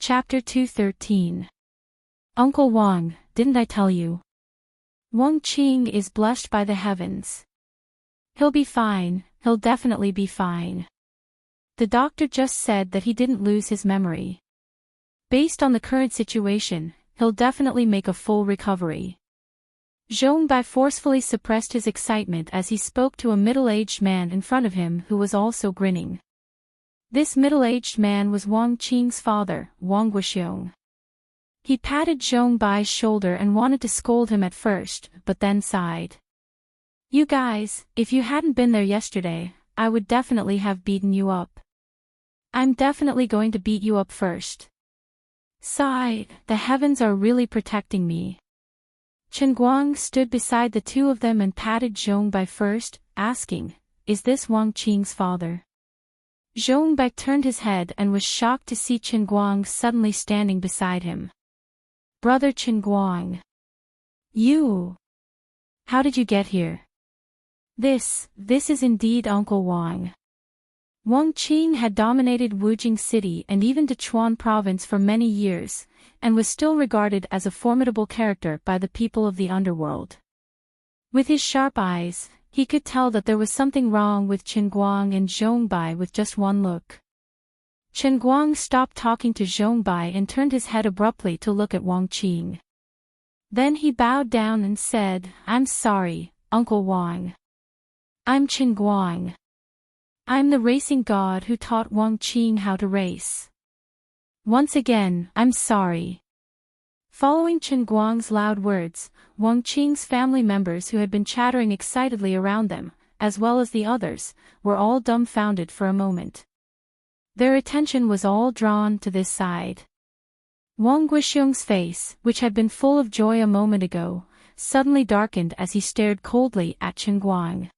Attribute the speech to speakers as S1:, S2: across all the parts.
S1: Chapter 213. Uncle Wang, didn't I tell you? Wang Qing is blessed by the heavens. He'll be fine, he'll definitely be fine. The doctor just said that he didn't lose his memory. Based on the current situation, he'll definitely make a full recovery. Zhong Bai forcefully suppressed his excitement as he spoke to a middle-aged man in front of him who was also grinning. This middle-aged man was Wang Qing's father, Wang Guoxiong. He patted Zhong Bai's shoulder and wanted to scold him at first, but then sighed. You guys, if you hadn't been there yesterday, I would definitely have beaten you up. I'm definitely going to beat you up first. Sigh, the heavens are really protecting me. Chen Guang stood beside the two of them and patted Zhong Bai first, asking, Is this Wang Qing's father? Zhong Bai turned his head and was shocked to see Chen Guang suddenly standing beside him. Brother Chen Guang. You. How did you get here? This is indeed Uncle Wang. Wang Qing had dominated Wujing City and even Sichuan province for many years, and was still regarded as a formidable character by the people of the underworld. With his sharp eyes, he could tell that there was something wrong with Chen Guang and Zhong Bai with just one look. Chen Guang stopped talking to Zhong Bai and turned his head abruptly to look at Wang Qing. Then he bowed down and said, I'm sorry, Uncle Wang. I'm Chen Guang. I'm the racing god who taught Wang Qing how to race. Once again, I'm sorry. Following Chen Guang's loud words, Wang Qing's family members who had been chattering excitedly around them, as well as the others, were all dumbfounded for a moment. Their attention was all drawn to this side. Wang Guoxiong's face, which had been full of joy a moment ago, suddenly darkened as he stared coldly at Chen Guang.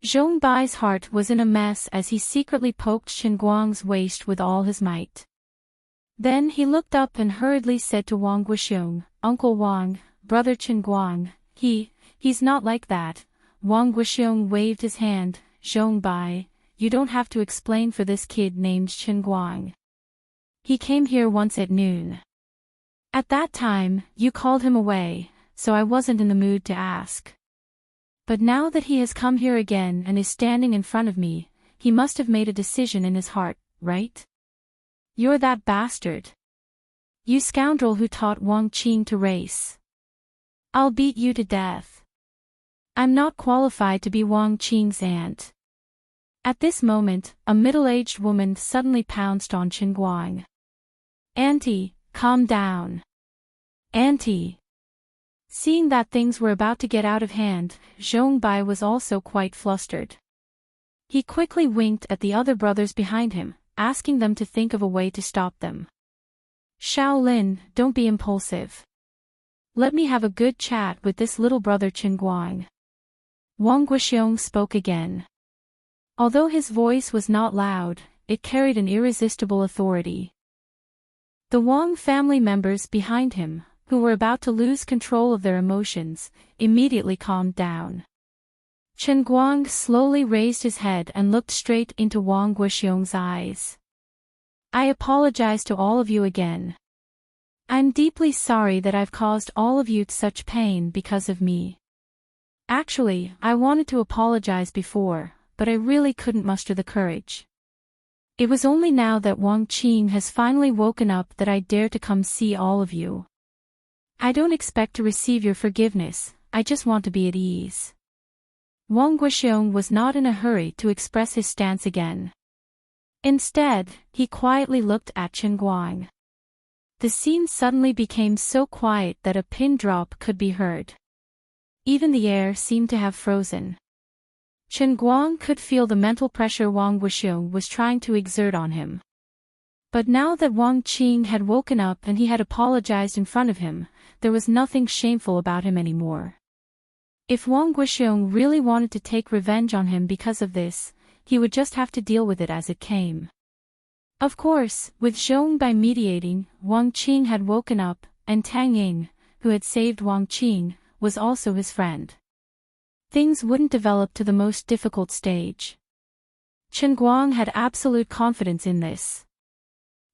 S1: Zhong Bai's heart was in a mess as he secretly poked Chen Guang's waist with all his might. Then he looked up and hurriedly said to Wang Guoxiong, Uncle Wang, Brother Chen Guang, he's not like that. Wang Guoxiong waved his hand, Zhong Bai, you don't have to explain for this kid named Chen Guang. He came here once at noon. At that time, you called him away, so I wasn't in the mood to ask. But now that he has come here again and is standing in front of me, he must have made a decision in his heart, right? You're that bastard. You scoundrel who taught Wang Qing to race. I'll beat you to death. I'm not qualified to be Wang Qing's aunt. At this moment, a middle-aged woman suddenly pounced on Chen Guang. Auntie, calm down. Auntie. Seeing that things were about to get out of hand, Zhong Bai was also quite flustered. He quickly winked at the other brothers behind him, asking them to think of a way to stop them. Shaolin, don't be impulsive. Let me have a good chat with this little brother Chen Guang. Wang Guoxiong spoke again. Although his voice was not loud, it carried an irresistible authority. The Wang family members behind him, who were about to lose control of their emotions, immediately calmed down. Chen Guang slowly raised his head and looked straight into Wang Guoxiong's eyes. I apologize to all of you again. I'm deeply sorry that I've caused all of you such pain because of me. Actually, I wanted to apologize before, but I really couldn't muster the courage. It was only now that Wang Qing has finally woken up that I dare to come see all of you. I don't expect to receive your forgiveness, I just want to be at ease. Wang Guoxiong was not in a hurry to express his stance again. Instead, he quietly looked at Chen Guang. The scene suddenly became so quiet that a pin drop could be heard. Even the air seemed to have frozen. Chen Guang could feel the mental pressure Wang Guoxiong was trying to exert on him. But now that Wang Qing had woken up and he had apologized in front of him, there was nothing shameful about him anymore. If Wang Guoxiong really wanted to take revenge on him because of this, he would just have to deal with it as it came. Of course, with Zhong Bai mediating, Wang Qing had woken up, and Tang Ying, who had saved Wang Qing, was also his friend. Things wouldn't develop to the most difficult stage. Chen Guang had absolute confidence in this.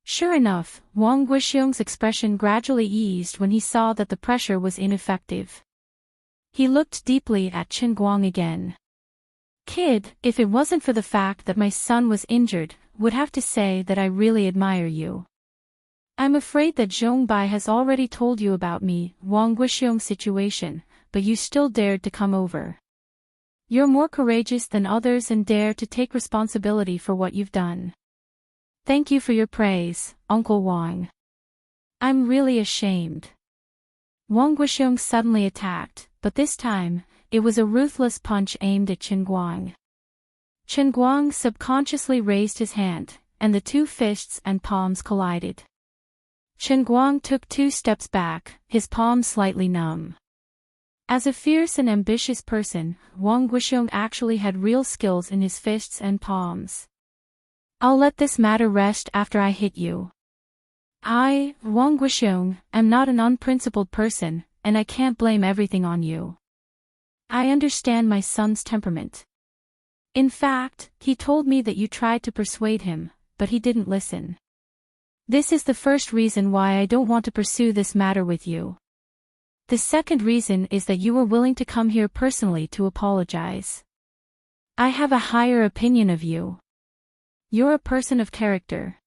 S1: Sure enough, Wang Guixiong's expression gradually eased when he saw that the pressure was ineffective. He looked deeply at Qin Guang again. Kid, if it wasn't for the fact that my son was injured, would have to say that I really admire you. I'm afraid that Zhong Bai has already told you about me, Wang Guixiong's situation, but you still dared to come over. You're more courageous than others and dare to take responsibility for what you've done. Thank you for your praise, Uncle Wang. I'm really ashamed. Wang Guixiong suddenly attacked, but this time, it was a ruthless punch aimed at Qin Guang. Qin Guang subconsciously raised his hand, and the two fists and palms collided. Qin Guang took 2 steps back, his palms slightly numb. As a fierce and ambitious person, Wang Guixiong actually had real skills in his fists and palms. I'll let this matter rest after I hit you. I, Wang Guixiong, am not an unprincipled person, and I can't blame everything on you. I understand my son's temperament. In fact, he told me that you tried to persuade him, but he didn't listen. This is the first reason why I don't want to pursue this matter with you. The second reason is that you were willing to come here personally to apologize. I have a higher opinion of you. You're a person of character.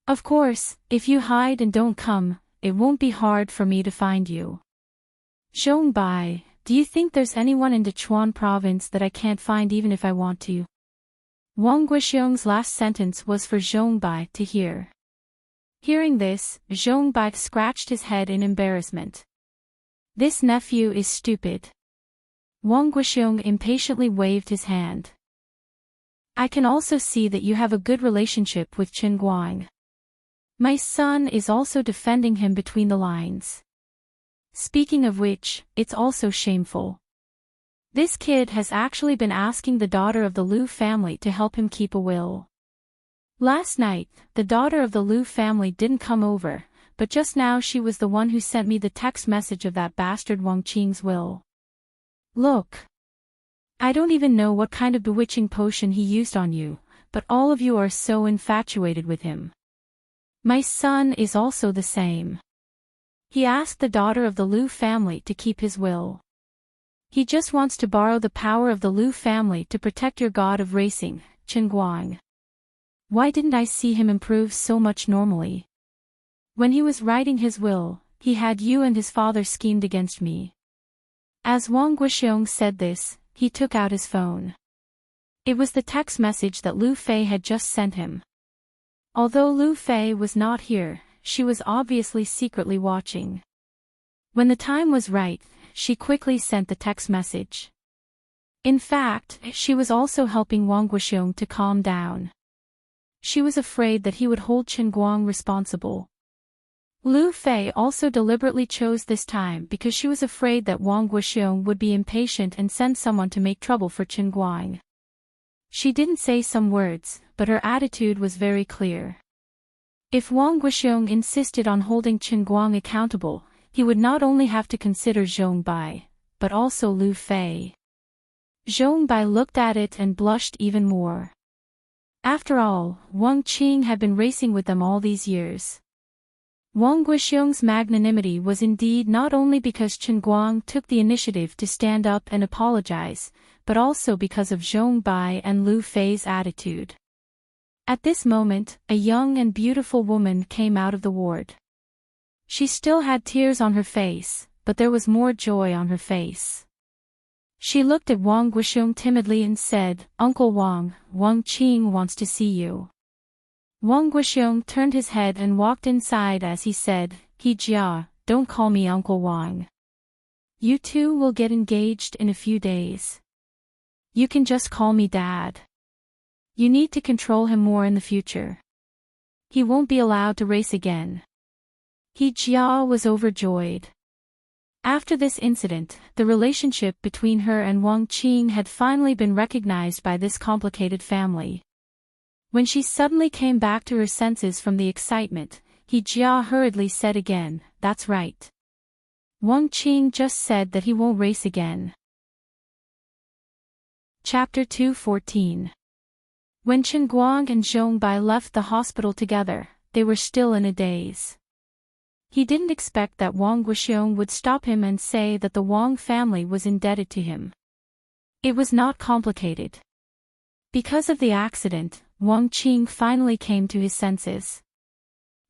S1: Of course, if you hide and don't come, it won't be hard for me to find you. Zhong Bai, do you think there's anyone in Dechuan province that I can't find even if I want to? Wang Guixiong's last sentence was for Zhong Bai to hear. Hearing this, Zhong Bai scratched his head in embarrassment. This nephew is stupid. Wang Guixiong impatiently waved his hand. I can also see that you have a good relationship with Qin Guang. My son is also defending him between the lines. Speaking of which, it's also shameful. This kid has actually been asking the daughter of the Liu family to help him keep a will. Last night, the daughter of the Liu family didn't come over, but just now she was the one who sent me the text message of that bastard Wang Qing's will. Look. I don't even know what kind of bewitching potion he used on you, but all of you are so infatuated with him. My son is also the same. He asked the daughter of the Liu family to keep his will. He just wants to borrow the power of the Liu family to protect your god of racing, Qin Guang. Why didn't I see him improve so much normally? When he was writing his will, he had you and his father schemed against me. As Wang Guixiong said this, he took out his phone. It was the text message that Lu Fei had just sent him. Although Lu Fei was not here, she was obviously secretly watching. When the time was right, she quickly sent the text message. In fact, she was also helping Wang Guixiong to calm down. She was afraid that he would hold Qin Guang responsible. Lu Fei also deliberately chose this time because she was afraid that Wang Guixiong would be impatient and send someone to make trouble for Qin Guang. She didn't say some words, but her attitude was very clear. If Wang Guixiong insisted on holding Qin Guang accountable, he would not only have to consider Zhong Bai, but also Lu Fei. Zhong Bai looked at it and blushed even more. After all, Wang Qing had been racing with them all these years. Wang Guixiong's magnanimity was indeed not only because Qin Guang took the initiative to stand up and apologize, but also because of Zhong Bai and Lu Fei's attitude. At this moment, a young and beautiful woman came out of the ward. She still had tears on her face, but there was more joy on her face. She looked at Wang Guixiong timidly and said, "Uncle Wang, Wang Qing wants to see you." Wang Guixiong turned his head and walked inside as he said, "He Jia, don't call me Uncle Wang. You two will get engaged in a few days. You can just call me Dad. You need to control him more in the future. He won't be allowed to race again." He Jia was overjoyed. After this incident, the relationship between her and Wang Qing had finally been recognized by this complicated family. When she suddenly came back to her senses from the excitement, He Jia hurriedly said again, "That's right. Wang Qing just said that he won't race again." Chapter 2:14. When Qin Guang and Zhong Bai left the hospital together, they were still in a daze. He didn't expect that Wang Guoxiong would stop him and say that the Wang family was indebted to him. It was not complicated. Because of the accident, Wang Qing finally came to his senses.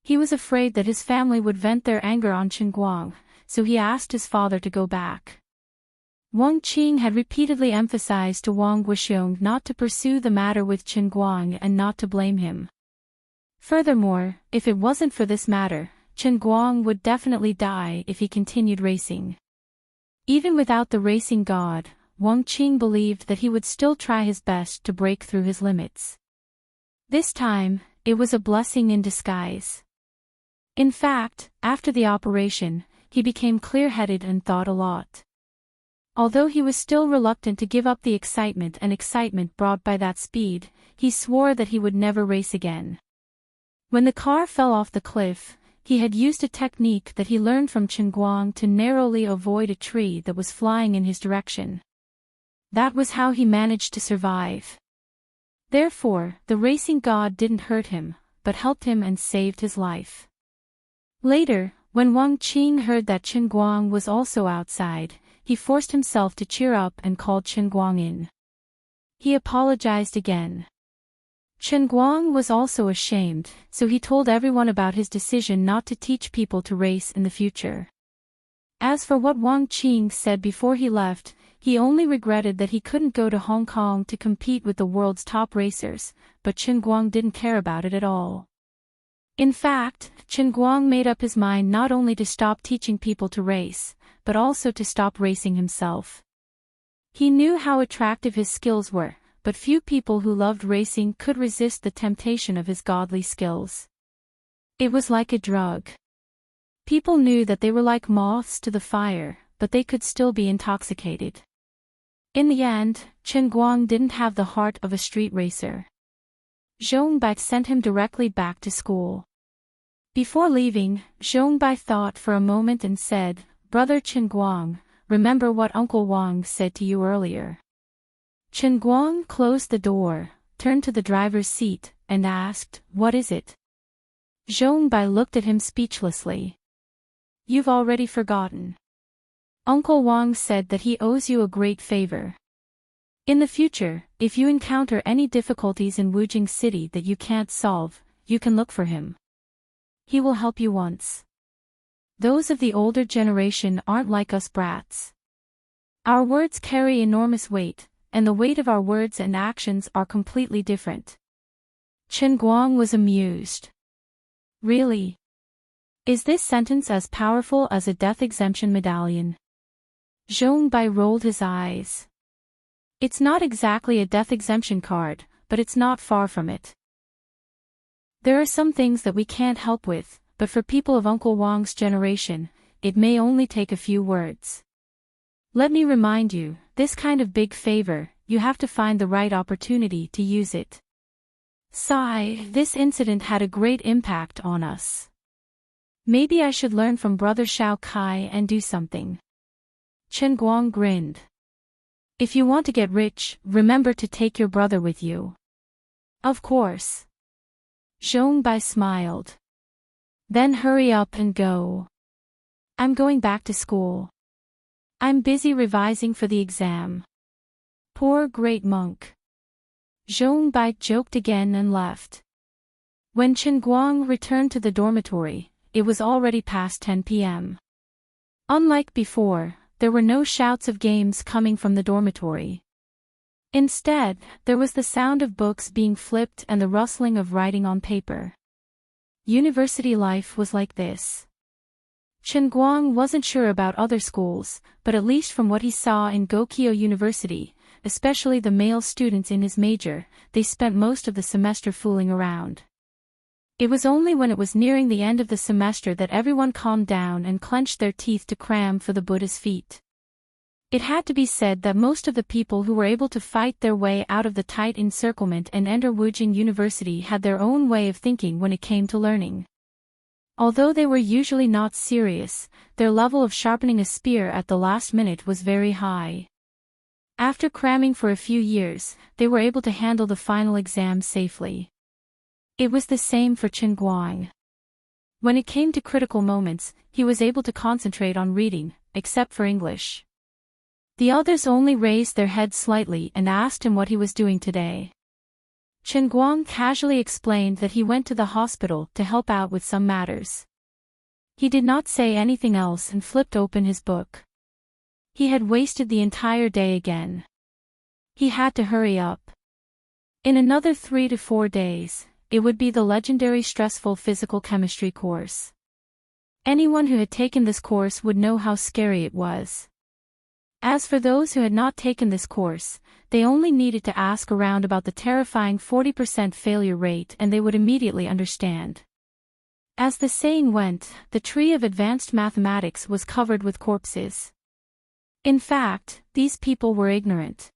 S1: He was afraid that his family would vent their anger on Chen Guang, so he asked his father to go back. Wang Qing had repeatedly emphasized to Wang Guoxiong not to pursue the matter with Chen Guang and not to blame him. Furthermore, if it wasn't for this matter, Chen Guang would definitely die if he continued racing. Even without the racing god, Wang Qing believed that he would still try his best to break through his limits. This time, it was a blessing in disguise. In fact, after the operation, he became clear-headed and thought a lot. Although he was still reluctant to give up the excitement brought by that speed, he swore that he would never race again. When the car fell off the cliff, he had used a technique that he learned from Chen Guang to narrowly avoid a tree that was flying in his direction. That was how he managed to survive. Therefore, the racing god didn't hurt him, but helped him and saved his life. Later, when Wang Qing heard that Chen Guang was also outside, he forced himself to cheer up and called Chen Guang in. He apologized again. Chen Guang was also ashamed, so he told everyone about his decision not to teach people to race in the future. As for what Wang Qing said before he left, he only regretted that he couldn't go to Hong Kong to compete with the world's top racers, but Chen Guang didn't care about it at all. In fact, Chen Guang made up his mind not only to stop teaching people to race, but also to stop racing himself. He knew how attractive his skills were, but few people who loved racing could resist the temptation of his godly skills. It was like a drug. People knew that they were like moths to the fire, but they could still be intoxicated. In the end, Chen Guang didn't have the heart of a street racer. Zhong Bai sent him directly back to school. Before leaving, Zhong Bai thought for a moment and said, "Brother Chen Guang, remember what Uncle Wang said to you earlier." Chen Guang closed the door, turned to the driver's seat, and asked, "What is it?" Zhong Bai looked at him speechlessly. "You've already forgotten. Uncle Wang said that he owes you a great favor. In the future, if you encounter any difficulties in Wujing City that you can't solve, you can look for him. He will help you once. Those of the older generation aren't like us brats. Our words carry enormous weight, and the weight of our words and actions are completely different." Chen Guang was amused. "Really? Is this sentence as powerful as a death exemption medallion?" Zhong Bai rolled his eyes. "It's not exactly a death exemption card, but it's not far from it. There are some things that we can't help with, but for people of Uncle Wang's generation, it may only take a few words. Let me remind you, this kind of big favor, you have to find the right opportunity to use it. Sigh, this incident had a great impact on us. Maybe I should learn from Brother Shao Kai and do something." Chen Guang grinned. "If you want to get rich, remember to take your brother with you." "Of course." Zhong Bai smiled. "Then hurry up and go. I'm going back to school. I'm busy revising for the exam." Poor great monk. Zhong Bai joked again and left. When Chen Guang returned to the dormitory, it was already past 10 p.m. Unlike before, there were no shouts of games coming from the dormitory. Instead, there was the sound of books being flipped and the rustling of writing on paper. University life was like this. Chen Guang wasn't sure about other schools, but at least from what he saw in Gokyo University, especially the male students in his major, they spent most of the semester fooling around. It was only when it was nearing the end of the semester that everyone calmed down and clenched their teeth to cram for the Buddha's feet. It had to be said that most of the people who were able to fight their way out of the tight encirclement and enter Wujing University had their own way of thinking when it came to learning. Although they were usually not serious, their level of sharpening a spear at the last minute was very high. After cramming for a few years, they were able to handle the final exam safely. It was the same for Chen Guang. When it came to critical moments, he was able to concentrate on reading, except for English. The others only raised their heads slightly and asked him what he was doing today. Chen Guang casually explained that he went to the hospital to help out with some matters. He did not say anything else and flipped open his book. He had wasted the entire day again. He had to hurry up. In another 3 to 4 days, it would be the legendary stressful physical chemistry course. Anyone who had taken this course would know how scary it was. As for those who had not taken this course, they only needed to ask around about the terrifying 40% failure rate and they would immediately understand. As the saying went, the tree of advanced mathematics was covered with corpses. In fact, these people were ignorant.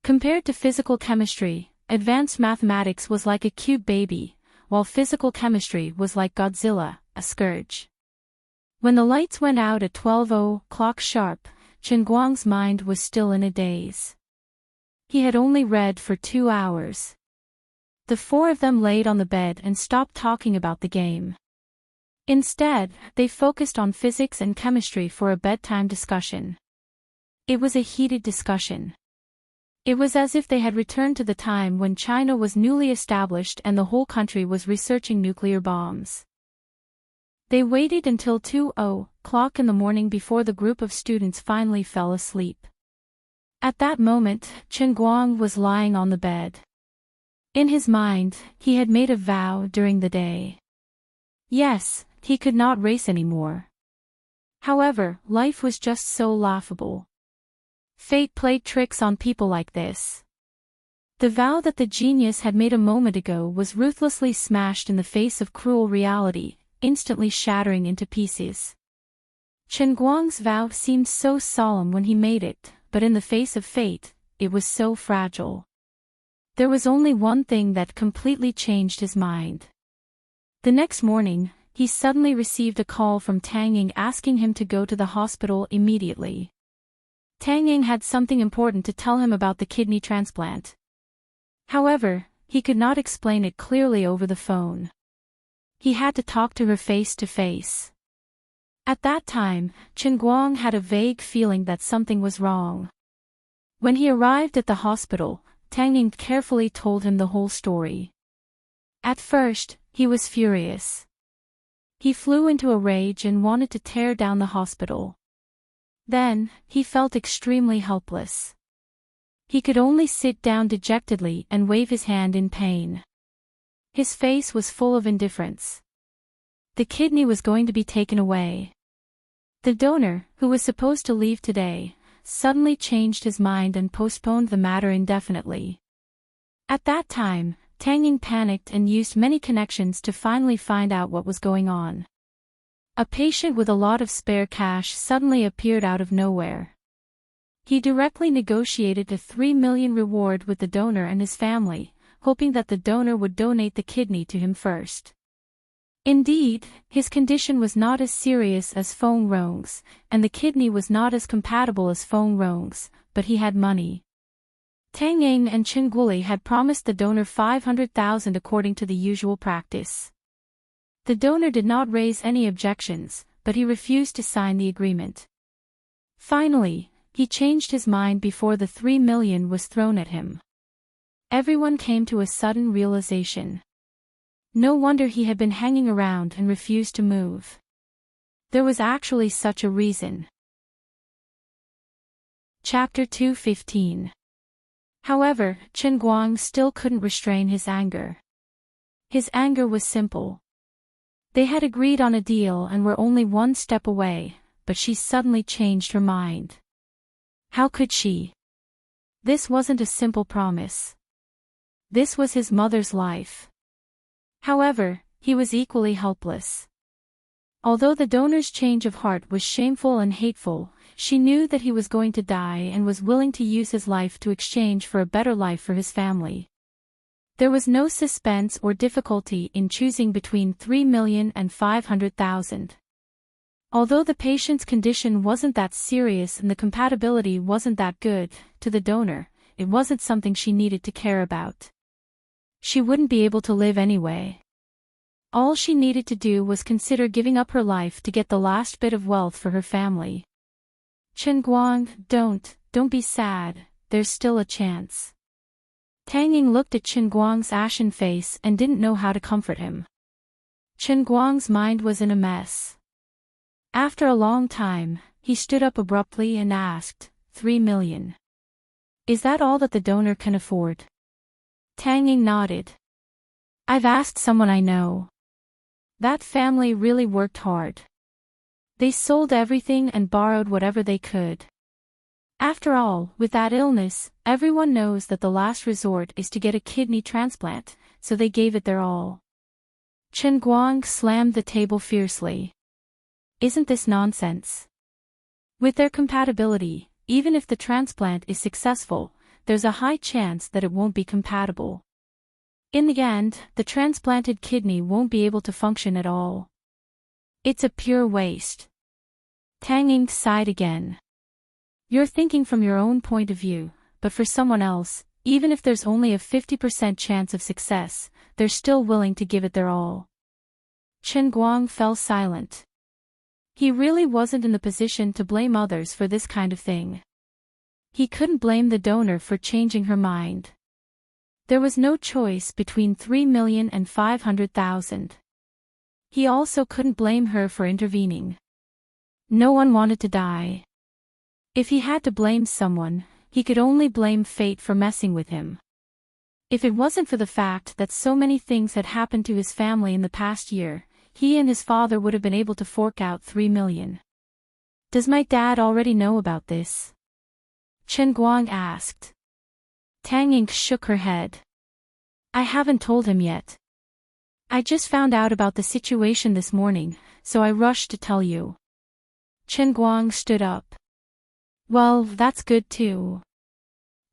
S1: Compared to physical chemistry, advanced mathematics was like a cute baby, while physical chemistry was like Godzilla, a scourge. When the lights went out at 12:00 sharp, Chen Guang's mind was still in a daze. He had only read for 2 hours. The four of them laid on the bed and stopped talking about the game. Instead, they focused on physics and chemistry for a bedtime discussion. It was a heated discussion. It was as if they had returned to the time when China was newly established and the whole country was researching nuclear bombs. They waited until 2:00 in the morning before the group of students finally fell asleep. At that moment, Chen Guang was lying on the bed. In his mind, he had made a vow during the day. Yes, he could not race anymore. However, life was just so laughable. Fate played tricks on people like this. The vow that the genius had made a moment ago was ruthlessly smashed in the face of cruel reality, instantly shattering into pieces. Chen Guang's vow seemed so solemn when he made it, but in the face of fate, it was so fragile. There was only one thing that completely changed his mind. The next morning, he suddenly received a call from Tang Ying asking him to go to the hospital immediately. Tang Ying had something important to tell him about the kidney transplant. However, he could not explain it clearly over the phone. He had to talk to her face to face. At that time, Chen Guang had a vague feeling that something was wrong. When he arrived at the hospital, Tang Ying carefully told him the whole story. At first, he was furious. He flew into a rage and wanted to tear down the hospital. Then, he felt extremely helpless. He could only sit down dejectedly and wave his hand in pain. His face was full of indifference. The kidney was going to be taken away. The donor, who was supposed to leave today, suddenly changed his mind and postponed the matter indefinitely. At that time, Tang Ying panicked and used many connections to finally find out what was going on. A patient with a lot of spare cash suddenly appeared out of nowhere. He directly negotiated a 3 million reward with the donor and his family, hoping that the donor would donate the kidney to him first. Indeed, his condition was not as serious as Feng Rong's, and the kidney was not as compatible as Feng Rong's, but he had money. Tang Ying and Chen Guli had promised the donor 500,000 according to the usual practice. The donor did not raise any objections, but he refused to sign the agreement. Finally, he changed his mind before the 3 million was thrown at him. Everyone came to a sudden realization. No wonder he had been hanging around and refused to move. There was actually such a reason. Chapter 2:15. However, Chen Guang still couldn't restrain his anger. His anger was simple. They had agreed on a deal and were only one step away, but she suddenly changed her mind. How could she? This wasn't a simple promise. This was his mother's life. However, he was equally helpless. Although the donor's change of heart was shameful and hateful, she knew that he was going to die and was willing to use his life to exchange for a better life for his family. There was no suspense or difficulty in choosing between 3 million and 500,000. Although the patient's condition wasn't that serious and the compatibility wasn't that good, to the donor, it wasn't something she needed to care about. She wouldn't be able to live anyway. All she needed to do was consider giving up her life to get the last bit of wealth for her family. Chen Guang, don't be sad, there's still a chance. Tang Ying looked at Chen Guang's ashen face and didn't know how to comfort him. Chen Guang's mind was in a mess. After a long time, he stood up abruptly and asked, 3 million. Is that all that the donor can afford? Tang Ying nodded. I've asked someone I know. That family really worked hard. They sold everything and borrowed whatever they could. After all, with that illness, everyone knows that the last resort is to get a kidney transplant, so they gave it their all. Chen Guang slammed the table fiercely. Isn't this nonsense? With their compatibility, even if the transplant is successful, there's a high chance that it won't be compatible. In the end, the transplanted kidney won't be able to function at all. It's a pure waste. Tang Ying sighed again. You're thinking from your own point of view, but for someone else, even if there's only a 50% chance of success, they're still willing to give it their all. Chen Guang fell silent. He really wasn't in the position to blame others for this kind of thing. He couldn't blame the donor for changing her mind. There was no choice between 3,500,000. He also couldn't blame her for intervening. No one wanted to die. If he had to blame someone, he could only blame fate for messing with him. If it wasn't for the fact that so many things had happened to his family in the past year, he and his father would have been able to fork out 3 million. Does my dad already know about this? Chen Guang asked. Tang Ying shook her head. I haven't told him yet. I just found out about the situation this morning, so I rushed to tell you. Chen Guang stood up. Well, that's good too.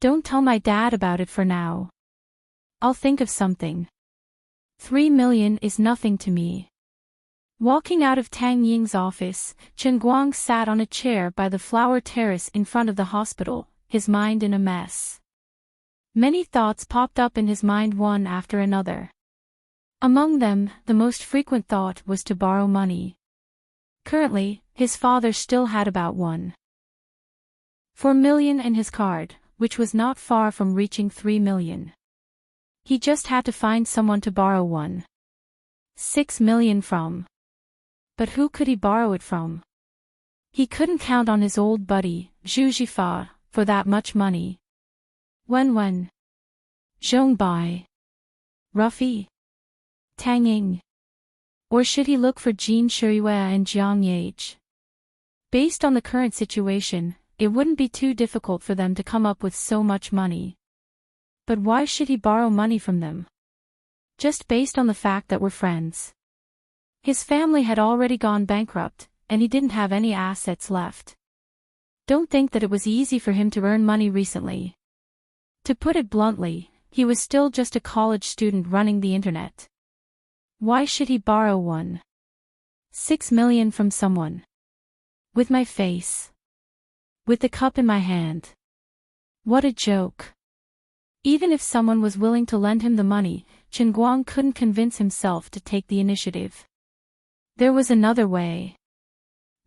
S1: Don't tell my dad about it for now. I'll think of something. 3 million is nothing to me. Walking out of Tang Ying's office, Chen Guang sat on a chair by the flower terrace in front of the hospital, his mind in a mess. Many thoughts popped up in his mind one after another. Among them, the most frequent thought was to borrow money. Currently, his father still had about 1.4 million in his card, which was not far from reaching 3 million. He just had to find someone to borrow 1.6 million from. But who could he borrow it from? He couldn't count on his old buddy, Zhu Jifa, for that much money. Wen, Zhongbai, Ruffy, Tang Ying. Or should he look for Jin Shuyue and Jiang Yage? Based on the current situation, it wouldn't be too difficult for them to come up with so much money. But why should he borrow money from them? Just based on the fact that we're friends. His family had already gone bankrupt, and he didn't have any assets left. Don't think that it was easy for him to earn money recently. To put it bluntly, he was still just a college student running the internet. Why should he borrow 1.6 million from someone? With my face. With the cup in my hand. What a joke. Even if someone was willing to lend him the money, Chen Guang couldn't convince himself to take the initiative. There was another way.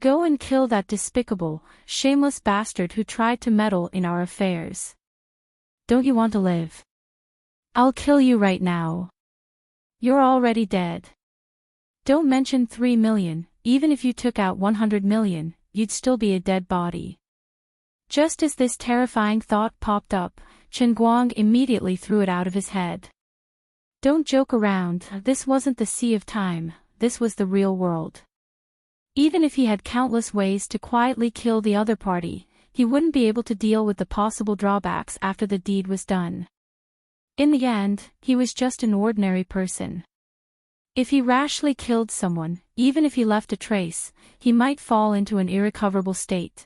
S1: Go and kill that despicable, shameless bastard who tried to meddle in our affairs. Don't you want to live? I'll kill you right now. You're already dead. Don't mention 3 million, even if you took out 100 million, you'd still be a dead body. Just as this terrifying thought popped up, Chen Guang immediately threw it out of his head. Don't joke around, this wasn't the Sea of Time, this was the real world. Even if he had countless ways to quietly kill the other party, he wouldn't be able to deal with the possible drawbacks after the deed was done. In the end, he was just an ordinary person. If he rashly killed someone, even if he left a trace, he might fall into an irrecoverable state.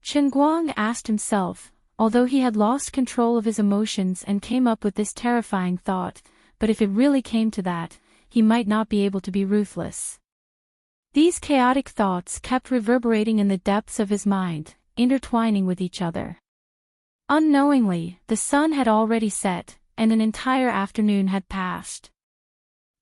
S1: Chen Guang asked himself, although he had lost control of his emotions and came up with this terrifying thought, but if it really came to that, he might not be able to be ruthless. These chaotic thoughts kept reverberating in the depths of his mind, intertwining with each other. Unknowingly, the sun had already set, and an entire afternoon had passed.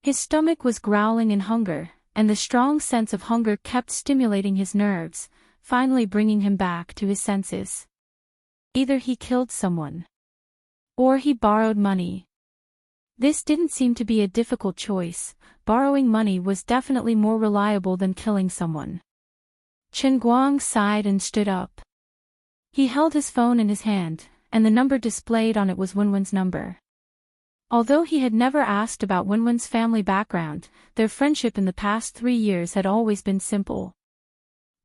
S1: His stomach was growling in hunger, and the strong sense of hunger kept stimulating his nerves, finally bringing him back to his senses. Either he killed someone, or he borrowed money. This didn't seem to be a difficult choice. Borrowing money was definitely more reliable than killing someone. Chen Guang sighed and stood up. He held his phone in his hand, and the number displayed on it was Wenwen's number. Although he had never asked about Wenwen's family background, their friendship in the past 3 years had always been simple.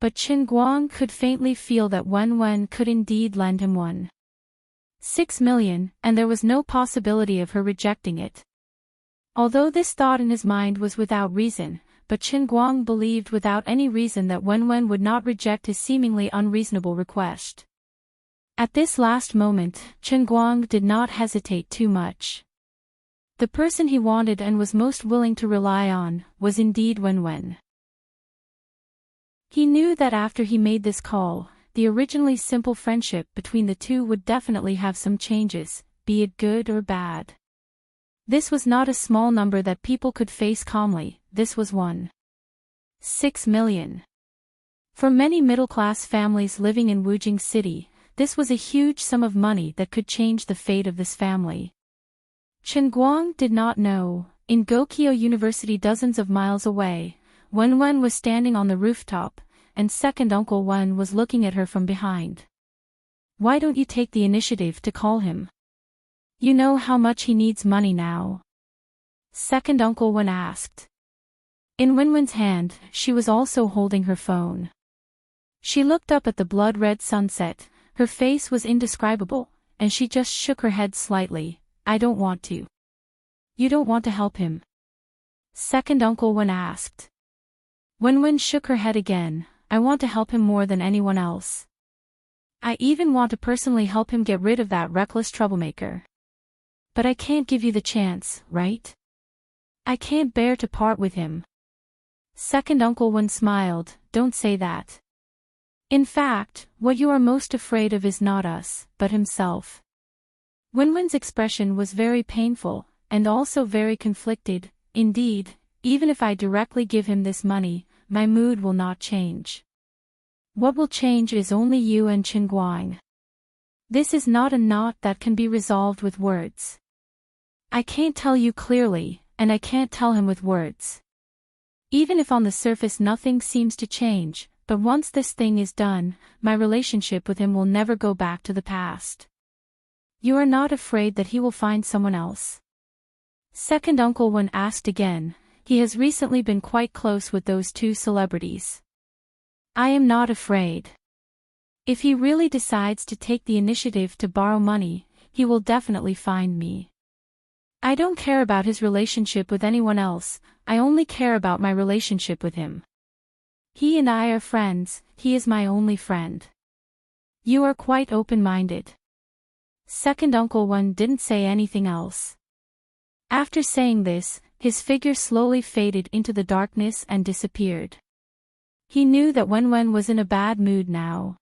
S1: But Chen Guang could faintly feel that Wenwen could indeed lend him 1.6 million, and there was no possibility of her rejecting it. Although this thought in his mind was without reason, but Chen Guang believed without any reason that Wenwen would not reject his seemingly unreasonable request. At this last moment, Chen Guang did not hesitate too much. The person he wanted and was most willing to rely on was indeed Wenwen. He knew that after he made this call, the originally simple friendship between the two would definitely have some changes, be it good or bad. This was not a small number that people could face calmly. This was 1.6 million. For many middle-class families living in Wujing City, this was a huge sum of money that could change the fate of this family. Chen Guang did not know, in Gokyo University dozens of miles away, Wenwen was standing on the rooftop, and second Uncle Wen was looking at her from behind. Why don't you take the initiative to call him? You know how much he needs money now. Second Uncle Wen asked. In Wenwen's hand, she was also holding her phone. She looked up at the blood-red sunset, her face was indescribable, and she just shook her head slightly. I don't want to. You don't want to help him? Second Uncle Wen asked. Wenwen shook her head again. I want to help him more than anyone else. I even want to personally help him get rid of that reckless troublemaker. But I can't give you the chance, right? I can't bear to part with him. Second Uncle Wen smiled. Don't say that. In fact, what you are most afraid of is not us, but himself. Wenwen's expression was very painful, and also very conflicted. Indeed, even if I directly give him this money, my mood will not change. What will change is only you and Chen Guang. This is not a knot that can be resolved with words. I can't tell you clearly, and I can't tell him with words. Even if on the surface nothing seems to change, but once this thing is done, my relationship with him will never go back to the past. You are not afraid that he will find someone else? Second Uncle Wen asked again. He has recently been quite close with those 2 celebrities. I am not afraid. If he really decides to take the initiative to borrow money, he will definitely find me. I don't care about his relationship with anyone else, I only care about my relationship with him. He and I are friends, he is my only friend. You are quite open-minded. Second Uncle Wen didn't say anything else. After saying this, his figure slowly faded into the darkness and disappeared. He knew that Wenwen was in a bad mood now.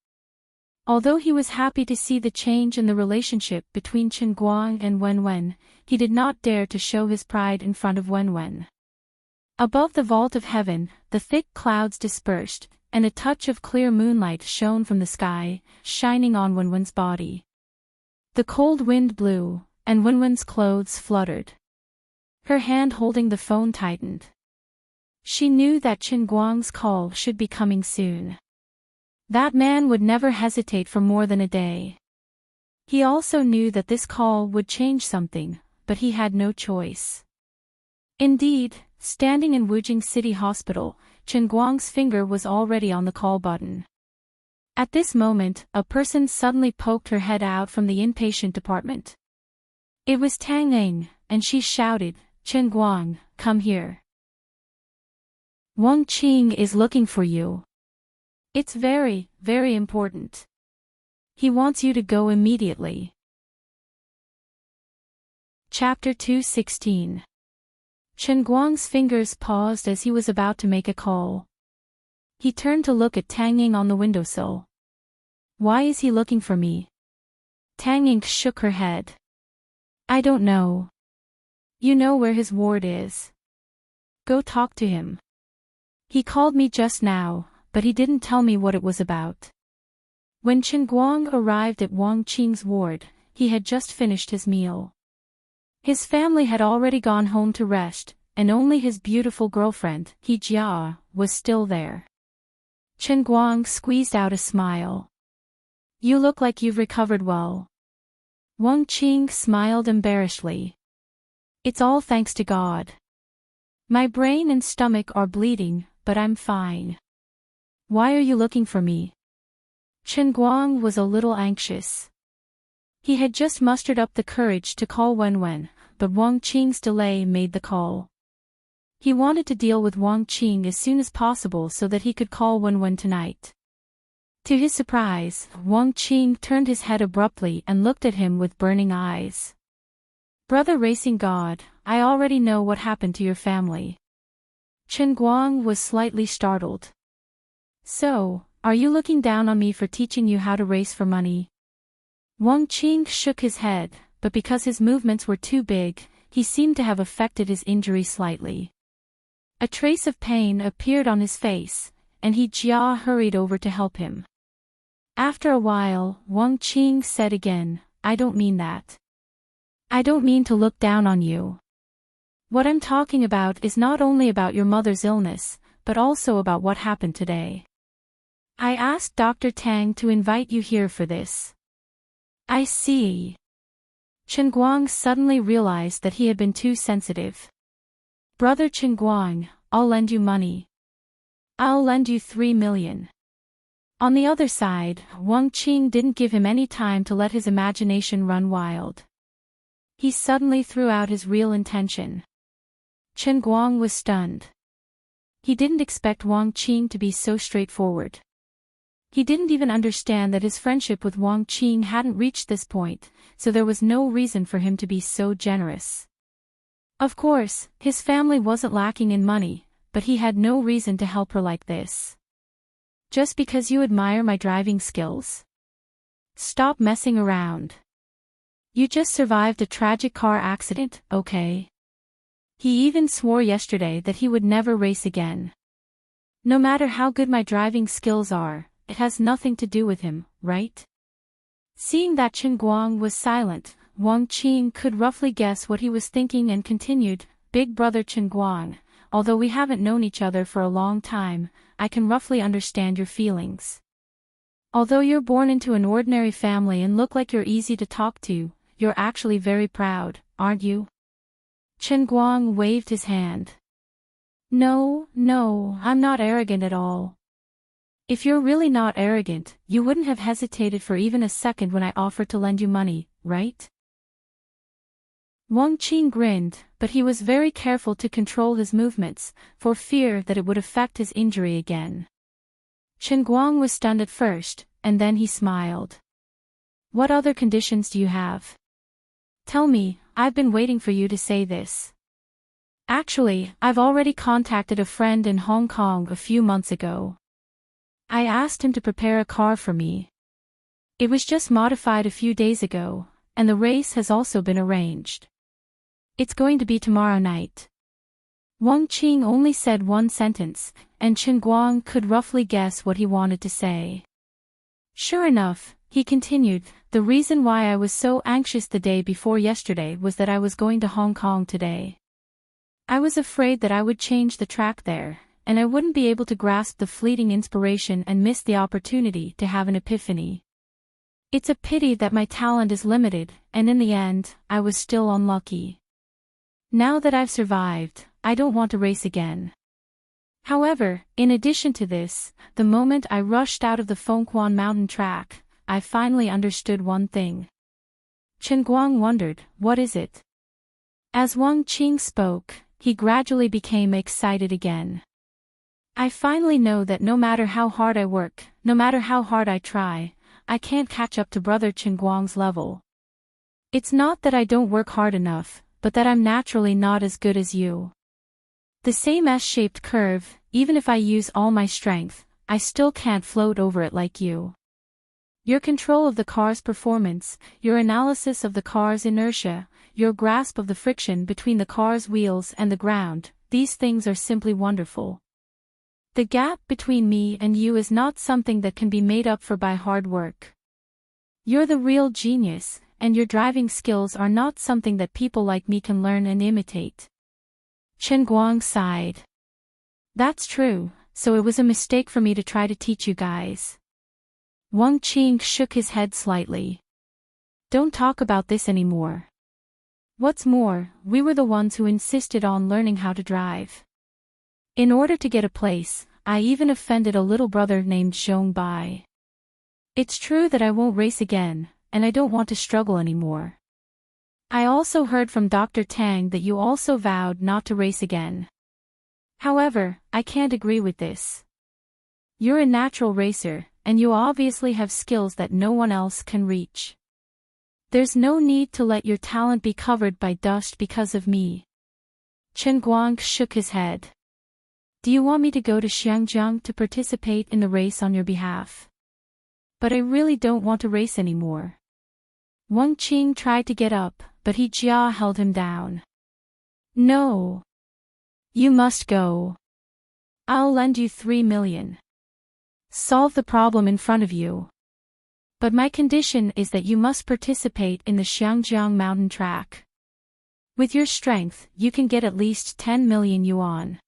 S1: Although he was happy to see the change in the relationship between Chen Guang and Wenwen, he did not dare to show his pride in front of Wenwen. Above the vault of heaven, the thick clouds dispersed, and a touch of clear moonlight shone from the sky, shining on Wenwen's body. The cold wind blew, and Wenwen's clothes fluttered. Her hand holding the phone tightened. She knew that Chen Guang's call should be coming soon. That man would never hesitate for more than a day. He also knew that this call would change something, but he had no choice. Indeed, standing in Wujing City Hospital, Chen Guang's finger was already on the call button. At this moment, a person suddenly poked her head out from the inpatient department. It was Tang Eng, and she shouted, Chen Guang, come here. Wang Qing is looking for you. It's very, very important. He wants you to go immediately. Chapter 216. Chen Guang's fingers paused as he was about to make a call. He turned to look at Tang Eng on the windowsill. Why is he looking for me? Tang Eng shook her head. I don't know. You know where his ward is. Go talk to him. He called me just now, but he didn't tell me what it was about. When Chen Guang arrived at Wang Qing's ward, he had just finished his meal. His family had already gone home to rest, and only his beautiful girlfriend, He Jia, was still there. Chen Guang squeezed out a smile. You look like you've recovered well. Wang Qing smiled embarrassedly. It's all thanks to God. My brain and stomach are bleeding, but I'm fine. Why are you looking for me? Chen Guang was a little anxious. He had just mustered up the courage to call Wenwen, but Wang Qing's delay made the call. He wanted to deal with Wang Qing as soon as possible so that he could call Wenwen tonight. To his surprise, Wang Qing turned his head abruptly and looked at him with burning eyes. Brother Racing God, I already know what happened to your family. Chen Guang was slightly startled. So, are you looking down on me for teaching you how to race for money? Wang Qing shook his head, but because his movements were too big, he seemed to have affected his injury slightly. A trace of pain appeared on his face, and He Jia hurried over to help him. After a while, Wang Qing said again, I don't mean that. I don't mean to look down on you. What I'm talking about is not only about your mother's illness, but also about what happened today. I asked Dr. Tang to invite you here for this. I see. Chen Guang suddenly realized that he had been too sensitive. Brother Chen Guang, I'll lend you money. I'll lend you 3 million. On the other side, Wang Qing didn't give him any time to let his imagination run wild. He suddenly threw out his real intention. Chen Guang was stunned. He didn't expect Wang Qing to be so straightforward. He didn't even understand that his friendship with Wang Qing hadn't reached this point, so there was no reason for him to be so generous. Of course, his family wasn't lacking in money, but he had no reason to help her like this. Just because you admire my driving skills? Stop messing around. You just survived a tragic car accident, okay? He even swore yesterday that he would never race again. No matter how good my driving skills are, it has nothing to do with him, right? Seeing that Chen Guang was silent, Wang Qing could roughly guess what he was thinking and continued, Big brother Chen Guang, although we haven't known each other for a long time, I can roughly understand your feelings. Although you're born into an ordinary family and look like you're easy to talk to, you're actually very proud, aren't you? Chen Guang waved his hand. No, I'm not arrogant at all. If you're really not arrogant, you wouldn't have hesitated for even a second when I offered to lend you money, right? Wang Qing grinned, but he was very careful to control his movements, for fear that it would affect his injury again. Chen Guang was stunned at first, and then he smiled. What other conditions do you have? Tell me, I've been waiting for you to say this. Actually, I've already contacted a friend in Hong Kong a few months ago. I asked him to prepare a car for me. It was just modified a few days ago, and the race has also been arranged. It's going to be tomorrow night. Wang Qing only said one sentence, and Chen Guang could roughly guess what he wanted to say. Sure enough, he continued, the reason why I was so anxious the day before yesterday was that I was going to Hong Kong today. I was afraid that I would change the track there, and I wouldn't be able to grasp the fleeting inspiration and miss the opportunity to have an epiphany. It's a pity that my talent is limited, and in the end, I was still unlucky. Now that I've survived, I don't want to race again. However, in addition to this, the moment I rushed out of the Fengquan mountain track, I finally understood one thing. Chen Guang wondered, what is it? As Wang Qing spoke, he gradually became excited again. I finally know that no matter how hard I work, no matter how hard I try, I can't catch up to brother Chen Guang's level. It's not that I don't work hard enough, but that I'm naturally not as good as you. The same S-shaped curve, even if I use all my strength, I still can't float over it like you. Your control of the car's performance, your analysis of the car's inertia, your grasp of the friction between the car's wheels and the ground, these things are simply wonderful. The gap between me and you is not something that can be made up for by hard work. You're the real genius, and your driving skills are not something that people like me can learn and imitate. Chen Guang sighed. That's true, so it was a mistake for me to try to teach you guys. Wang Qing shook his head slightly. Don't talk about this anymore. What's more, we were the ones who insisted on learning how to drive. In order to get a place, I even offended a little brother named Zhong Bai. It's true that I won't race again, and I don't want to struggle anymore. I also heard from Dr. Tang that you also vowed not to race again. However, I can't agree with this. You're a natural racer, and you obviously have skills that no one else can reach. There's no need to let your talent be covered by dust because of me. Chen Guang shook his head. Do you want me to go to Xiangjiang to participate in the race on your behalf? But I really don't want to race anymore. Wang Qing tried to get up, but He Jia held him down. No. You must go. I'll lend you 3 million. Solve the problem in front of you. But my condition is that you must participate in the Xiangjiang mountain track. With your strength, you can get at least 10 million yuan.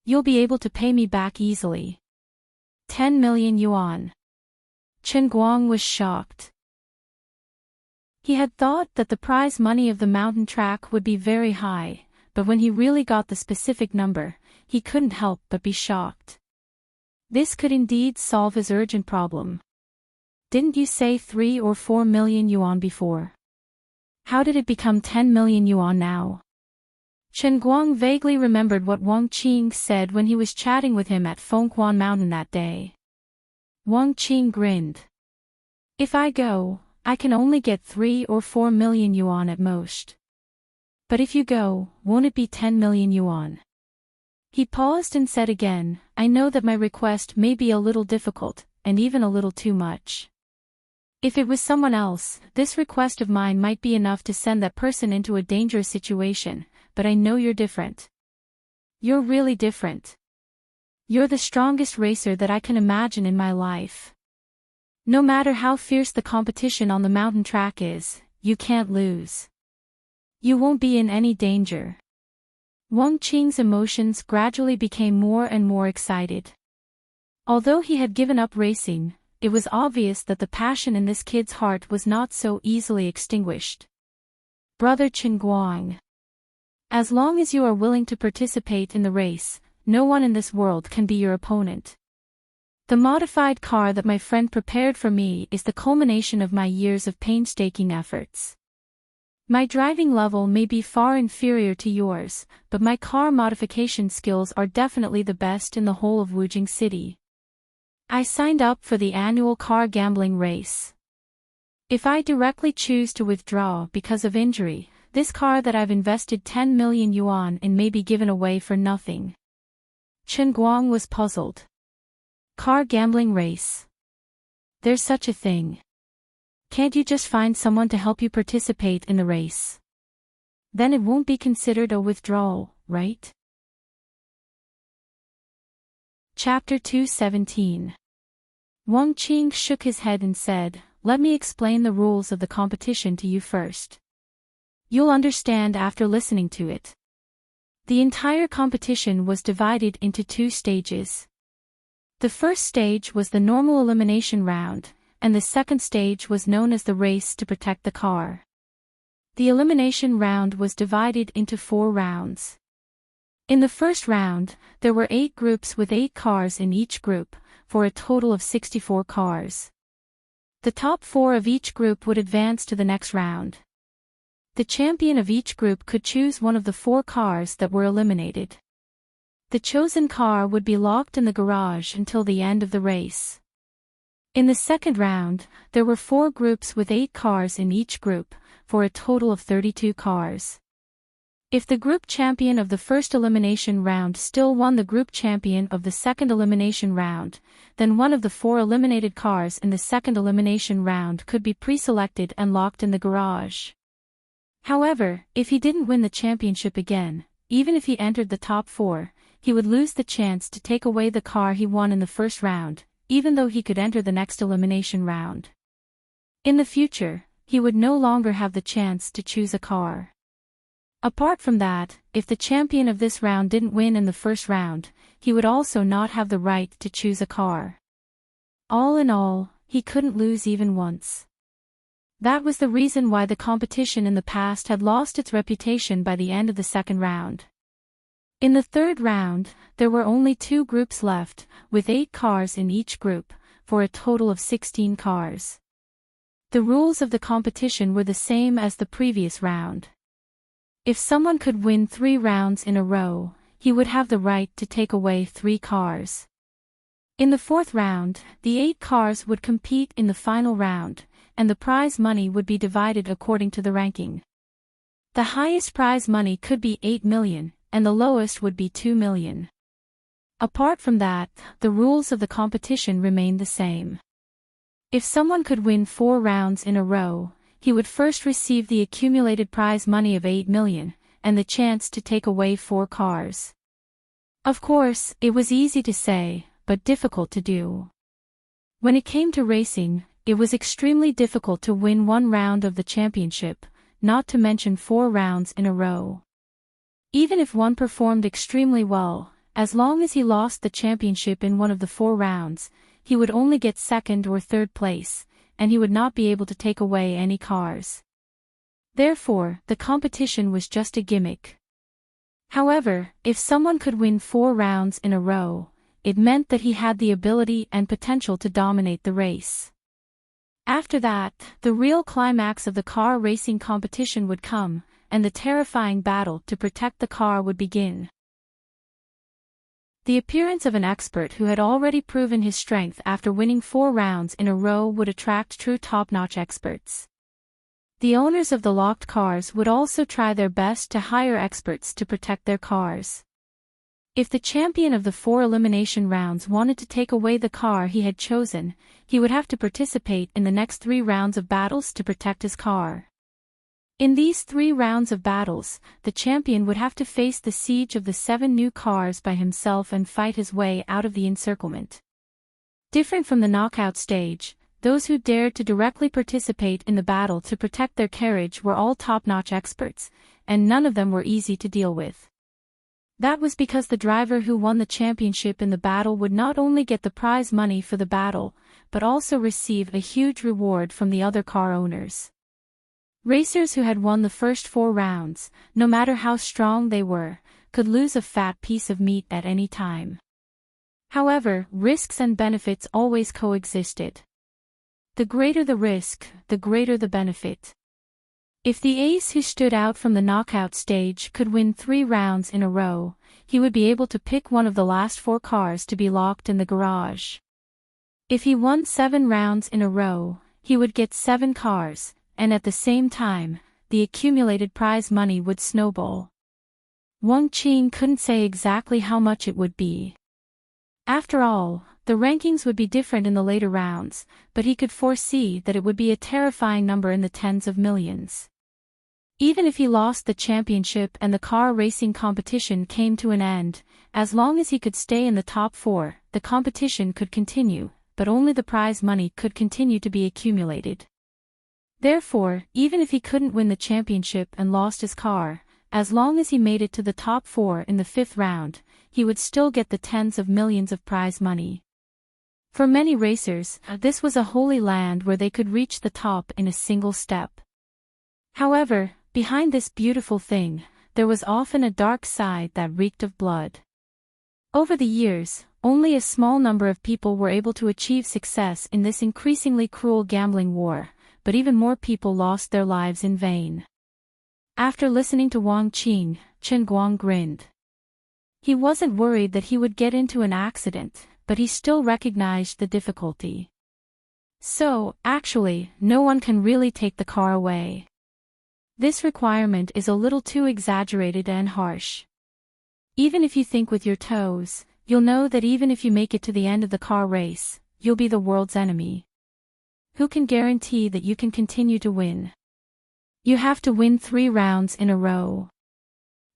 S1: You'll be able to pay me back easily. 10 million yuan. Chen Guang was shocked. He had thought that the prize money of the mountain track would be very high, but when he really got the specific number, he couldn't help but be shocked. This could indeed solve his urgent problem. Didn't you say 3 or 4 million yuan before? How did it become 10 million yuan now? Chen Guang vaguely remembered what Wang Qing said when he was chatting with him at Fenghuan Mountain that day. Wang Qing grinned. If I go, I can only get 3 or 4 million yuan at most. But if you go, won't it be 10 million yuan? He paused and said again, I know that my request may be a little difficult, and even a little too much. If it was someone else, this request of mine might be enough to send that person into a dangerous situation, but I know you're different. You're really different. You're the strongest racer that I can imagine in my life. No matter how fierce the competition on the mountain track is, you can't lose. You won't be in any danger. Wang Qing's emotions gradually became more and more excited. Although he had given up racing, it was obvious that the passion in this kid's heart was not so easily extinguished. Brother Chen Guang. As long as you are willing to participate in the race, no one in this world can be your opponent. The modified car that my friend prepared for me is the culmination of my years of painstaking efforts. My driving level may be far inferior to yours, but my car modification skills are definitely the best in the whole of Wujing City. I signed up for the annual car gambling race. If I directly choose to withdraw because of injury, this car that I've invested 10 million yuan in may be given away for nothing. Chen Guang was puzzled. Car gambling race. There's such a thing. Can't you just find someone to help you participate in the race? Then it won't be considered a withdrawal, right? Chapter 217. Wang Qing shook his head and said, Let me explain the rules of the competition to you first. You'll understand after listening to it. The entire competition was divided into 2 stages. The first stage was the normal elimination round, and the second stage was known as the race to protect the car. The elimination round was divided into 4 rounds. In the first round, there were 8 groups with 8 cars in each group, for a total of 64 cars. The top 4 of each group would advance to the next round. The champion of each group could choose one of the 4 cars that were eliminated. The chosen car would be locked in the garage until the end of the race. In the second round, there were 4 groups with 8 cars in each group, for a total of 32 cars. If the group champion of the first elimination round still won the group champion of the second elimination round, then one of the 4 eliminated cars in the second elimination round could be pre-selected and locked in the garage. However, if he didn't win the championship again, even if he entered the top 4, he would lose the chance to take away the car he won in the first round, even though he could enter the next elimination round. In the future, he would no longer have the chance to choose a car. Apart from that, if the champion of this round didn't win in the first round, he would also not have the right to choose a car. All in all, he couldn't lose even once. That was the reason why the competition in the past had lost its reputation by the end of the second round. In the third round, there were only 2 groups left, with 8 cars in each group, for a total of 16 cars. The rules of the competition were the same as the previous round. If someone could win 3 rounds in a row, he would have the right to take away 3 cars. In the fourth round, the 8 cars would compete in the final round, and the prize money would be divided according to the ranking. The highest prize money could be 8 million, and the lowest would be 2 million. Apart from that, the rules of the competition remained the same. If someone could win 4 rounds in a row, he would first receive the accumulated prize money of 8 million, and the chance to take away 4 cars. Of course, it was easy to say, but difficult to do. When it came to racing, it was extremely difficult to win 1 round of the championship, not to mention 4 rounds in a row. Even if one performed extremely well, as long as he lost the championship in one of the 4 rounds, he would only get second or third place, and he would not be able to take away any cars. Therefore, the competition was just a gimmick. However, if someone could win 4 rounds in a row, it meant that he had the ability and potential to dominate the race. After that, the real climax of the car racing competition would come, and the terrifying battle to protect the car would begin. The appearance of an expert who had already proven his strength after winning 4 rounds in a row would attract true top-notch experts. The owners of the locked cars would also try their best to hire experts to protect their cars. If the champion of the 4 elimination rounds wanted to take away the car he had chosen, he would have to participate in the next 3 rounds of battles to protect his car. In these 3 rounds of battles, the champion would have to face the siege of the 7 new cars by himself and fight his way out of the encirclement. Different from the knockout stage, those who dared to directly participate in the battle to protect their carriage were all top-notch experts, and none of them were easy to deal with. That was because the driver who won the championship in the battle would not only get the prize money for the battle, but also receive a huge reward from the other car owners. Racers who had won the first 4 rounds, no matter how strong they were, could lose a fat piece of meat at any time. However, risks and benefits always coexisted. The greater the risk, the greater the benefit. If the ace who stood out from the knockout stage could win 3 rounds in a row, he would be able to pick one of the last 4 cars to be locked in the garage. If he won 7 rounds in a row, he would get 7 cars, and at the same time, the accumulated prize money would snowball. Wang Qing couldn't say exactly how much it would be. After all, the rankings would be different in the later rounds, but he could foresee that it would be a terrifying number in the tens of millions. Even if he lost the championship and the car racing competition came to an end, as long as he could stay in the top 4, the competition could continue, but only the prize money could continue to be accumulated. Therefore, even if he couldn't win the championship and lost his car, as long as he made it to the top 4 in the 5th round, he would still get the tens of millions of prize money. For many racers, this was a holy land where they could reach the top in a single step. However, behind this beautiful thing, there was often a dark side that reeked of blood. Over the years, only a small number of people were able to achieve success in this increasingly cruel gambling war, but even more people lost their lives in vain. After listening to Wang Qing, Chen Guang grinned. He wasn't worried that he would get into an accident, but he still recognized the difficulty. So, actually, no one can really take the car away. This requirement is a little too exaggerated and harsh. Even if you think with your toes, you'll know that even if you make it to the end of the car race, you'll be the world's enemy. Who can guarantee that you can continue to win? You have to win 3 rounds in a row.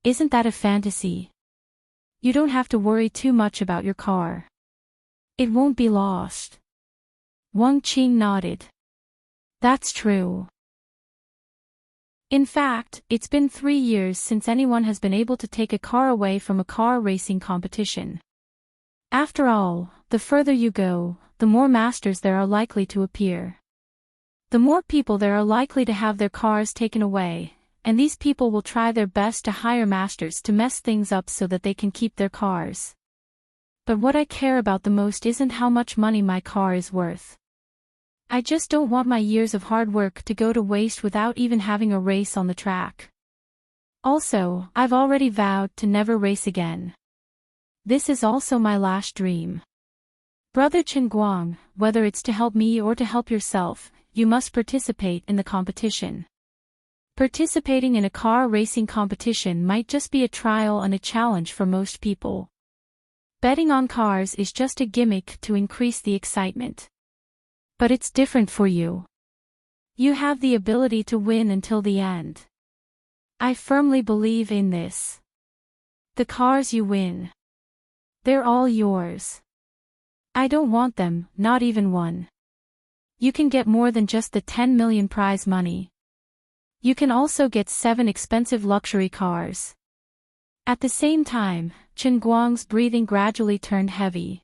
S1: Isn't that a fantasy? You don't have to worry too much about your car. It won't be lost. Wang Qing nodded. That's true. In fact, it's been 3 years since anyone has been able to take a car away from a car racing competition. After all, the further you go, the more masters there are likely to appear. The more people there are likely to have their cars taken away, and these people will try their best to hire masters to mess things up so that they can keep their cars. But what I care about the most isn't how much money my car is worth. I just don't want my years of hard work to go to waste without even having a race on the track. Also, I've already vowed to never race again. This is also my last dream. Brother Chen Guang, whether it's to help me or to help yourself, you must participate in the competition. Participating in a car racing competition might just be a trial and a challenge for most people. Betting on cars is just a gimmick to increase the excitement. But it's different for you. You have the ability to win until the end. I firmly believe in this. The cars you win. They're all yours. I don't want them, not even one. You can get more than just the 10 million prize money. You can also get 7 expensive luxury cars. At the same time, Chen Guang's breathing gradually turned heavy.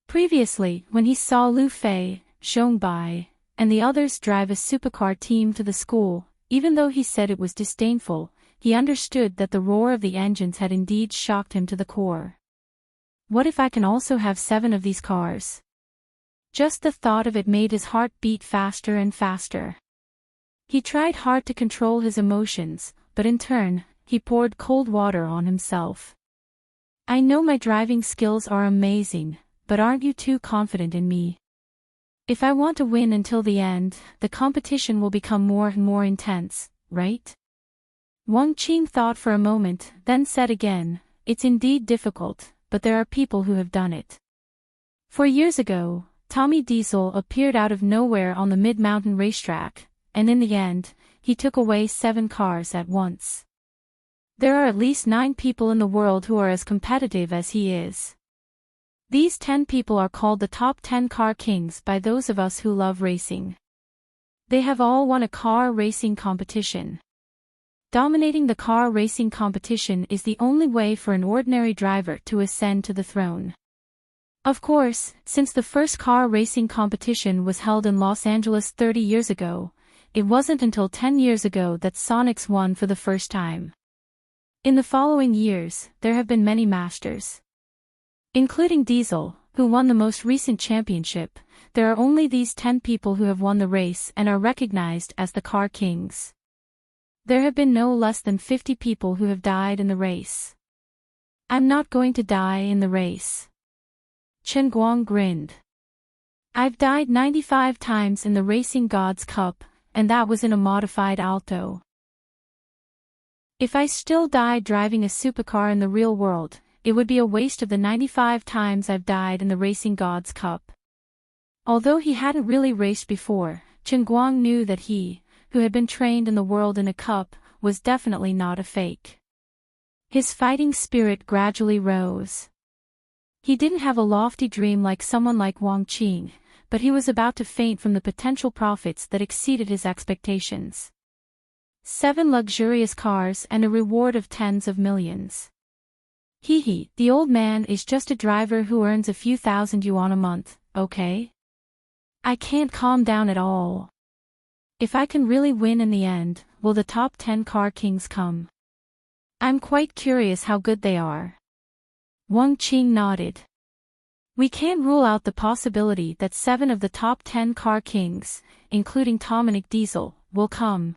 S1: Previously, when he saw Lu Fei, Xiong Bai, and the others drive a supercar team to the school, even though he said it was disdainful, he understood that the roar of the engines had indeed shocked him to the core. What if I can also have 7 of these cars? Just the thought of it made his heart beat faster and faster. He tried hard to control his emotions, but in turn, he poured cold water on himself. I know my driving skills are amazing, but aren't you too confident in me? If I want to win until the end, the competition will become more and more intense, right? Wang Qing thought for a moment, then said again, it's indeed difficult, but there are people who have done it. 4 years ago, Tommy Diesel appeared out of nowhere on the mid-mountain racetrack, and in the end, he took away 7 cars at once. There are at least 9 people in the world who are as competitive as he is. These 10 people are called the top 10 car kings by those of us who love racing. They have all won a car racing competition. Dominating the car racing competition is the only way for an ordinary driver to ascend to the throne. Of course, since the first car racing competition was held in Los Angeles 30 years ago, it wasn't until 10 years ago that Sonics won for the first time. In the following years, there have been many masters. Including Diesel, who won the most recent championship, there are only these 10 people who have won the race and are recognized as the car kings. There have been no less than 50 people who have died in the race. I'm not going to die in the race. Chen Guang grinned. I've died 95 times in the Racing Gods Cup, and that was in a modified Alto. If I still died driving a supercar in the real world, it would be a waste of the 95 times I've died in the Racing Gods Cup. Although he hadn't really raced before, Chen Guang knew that he, who had been trained in the world in a cup, was definitely not a fake. His fighting spirit gradually rose. He didn't have a lofty dream like someone like Wang Qing, but he was about to faint from the potential profits that exceeded his expectations. 7 luxurious cars and a reward of tens of millions. The old man is just a driver who earns a few thousand yuan a month, okay? I can't calm down at all. If I can really win in the end, will the top 10 car kings come? I'm quite curious how good they are. Wang Qing nodded. We can't rule out the possibility that 7 of the top 10 car kings, including Dominic Diesel, will come.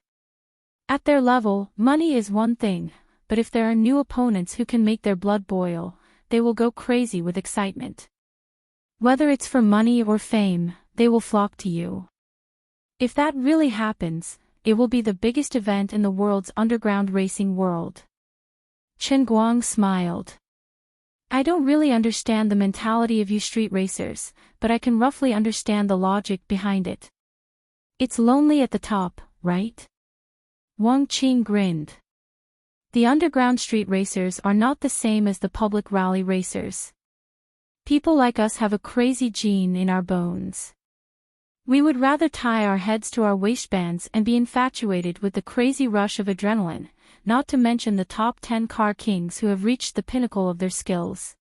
S1: At their level, money is one thing, but if there are new opponents who can make their blood boil, they will go crazy with excitement. Whether it's for money or fame, they will flock to you. If that really happens, it will be the biggest event in the world's underground racing world. Chen Guang smiled. I don't really understand the mentality of you street racers, but I can roughly understand the logic behind it. It's lonely at the top, right? Wang Qing grinned. The underground street racers are not the same as the public rally racers. People like us have a crazy gene in our bones. We would rather tie our heads to our waistbands and be infatuated with the crazy rush of adrenaline, not to mention the top 10 car kings who have reached the pinnacle of their skills.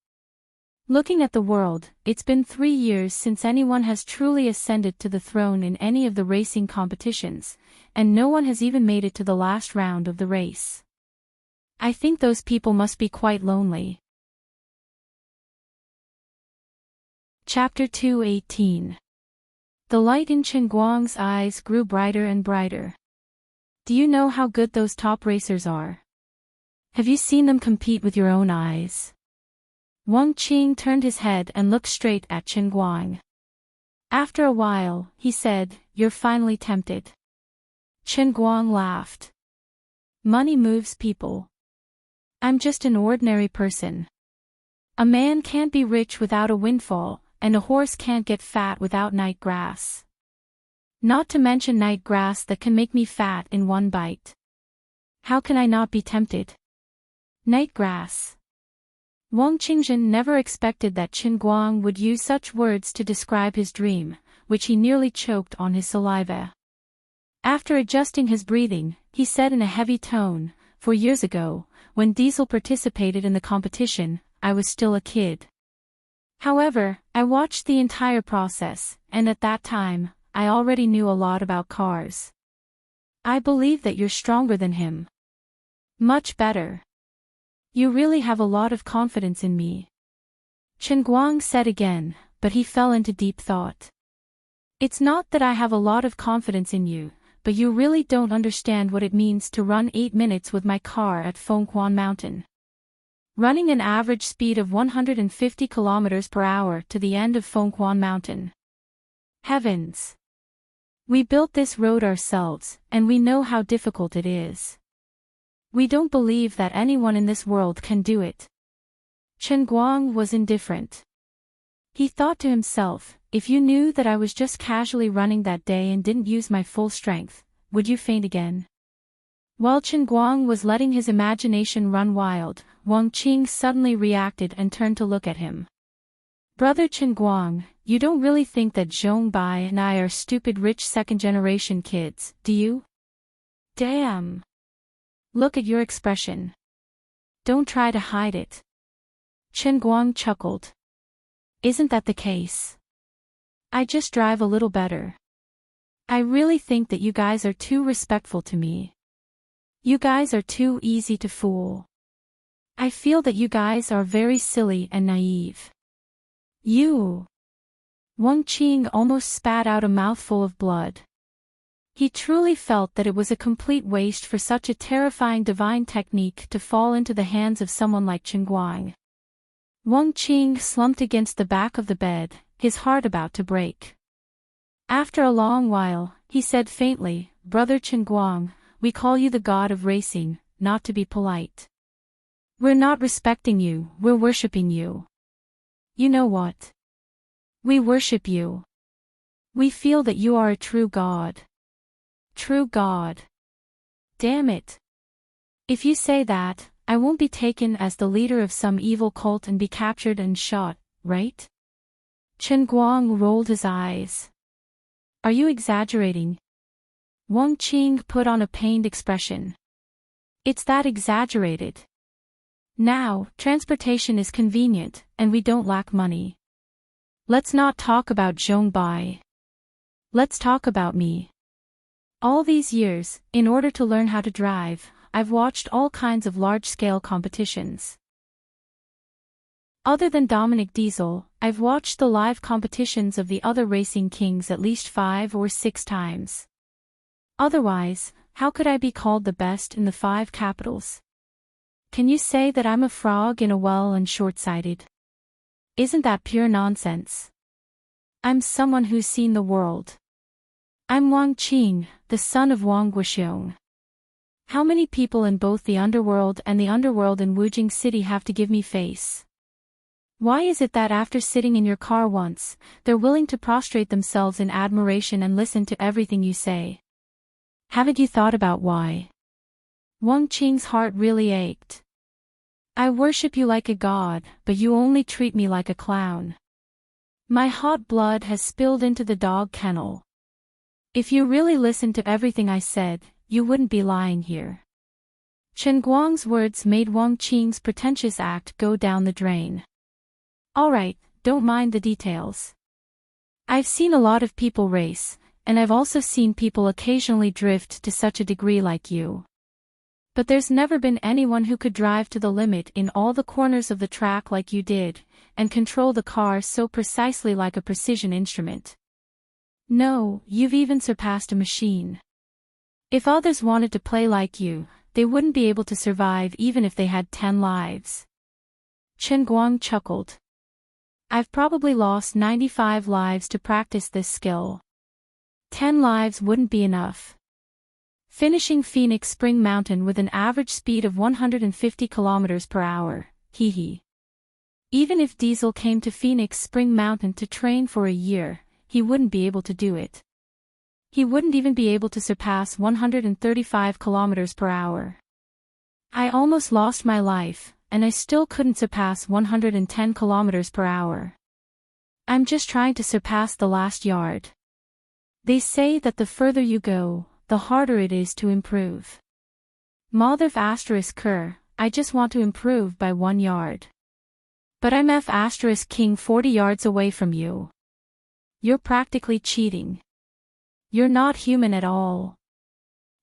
S1: Looking at the world, it's been 3 years since anyone has truly ascended to the throne in any of the racing competitions, and no one has even made it to the last round of the race. I think those people must be quite lonely. Chapter 2:18. The light in Chen Guang's eyes grew brighter and brighter. Do you know how good those top racers are? Have you seen them compete with your own eyes? Wang Qing turned his head and looked straight at Chen Guang. After a while, he said, "You're finally tempted." Chen Guang laughed. Money moves people. I'm just an ordinary person. A man can't be rich without a windfall, and a horse can't get fat without night grass. Not to mention night grass that can make me fat in one bite. How can I not be tempted? Night grass. Wang Qingzhen never expected that Chen Guang would use such words to describe his dream, which he nearly choked on his saliva. After adjusting his breathing, he said in a heavy tone, "4 years ago, when Diesel participated in the competition, I was still a kid. However, I watched the entire process, and at that time, I already knew a lot about cars. I believe that you're stronger than him. Much better. You really have a lot of confidence in me." Chen Guang said again, but he fell into deep thought. It's not that I have a lot of confidence in you, but you really don't understand what it means to run 8 minutes with my car at Fengquan Mountain. Running an average speed of 150 kilometers per hour to the end of Fengquan Mountain. Heavens! We built this road ourselves, and we know how difficult it is. We don't believe that anyone in this world can do it. Chen Guang was indifferent. He thought to himself, if you knew that I was just casually running that day and didn't use my full strength, would you faint again? While Chen Guang was letting his imagination run wild, Wang Qing suddenly reacted and turned to look at him. Brother Chen Guang, you don't really think that Zhong Bai and I are stupid rich second-generation kids, do you? Damn! Look at your expression. Don't try to hide it. Chen Guang chuckled. Isn't that the case? I just drive a little better. I really think that you guys are too respectful to me. You guys are too easy to fool. I feel that you guys are very silly and naive. You! Wang Qing almost spat out a mouthful of blood. He truly felt that it was a complete waste for such a terrifying divine technique to fall into the hands of someone like Chen Guang. Wang Qing slumped against the back of the bed, his heart about to break. After a long while, he said faintly, Brother Chen Guang, we call you the god of racing, not to be polite. We're not respecting you, we're worshipping you. You know what? We worship you. We feel that you are a true god. True god. Damn it. If you say that, I won't be taken as the leader of some evil cult and be captured and shot, right? Chen Guang rolled his eyes. Are you exaggerating? Wang Qing put on a pained expression. It's that exaggerated. Now, transportation is convenient, and we don't lack money. Let's not talk about Zhong Bai. Let's talk about me. All these years, in order to learn how to drive, I've watched all kinds of large-scale competitions. Other than Dominic Diesel, I've watched the live competitions of the other racing kings at least 5 or 6 times. Otherwise, how could I be called the best in the 5 capitals? Can you say that I'm a frog in a well and short-sighted? Isn't that pure nonsense? I'm someone who's seen the world. I'm Wang Qing, the son of Wang Guoxiong. How many people in both the underworld and the underworld in Wujing City have to give me face? Why is it that after sitting in your car once, they're willing to prostrate themselves in admiration and listen to everything you say? Haven't you thought about why? Wang Qing's heart really ached. I worship you like a god, but you only treat me like a clown. My hot blood has spilled into the dog kennel. If you really listened to everything I said, you wouldn't be lying here. Chen Guang's words made Wang Qing's pretentious act go down the drain. Alright, don't mind the details. I've seen a lot of people race, and I've also seen people occasionally drift to such a degree like you. But there's never been anyone who could drive to the limit in all the corners of the track like you did, and control the car so precisely like a precision instrument. No, you've even surpassed a machine. If others wanted to play like you, they wouldn't be able to survive even if they had 10 lives. Chen Guang chuckled. I've probably lost 95 lives to practice this skill. 10 lives wouldn't be enough. Finishing Phoenix Spring Mountain with an average speed of 150 km per hour, hee. Even if Diesel came to Phoenix Spring Mountain to train for a year, he wouldn't be able to do it. He wouldn't even be able to surpass 135 km per hour. I almost lost my life, and I still couldn't surpass 110 km per hour. I'm just trying to surpass the last yard. They say that the further you go, the harder it is to improve. Motherf asterisk cur, I just want to improve by 1 yard. But I'm F asterisk king 40 yards away from you. You're practically cheating. You're not human at all.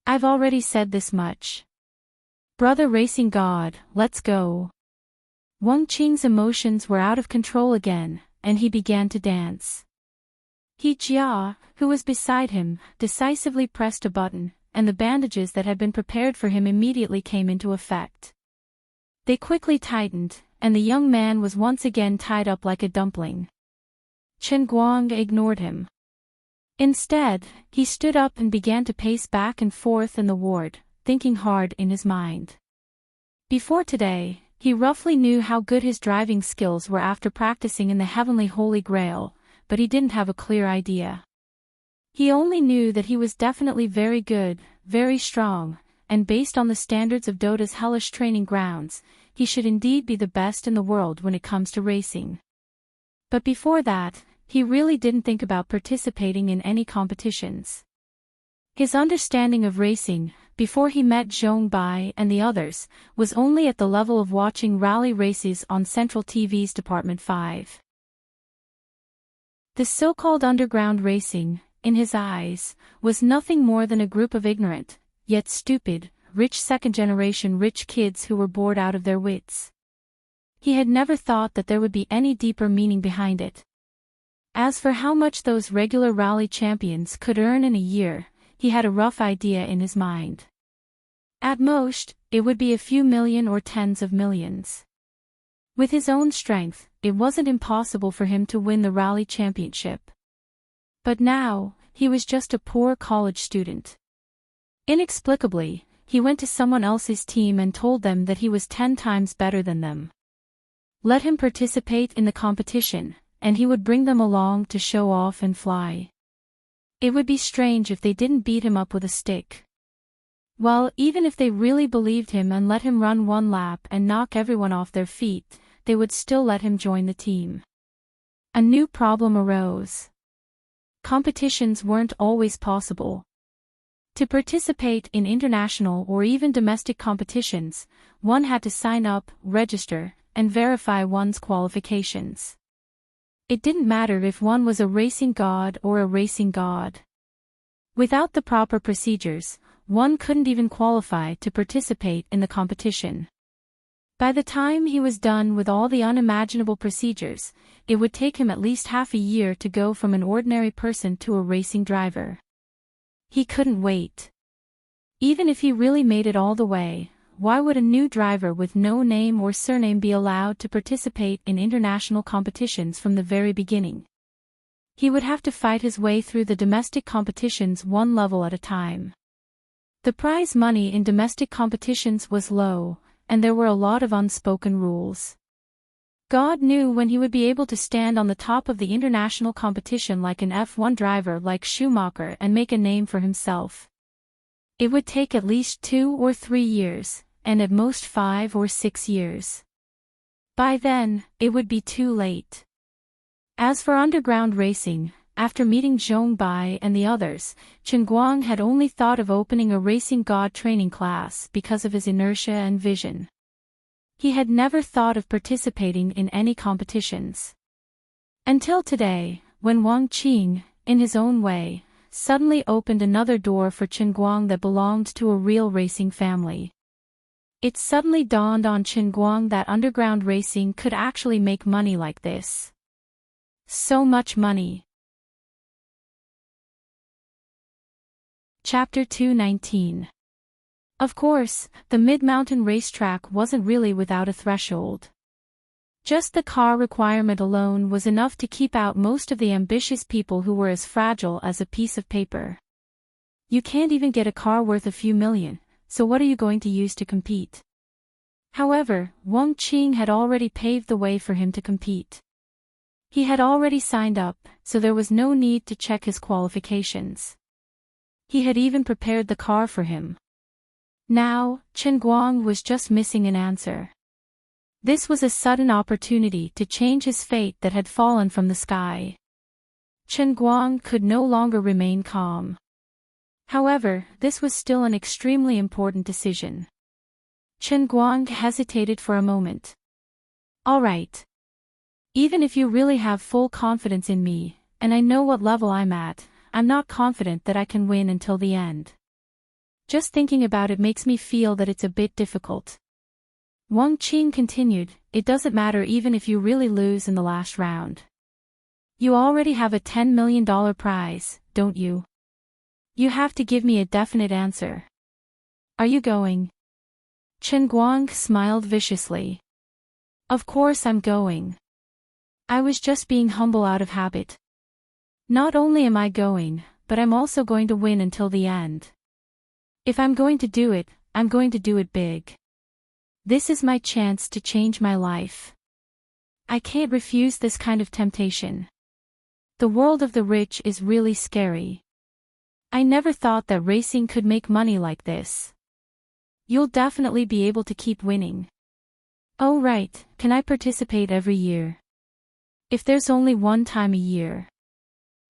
S1: I've already said this much. Brother racing god, let's go. Wang Qing's emotions were out of control again, and he began to dance. He Jia, who was beside him, decisively pressed a button, and the bandages that had been prepared for him immediately came into effect. They quickly tightened, and the young man was once again tied up like a dumpling. Chen Guang ignored him. Instead, he stood up and began to pace back and forth in the ward, thinking hard in his mind. Before today, he roughly knew how good his driving skills were after practicing in the Heavenly Holy Grail, but he didn't have a clear idea. He only knew that he was definitely very good, very strong, and based on the standards of Dota's hellish training grounds, he should indeed be the best in the world when it comes to racing. But before that, he really didn't think about participating in any competitions. His understanding of racing, before he met Zhong Bai and the others, was only at the level of watching rally races on Central TV's Department 5. The so-called underground racing, in his eyes, was nothing more than a group of ignorant, yet stupid, rich second-generation rich kids who were bored out of their wits. He had never thought that there would be any deeper meaning behind it. As for how much those regular rally champions could earn in a year, he had a rough idea in his mind. At most, it would be a few million or tens of millions. With his own strength, it wasn't impossible for him to win the rally championship. But now, he was just a poor college student. Inexplicably, he went to someone else's team and told them that he was 10 times better than them. Let him participate in the competition, and he would bring them along to show off and fly. It would be strange if they didn't beat him up with a stick. Well, even if they really believed him and let him run 1 lap and knock everyone off their feet, they would still let him join the team. A new problem arose. Competitions weren't always possible. To participate in international or even domestic competitions, one had to sign up, register, and verify one's qualifications. It didn't matter if one was a racing god or a racing god. Without the proper procedures, one couldn't even qualify to participate in the competition. By the time he was done with all the unimaginable procedures, it would take him at least half a year to go from an ordinary person to a racing driver. He couldn't wait. Even if he really made it all the way, why would a new driver with no name or surname be allowed to participate in international competitions from the very beginning? He would have to fight his way through the domestic competitions 1 level at a time. The prize money in domestic competitions was low, and there were a lot of unspoken rules. God knew when he would be able to stand on the top of the international competition like an F1 driver like Schumacher and make a name for himself. It would take at least 2 or 3 years, and at most 5 or 6 years. By then, it would be too late. As for underground racing, after meeting Zhong Bai and the others, Chen Guang had only thought of opening a racing god training class because of his inertia and vision. He had never thought of participating in any competitions. Until today, when Wang Qing, in his own way, suddenly opened another door for Chen Guang that belonged to a real racing family. It suddenly dawned on Chen Guang that underground racing could actually make money like this. So much money. Chapter 219. Of course, the mid-mountain racetrack wasn't really without a threshold. Just the car requirement alone was enough to keep out most of the ambitious people who were as fragile as a piece of paper. You can't even get a car worth a few million, so what are you going to use to compete? However, Wang Qing had already paved the way for him to compete. He had already signed up, so there was no need to check his qualifications. He had even prepared the car for him. Now, Chen Guang was just missing an answer. This was a sudden opportunity to change his fate that had fallen from the sky. Chen Guang could no longer remain calm. However, this was still an extremely important decision. Chen Guang hesitated for a moment. All right. Even if you really have full confidence in me, and I know what level I'm at, I'm not confident that I can win until the end. Just thinking about it makes me feel that it's a bit difficult. Wang Qing continued, it doesn't matter even if you really lose in the last round. You already have a $10 million prize, don't you? You have to give me a definite answer. Are you going? Chen Guang smiled viciously. Of course I'm going. I was just being humble out of habit. Not only am I going, but I'm also going to win until the end. If I'm going to do it, I'm going to do it big. This is my chance to change my life. I can't refuse this kind of temptation. The world of the rich is really scary. I never thought that racing could make money like this. You'll definitely be able to keep winning. Oh right, can I participate every year? If there's only one time a year.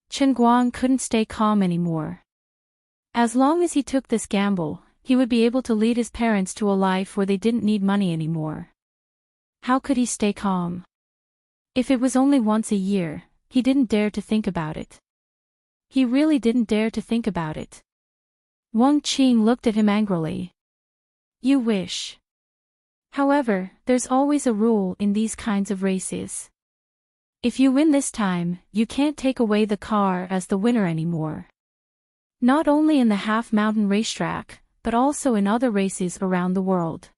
S1: Chen Guang couldn't stay calm anymore. As long as he took this gamble, he would be able to lead his parents to a life where they didn't need money anymore. How could he stay calm? If it was only once a year, he didn't dare to think about it. He really didn't dare to think about it. Wang Qing looked at him angrily. You wish. However, there's always a rule in these kinds of races. If you win this time, you can't take away the car as the winner anymore. Not only in the half-mountain racetrack, but also in other races around the world.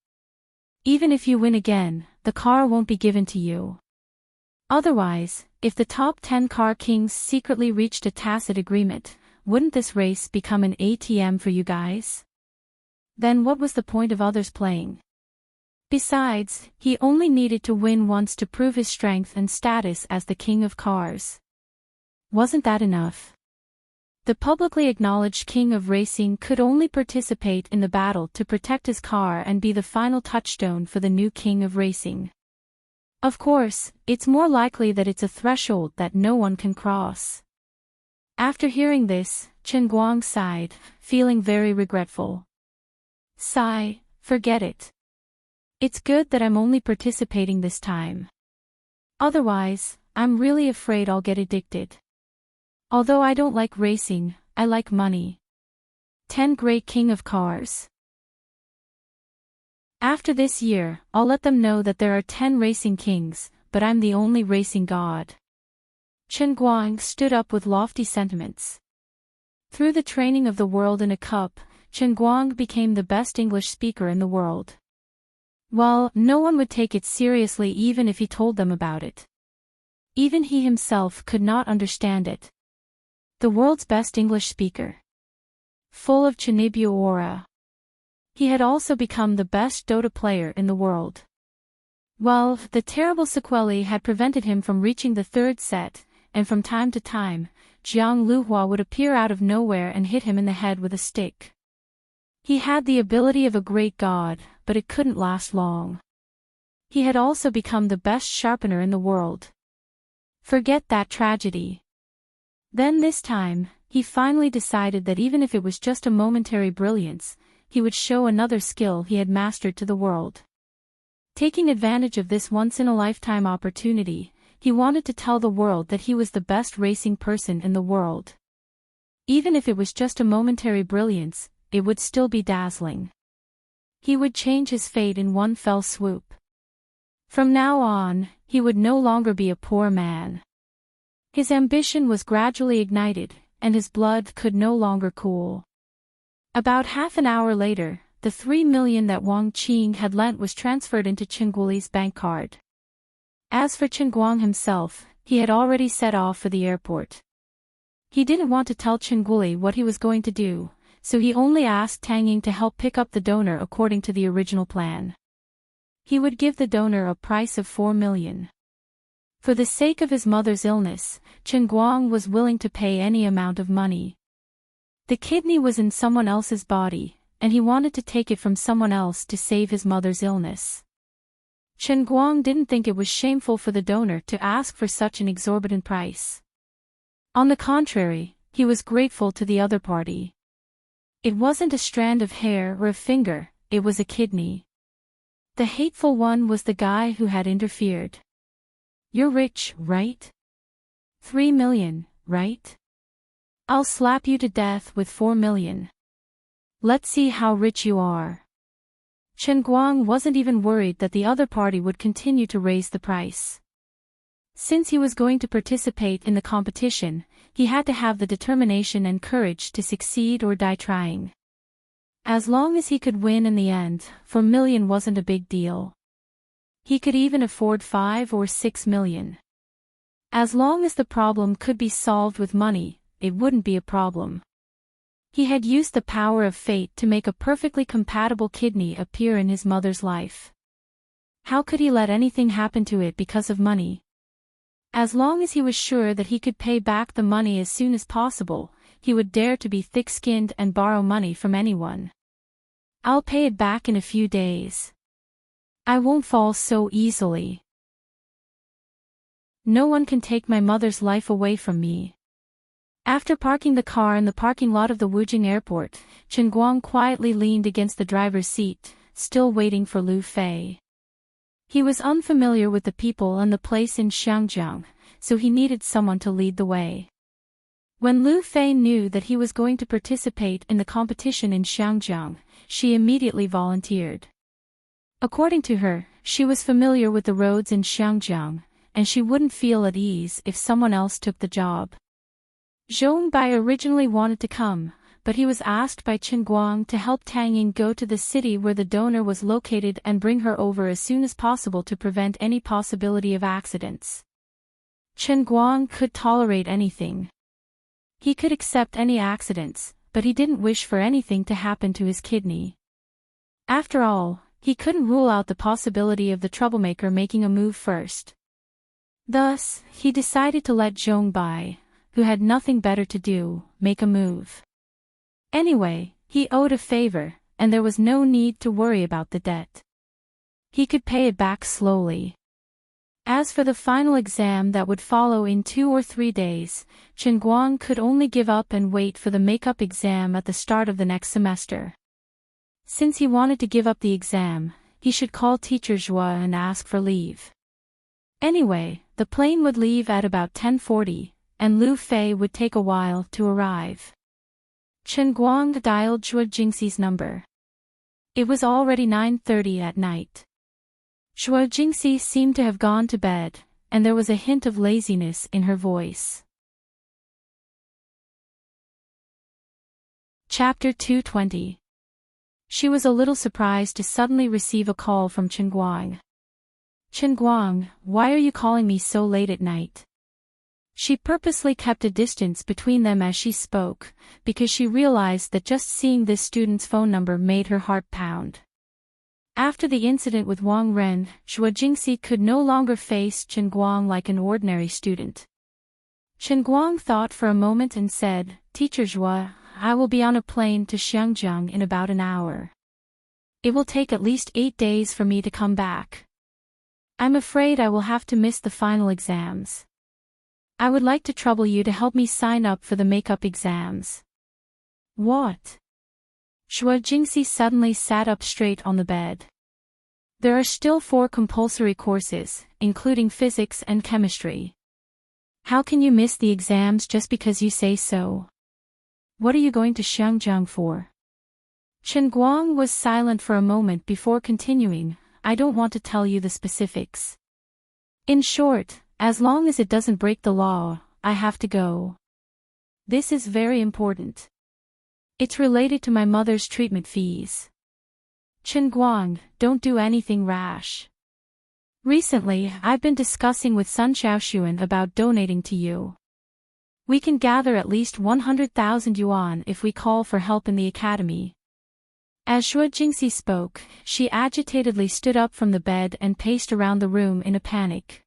S1: Even if you win again, the car won't be given to you. Otherwise, if the top 10 car kings secretly reached a tacit agreement, wouldn't this race become an ATM for you guys? Then what was the point of others playing? Besides, he only needed to win once to prove his strength and status as the king of cars. Wasn't that enough? The publicly acknowledged king of racing could only participate in the battle to protect his car and be the final touchstone for the new king of racing. Of course, it's more likely that it's a threshold that no one can cross. After hearing this, Chen Guang sighed, feeling very regretful. Sigh, forget it. It's good that I'm only participating this time. Otherwise, I'm really afraid I'll get addicted. Although I don't like racing, I like money. 10 Great King of Cars. After this year, I'll let them know that there are 10 racing kings, but I'm the only racing god. Chen Guang stood up with lofty sentiments. Through the training of the world in a cup, Chen Guang became the best English speaker in the world. Well, no one would take it seriously even if he told them about it. Even he himself could not understand it. The world's best English speaker. Full of Chinibu aura. He had also become the best Dota player in the world. Well, the terrible sequelae had prevented him from reaching the third set, and from time to time, Jiang Luhua would appear out of nowhere and hit him in the head with a stick. He had the ability of a great god, but it couldn't last long. He had also become the best sharpener in the world. Forget that tragedy. Then this time, he finally decided that even if it was just a momentary brilliance, he would show another skill he had mastered to the world. Taking advantage of this once-in-a-lifetime opportunity, he wanted to tell the world that he was the best racing person in the world. Even if it was just a momentary brilliance, it would still be dazzling. He would change his fate in one fell swoop. From now on, he would no longer be a poor man. His ambition was gradually ignited, and his blood could no longer cool. About half an hour later, the 3 million that Wang Qing had lent was transferred into Chenguoli's bank card. As for Chen Guang himself, he had already set off for the airport. He didn't want to tell Chenguoli what he was going to do, so he only asked Tang Ying to help pick up the donor according to the original plan. He would give the donor a price of 4 million. For the sake of his mother's illness, Chen Guang was willing to pay any amount of money. The kidney was in someone else's body, and he wanted to take it from someone else to save his mother's illness. Chen Guang didn't think it was shameful for the donor to ask for such an exorbitant price. On the contrary, he was grateful to the other party. It wasn't a strand of hair or a finger, it was a kidney. The hateful one was the guy who had interfered. You're rich, right? 3 million, right? I'll slap you to death with 4 million. Let's see how rich you are. Chen Guang wasn't even worried that the other party would continue to raise the price. Since he was going to participate in the competition, he had to have the determination and courage to succeed or die trying. As long as he could win in the end, 4 million wasn't a big deal. He could even afford 5 or 6 million. As long as the problem could be solved with money, it wouldn't be a problem. He had used the power of fate to make a perfectly compatible kidney appear in his mother's life. How could he let anything happen to it because of money? As long as he was sure that he could pay back the money as soon as possible, he would dare to be thick-skinned and borrow money from anyone. I'll pay it back in a few days. I won't fall so easily. No one can take my mother's life away from me. After parking the car in the parking lot of the Wujing airport, Chen Guang quietly leaned against the driver's seat, still waiting for Lu Fei. He was unfamiliar with the people and the place in Xiangjiang, so he needed someone to lead the way. When Lu Fei knew that he was going to participate in the competition in Xiangjiang, she immediately volunteered. According to her, she was familiar with the roads in Xiangjiang, and she wouldn't feel at ease if someone else took the job. Zhong Bai originally wanted to come, but he was asked by Chen Guang to help Tang Ying go to the city where the donor was located and bring her over as soon as possible to prevent any possibility of accidents. Chen Guang could tolerate anything. He could accept any accidents, but he didn't wish for anything to happen to his kidney. After all, he couldn't rule out the possibility of the troublemaker making a move first. Thus, he decided to let Zhong Bai, who had nothing better to do, make a move. Anyway, he owed a favor, and there was no need to worry about the debt. He could pay it back slowly. As for the final exam that would follow in 2 or 3 days, Chen Guang could only give up and wait for the makeup exam at the start of the next semester. Since he wanted to give up the exam, he should call Teacher Zhua and ask for leave. Anyway, the plane would leave at about 10:40, and Lu Fei would take a while to arrive. Chen Guang dialed Zhua Jingxi's number. It was already 9:30 at night. Zhua Jingxi seemed to have gone to bed, and there was a hint of laziness in her voice. Chapter 220. She was a little surprised to suddenly receive a call from Chen Guang. Chen Guang, why are you calling me so late at night? She purposely kept a distance between them as she spoke, because she realized that just seeing this student's phone number made her heart pound. After the incident with Wang Ren, Zhua Jingxi could no longer face Chen Guang like an ordinary student. Chen Guang thought for a moment and said, Teacher Zhua, I will be on a plane to Xiangjiang in about an hour. It will take at least 8 days for me to come back. I'm afraid I will have to miss the final exams. I would like to trouble you to help me sign up for the makeup exams. What? Shuo Jingxi suddenly sat up straight on the bed. There are still 4 compulsory courses, including physics and chemistry. How can you miss the exams just because you say so? What are you going to Xiangjiang for? Chen Guang was silent for a moment before continuing. I don't want to tell you the specifics. In short, as long as it doesn't break the law, I have to go. This is very important. It's related to my mother's treatment fees. Chen Guang, don't do anything rash. Recently, I've been discussing with Sun Xiaoxuan about donating to you. We can gather at least 100,000 yuan if we call for help in the academy. As Shuo Jingxi spoke, she agitatedly stood up from the bed and paced around the room in a panic.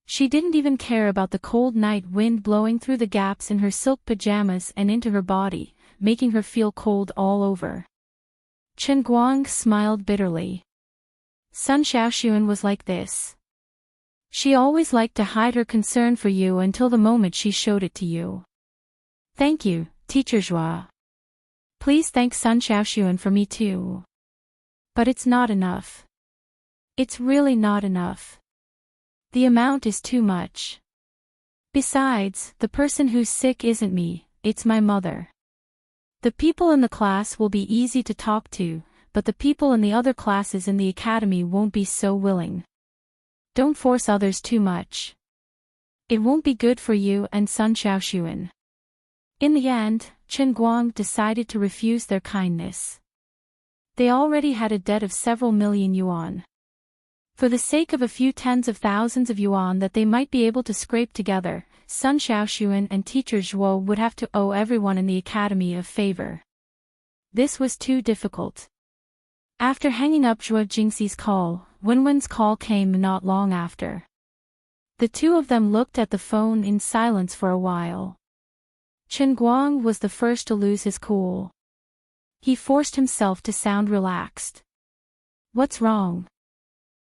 S1: She didn't even care about the cold night wind blowing through the gaps in her silk pajamas and into her body, making her feel cold all over. Chen Guang smiled bitterly. Sun Xiaoxuan was like this. She always liked to hide her concern for you until the moment she showed it to you. Thank you, Teacher Zhua. Please thank Sun Xiaoxuan for me too. But it's not enough. It's really not enough. The amount is too much. Besides, the person who's sick isn't me, it's my mother. The people in the class will be easy to talk to, but the people in the other classes in the academy won't be so willing. Don't force others too much. It won't be good for you and Sun Xiaoxuan. In the end, Chen Guang decided to refuse their kindness. They already had a debt of several million yuan. For the sake of a few tens of thousands of yuan that they might be able to scrape together, Sun Xiaoxuan and Teacher Zhuo would have to owe everyone in the academy a favor. This was too difficult. After hanging up Zhuo Jingxi's call, Wenwen's call came not long after. The two of them looked at the phone in silence for a while. Chen Guang was the first to lose his cool. He forced himself to sound relaxed. What's wrong?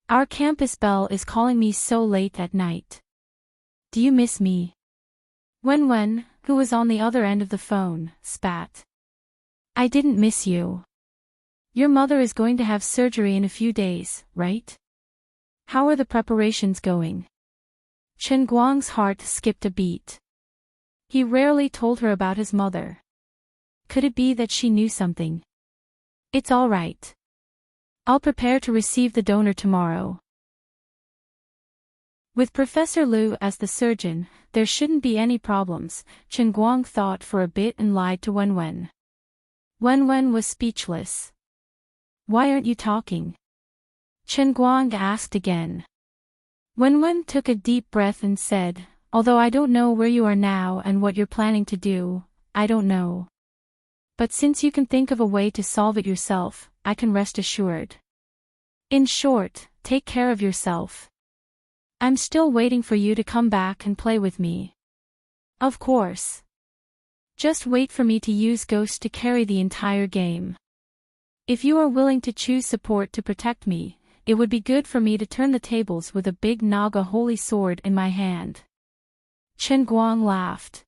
S1: Our campus bell is calling me so late at night. Do you miss me? Wenwen, who was on the other end of the phone, spat. I didn't miss you. Your mother is going to have surgery in a few days, right? How are the preparations going? Chen Guang's heart skipped a beat. He rarely told her about his mother. Could it be that she knew something? It's all right. I'll prepare to receive the donor tomorrow. With Professor Liu as the surgeon, there shouldn't be any problems, Chen Guang thought for a bit and lied to Wenwen. Wenwen was speechless. Why aren't you talking? Chen Guang asked again. Wenwen took a deep breath and said, although I don't know where you are now and what you're planning to do, I don't know. But since you can think of a way to solve it yourself, I can rest assured. In short, take care of yourself. I'm still waiting for you to come back and play with me. Of course. Just wait for me to use Ghost to carry the entire game. If you are willing to choose support to protect me, it would be good for me to turn the tables with a big Naga holy sword in my hand. Chen Guang laughed.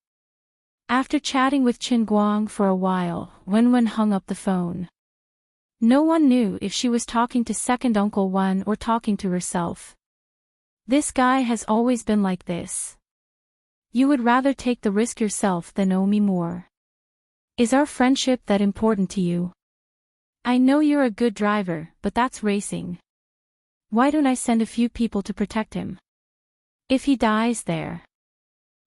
S1: After chatting with Chen Guang for a while, Wenwen hung up the phone. No one knew if she was talking to second Uncle Wen or talking to herself. This guy has always been like this. You would rather take the risk yourself than owe me more. Is our friendship that important to you? I know you're a good driver, but that's racing. Why don't I send a few people to protect him? If he dies there.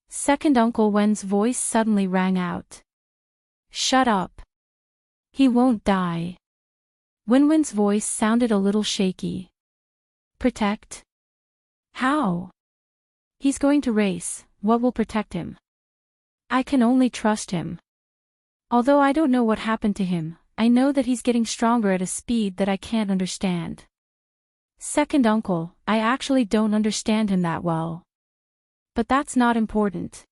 S1: Second Uncle Wen's voice suddenly rang out. Shut up. He won't die. Wenwen's voice sounded a little shaky. Protect? How? He's going to race, what will protect him? I can only trust him. Although I don't know what happened to him, I know that he's getting stronger at a speed that I can't understand. Second uncle, I actually don't understand him that well. But that's not important.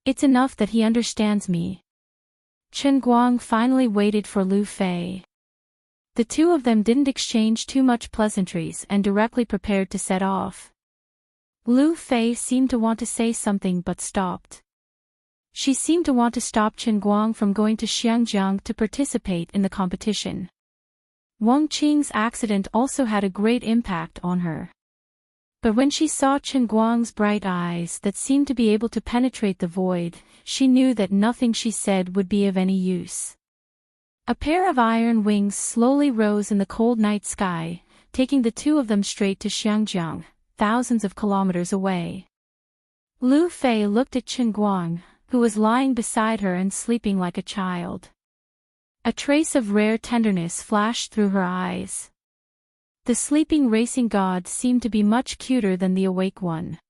S1: It's enough that he understands me. Chen Guang finally waited for Lu Fei. The two of them didn't exchange too much pleasantries and directly prepared to set off. Lu Fei seemed to want to say something but stopped. She seemed to want to stop Chen Guang from going to Xiangjiang to participate in the competition. Wang Qing's accident also had a great impact on her. But when she saw Chen Guang's bright eyes that seemed to be able to penetrate the void, she knew that nothing she said would be of any use. A pair of iron wings slowly rose in the cold night sky, taking the two of them straight to Xiangjiang, thousands of kilometers away. Lu Fei looked at Chen Guang, who was lying beside her and sleeping like a child. A trace of rare tenderness flashed through her eyes. The sleeping racing god seemed to be much cuter than the awake one.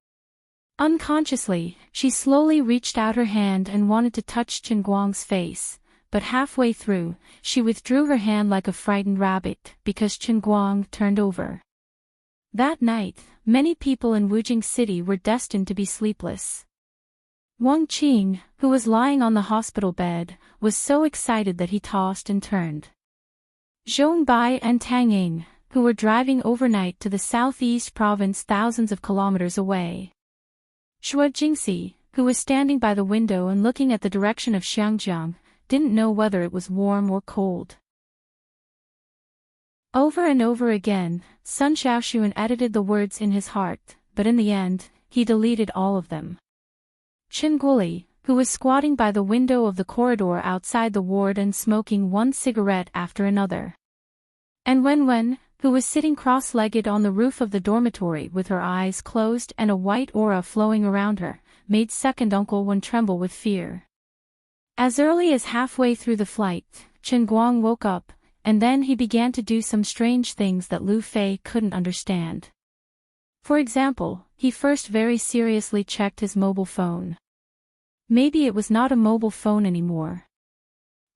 S1: Unconsciously, she slowly reached out her hand and wanted to touch Chen Guang's face, but halfway through, she withdrew her hand like a frightened rabbit because Chen Guang turned over. That night, many people in Wujing City were destined to be sleepless. Wang Qing, who was lying on the hospital bed, was so excited that he tossed and turned. Zhong Bai and Tang Ying, who were driving overnight to the southeast province thousands of kilometers away. Xue Jingxi, who was standing by the window and looking at the direction of Xiangjiang, didn't know whether it was warm or cold. Over and over again, Sun Xiaoxuan edited the words in his heart, but in the end, he deleted all of them. Chen Guoli, who was squatting by the window of the corridor outside the ward and smoking one cigarette after another. And Wen, who was sitting cross-legged on the roof of the dormitory with her eyes closed and a white aura flowing around her, made second Uncle Wen tremble with fear. As early as halfway through the flight, Chen Guang woke up, and then he began to do some strange things that Lu Fei couldn't understand. For example, he first very seriously checked his mobile phone. Maybe it was not a mobile phone anymore.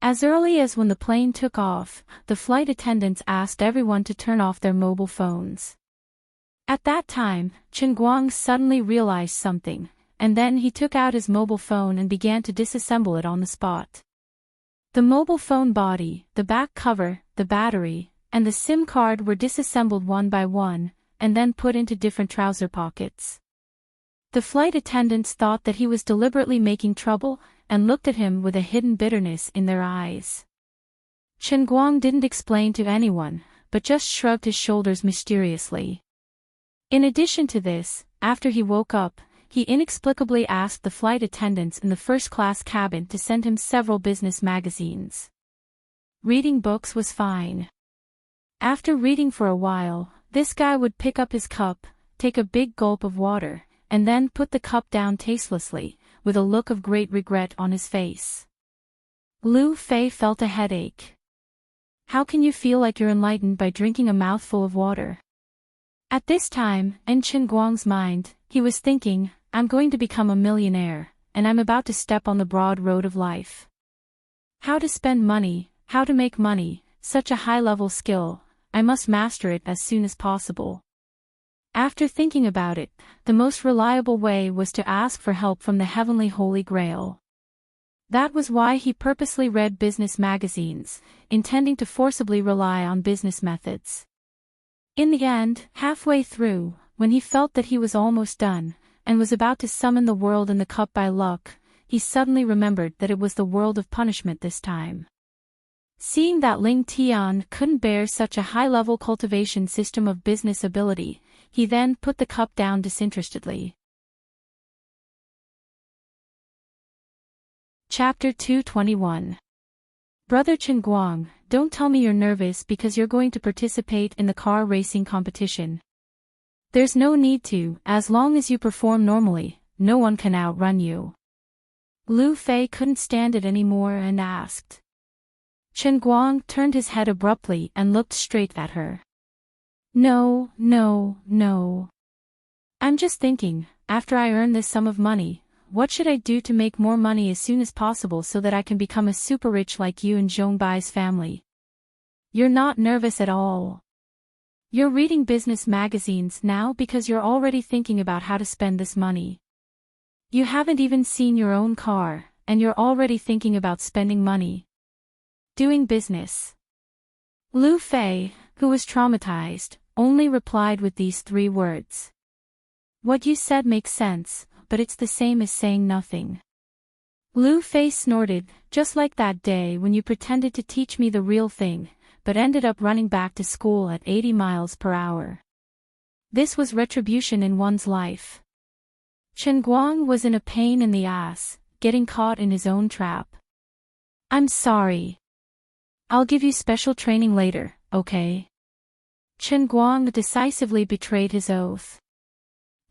S1: As early as when the plane took off, the flight attendants asked everyone to turn off their mobile phones. At that time, Chen Guang suddenly realized something, and then he took out his mobile phone and began to disassemble it on the spot. The mobile phone body, the back cover, the battery, and the SIM card were disassembled one by one, and then put into different trouser pockets. The flight attendants thought that he was deliberately making trouble, and looked at him with a hidden bitterness in their eyes. Chen Guang didn't explain to anyone, but just shrugged his shoulders mysteriously. In addition to this, after he woke up, he inexplicably asked the flight attendants in the first-class cabin to send him several business magazines. Reading books was fine. After reading for a while, this guy would pick up his cup, take a big gulp of water, and then put the cup down tastelessly, with a look of great regret on his face. Lu Fei felt a headache. How can you feel like you're enlightened by drinking a mouthful of water? At this time, in Chen Guang's mind, he was thinking, I'm going to become a millionaire, and I'm about to step on the broad road of life. How to spend money, how to make money, such a high-level skill, I must master it as soon as possible. After thinking about it, the most reliable way was to ask for help from the Heavenly Holy Grail. That was why he purposely read business magazines, intending to forcibly rely on business methods. In the end, halfway through, when he felt that he was almost done, and was about to summon the world in the cup by luck, he suddenly remembered that it was the world of punishment this time. Seeing that Ling Tian couldn't bear such a high-level cultivation system of business ability, he then put the cup down disinterestedly. Chapter 221. Brother Chen Guang, don't tell me you're nervous because you're going to participate in the car racing competition. There's no need to, as long as you perform normally, no one can outrun you. Lu Fei couldn't stand it anymore and asked. Chen Guang turned his head abruptly and looked straight at her. No. I'm just thinking, after I earn this sum of money, what should I do to make more money as soon as possible so that I can become a super rich like you and Zhongbai's family? You're not nervous at all. You're reading business magazines now because you're already thinking about how to spend this money. You haven't even seen your own car, and you're already thinking about spending money. Doing business. Lu Fei, who was traumatized, only replied with these 3 words. What you said makes sense, but it's the same as saying nothing. Lu Fei snorted, just like that day when you pretended to teach me the real thing, but ended up running back to school at 80 miles per hour. This was retribution in one's life. Chen Guang was in a pain in the ass, getting caught in his own trap. I'm sorry. I'll give you special training later, okay? Chen Guang decisively betrayed his oath.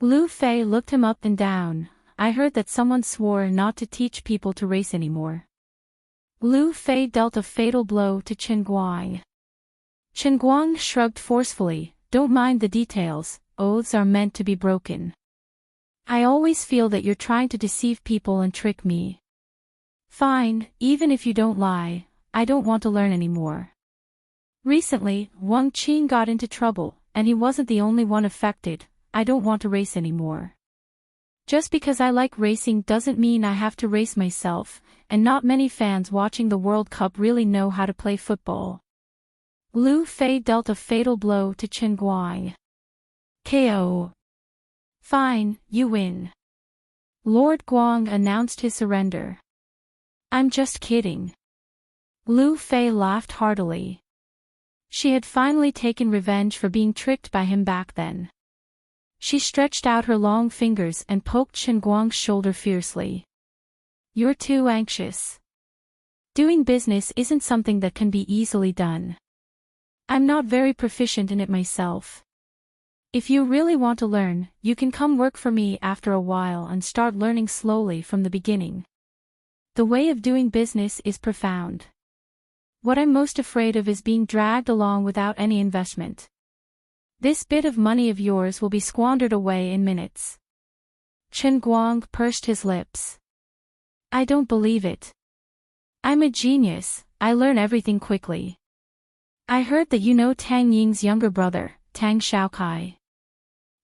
S1: Lu Fei looked him up and down. I heard that someone swore not to teach people to race anymore. Lu Fei dealt a fatal blow to Chen Guang. Chen Guang shrugged forcefully, don't mind the details, oaths are meant to be broken. I always feel that you're trying to deceive people and trick me. Fine, even if you don't lie, I don't want to learn anymore. Recently, Wang Qing got into trouble, and he wasn't the only one affected. I don't want to race anymore. Just because I like racing doesn't mean I have to race myself, and not many fans watching the World Cup really know how to play football. Lu Fei dealt a fatal blow to Chen Guang. KO. Fine, you win. Lord Guang announced his surrender. I'm just kidding. Lu Fei laughed heartily. She had finally taken revenge for being tricked by him back then. She stretched out her long fingers and poked Chen Guang's shoulder fiercely. You're too anxious. Doing business isn't something that can be easily done. I'm not very proficient in it myself. If you really want to learn, you can come work for me after a while and start learning slowly from the beginning. The way of doing business is profound. What I'm most afraid of is being dragged along without any investment. This bit of money of yours will be squandered away in minutes. Chen Guang pursed his lips. I don't believe it. I'm a genius, I learn everything quickly. I heard that you know Tang Ying's younger brother, Tang Shaokai.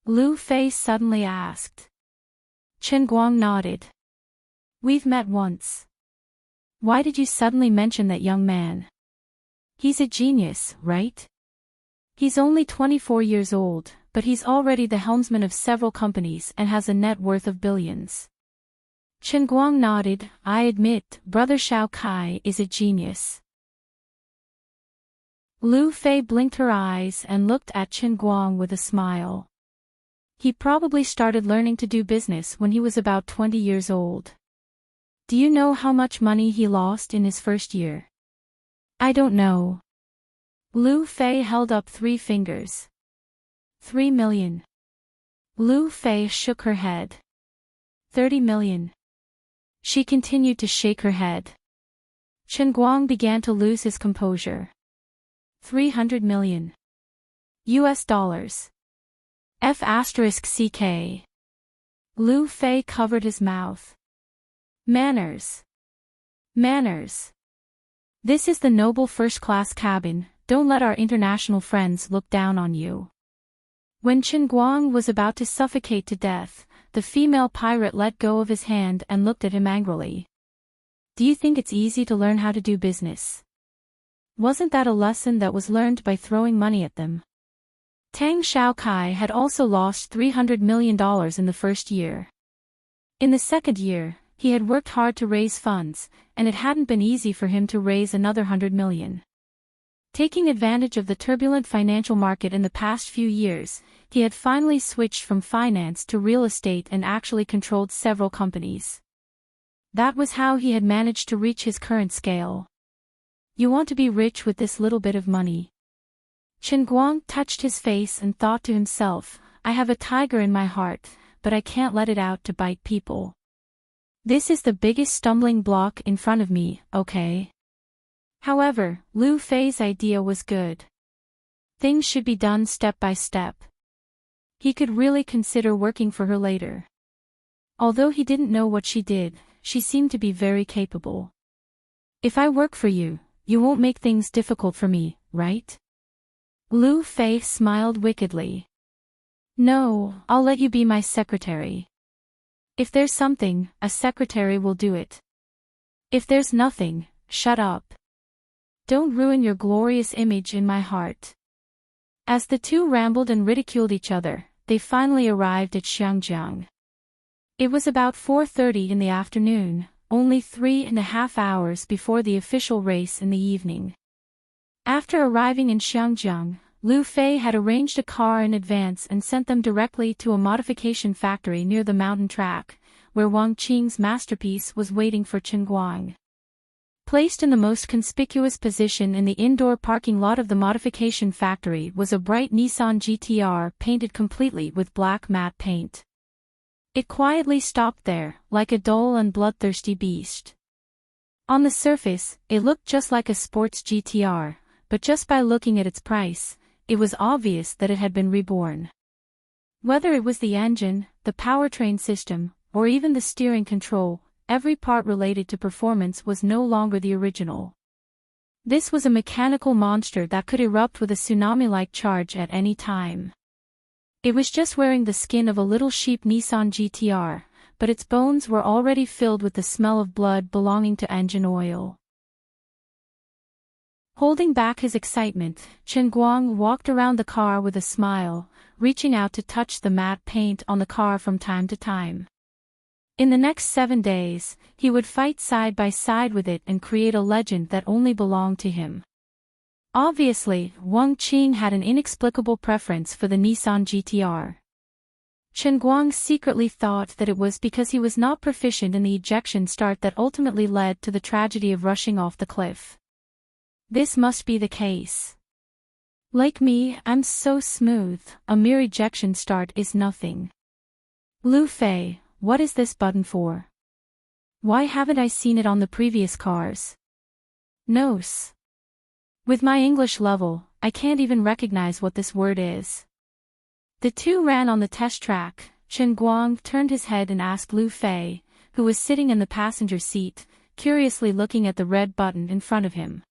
S1: Lu Fei suddenly asked. Chen Guang nodded. We've met once. Why did you suddenly mention that young man? He's a genius, right? He's only 24 years old, but he's already the helmsman of several companies and has a net worth of billions. Chen Guang nodded. I admit, Brother Shao Kai is a genius. Lu Fei blinked her eyes and looked at Chen Guang with a smile. He probably started learning to do business when he was about 20 years old. Do you know how much money he lost in his first year? I don't know. Lu Fei held up 3 fingers. 3 million. Lu Fei shook her head. 30 million. She continued to shake her head. Chen Guang began to lose his composure. 300 million. US dollars. F***CK. Lu Fei covered his mouth. Manners. Manners. This is the noble first-class cabin, don't let our international friends look down on you. When Chen Guang was about to suffocate to death, the female pirate let go of his hand and looked at him angrily. Do you think it's easy to learn how to do business? Wasn't that a lesson that was learned by throwing money at them? Tang Shaokai had also lost $300 million in the first year. In the second year, he had worked hard to raise funds, and it hadn't been easy for him to raise another 100 million. Taking advantage of the turbulent financial market in the past few years, he had finally switched from finance to real estate and actually controlled several companies. That was how he had managed to reach his current scale. You want to be rich with this little bit of money. Chen Guang touched his face and thought to himself, I have a tiger in my heart, but I can't let it out to bite people. This is the biggest stumbling block in front of me, okay? However, Lu Fei's idea was good. Things should be done step by step. He could really consider working for her later. Although he didn't know what she did, she seemed to be very capable. If I work for you, you won't make things difficult for me, right? Lu Fei smiled wickedly. No, I'll let you be my secretary. If there's something, a secretary will do it. If there's nothing, shut up. Don't ruin your glorious image in my heart. As the two rambled and ridiculed each other, they finally arrived at Xiangjiang. It was about 4:30 in the afternoon, only 3.5 hours before the official race in the evening. After arriving in Xiangjiang, Lu Fei had arranged a car in advance and sent them directly to a modification factory near the mountain track, where Wang Qing's masterpiece was waiting for Chen Guang. Placed in the most conspicuous position in the indoor parking lot of the modification factory was a bright Nissan GTR painted completely with black matte paint. It quietly stopped there, like a dull and bloodthirsty beast. On the surface, it looked just like a sports GTR, but just by looking at its price, it was obvious that it had been reborn. Whether it was the engine, the powertrain system, or even the steering control, every part related to performance was no longer the original. This was a mechanical monster that could erupt with a tsunami-like charge at any time. It was just wearing the skin of a little sheep Nissan GTR, but its bones were already filled with the smell of blood belonging to engine oil. Holding back his excitement, Chen Guang walked around the car with a smile, reaching out to touch the matte paint on the car from time to time. In the next 7 days, he would fight side by side with it and create a legend that only belonged to him. Obviously, Wang Qing had an inexplicable preference for the Nissan GTR. Chen Guang secretly thought that it was because he was not proficient in the ejection start that ultimately led to the tragedy of rushing off the cliff. This must be the case. Like me, I'm so smooth, a mere ejection start is nothing. Lu Fei, what is this button for? Why haven't I seen it on the previous cars? Nos. With my English level, I can't even recognize what this word is. The two ran on the test track. Chen Guang turned his head and asked Lu Fei, who was sitting in the passenger seat, curiously looking at the red button in front of him.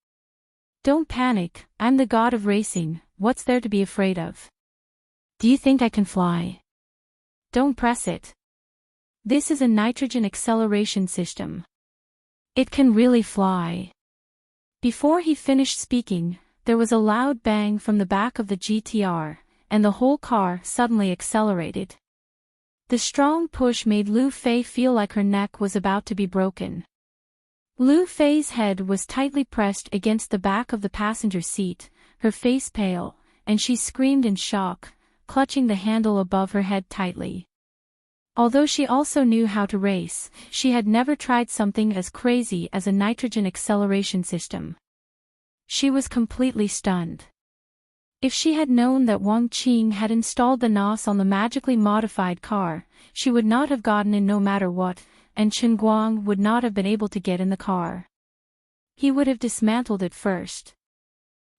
S1: Don't panic, I'm the god of racing, what's there to be afraid of? Do you think I can fly? Don't press it. This is a nitrogen acceleration system. It can really fly. Before he finished speaking, there was a loud bang from the back of the GTR, and the whole car suddenly accelerated. The strong push made Lu Fei feel like her neck was about to be broken. Lu Fei's head was tightly pressed against the back of the passenger seat, her face pale, and she screamed in shock, clutching the handle above her head tightly. Although she also knew how to race, she had never tried something as crazy as a nitrogen acceleration system. She was completely stunned. If she had known that Wang Qing had installed the NOS on the magically modified car, she would not have gotten in no matter what, and Chen Guang would not have been able to get in the car. He would have dismantled it first.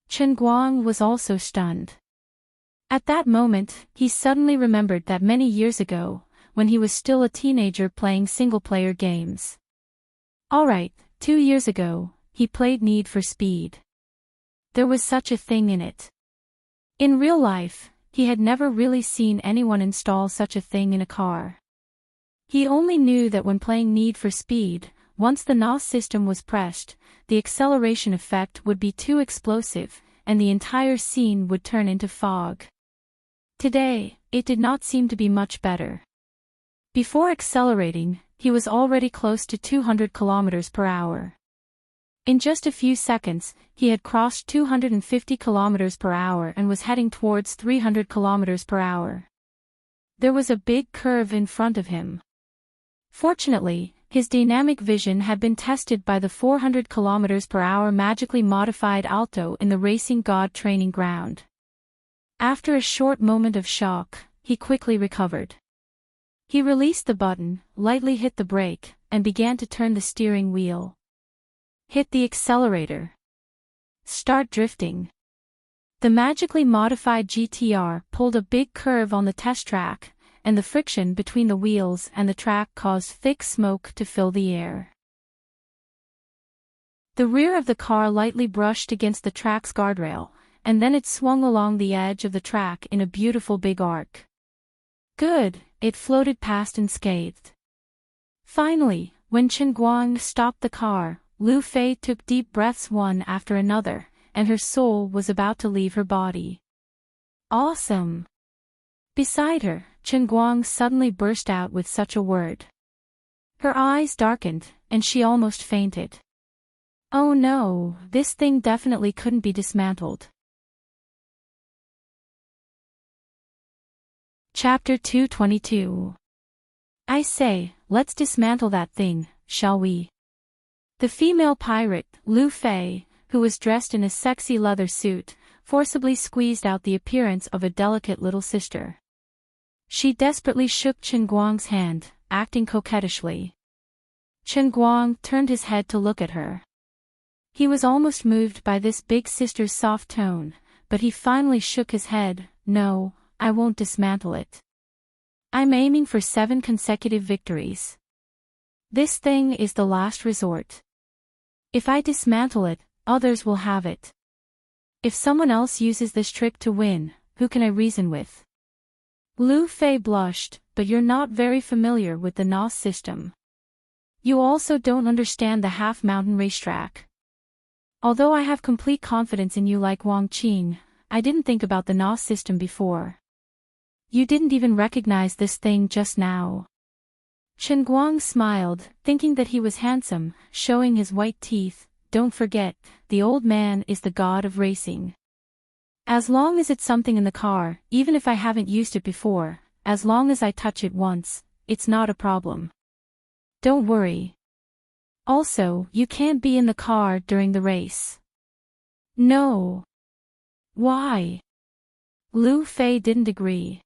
S1: Chen Guang was also stunned. At that moment, he suddenly remembered that many years ago, when he was still a teenager playing single-player games. Alright, 2 years ago, he played Need for Speed. There was such a thing in it. In real life, he had never really seen anyone install such a thing in a car. He only knew that when playing Need for Speed, once the NOS system was pressed, the acceleration effect would be too explosive, and the entire scene would turn into fog. Today, it did not seem to be much better. Before accelerating, he was already close to 200 km per hour. In just a few seconds, he had crossed 250 km per hour and was heading towards 300 km per hour. There was a big curve in front of him. Fortunately, his dynamic vision had been tested by the 400 km per hour magically modified Alto in the Racing God training ground. After a short moment of shock, he quickly recovered. He released the button, lightly hit the brake, and began to turn the steering wheel. Hit the accelerator. Start drifting. The magically modified GTR pulled a big curve on the test track, and the friction between the wheels and the track caused thick smoke to fill the air. The rear of the car lightly brushed against the track's guardrail, and then it swung along the edge of the track in a beautiful big arc. Good, it floated past unscathed. Finally, When Chen Guang stopped the car, Lu Fei took deep breaths one after another, and her soul was about to leave her body. Awesome! Beside her, Chen Guang suddenly burst out with such a word. Her eyes darkened, and she almost fainted. Oh no, this thing definitely couldn't be dismantled. Chapter 222. I say, let's dismantle that thing, shall we? The female pirate, Lu Fei, who was dressed in a sexy leather suit, forcibly squeezed out the appearance of a delicate little sister. She desperately shook Chen Guang's hand, acting coquettishly. Chen Guang turned his head to look at her. He was almost moved by this big sister's soft tone, but he finally shook his head. No, I won't dismantle it. I'm aiming for 7 consecutive victories. This thing is the last resort. If I dismantle it, others will have it. If someone else uses this trick to win, who can I reason with? Lu Fei blushed, but you're not very familiar with the NOS system. You also don't understand the half-mountain racetrack. Although I have complete confidence in you like Wang Qing, I didn't think about the NOS system before. You didn't even recognize this thing just now. Chen Guang smiled, thinking that he was handsome, showing his white teeth. Don't forget, the old man is the god of racing. As long as it's something in the car, even if I haven't used it before, as long as I touch it once, it's not a problem. Don't worry. Also, you can't be in the car during the race. No. Why? Lu Fei didn't agree.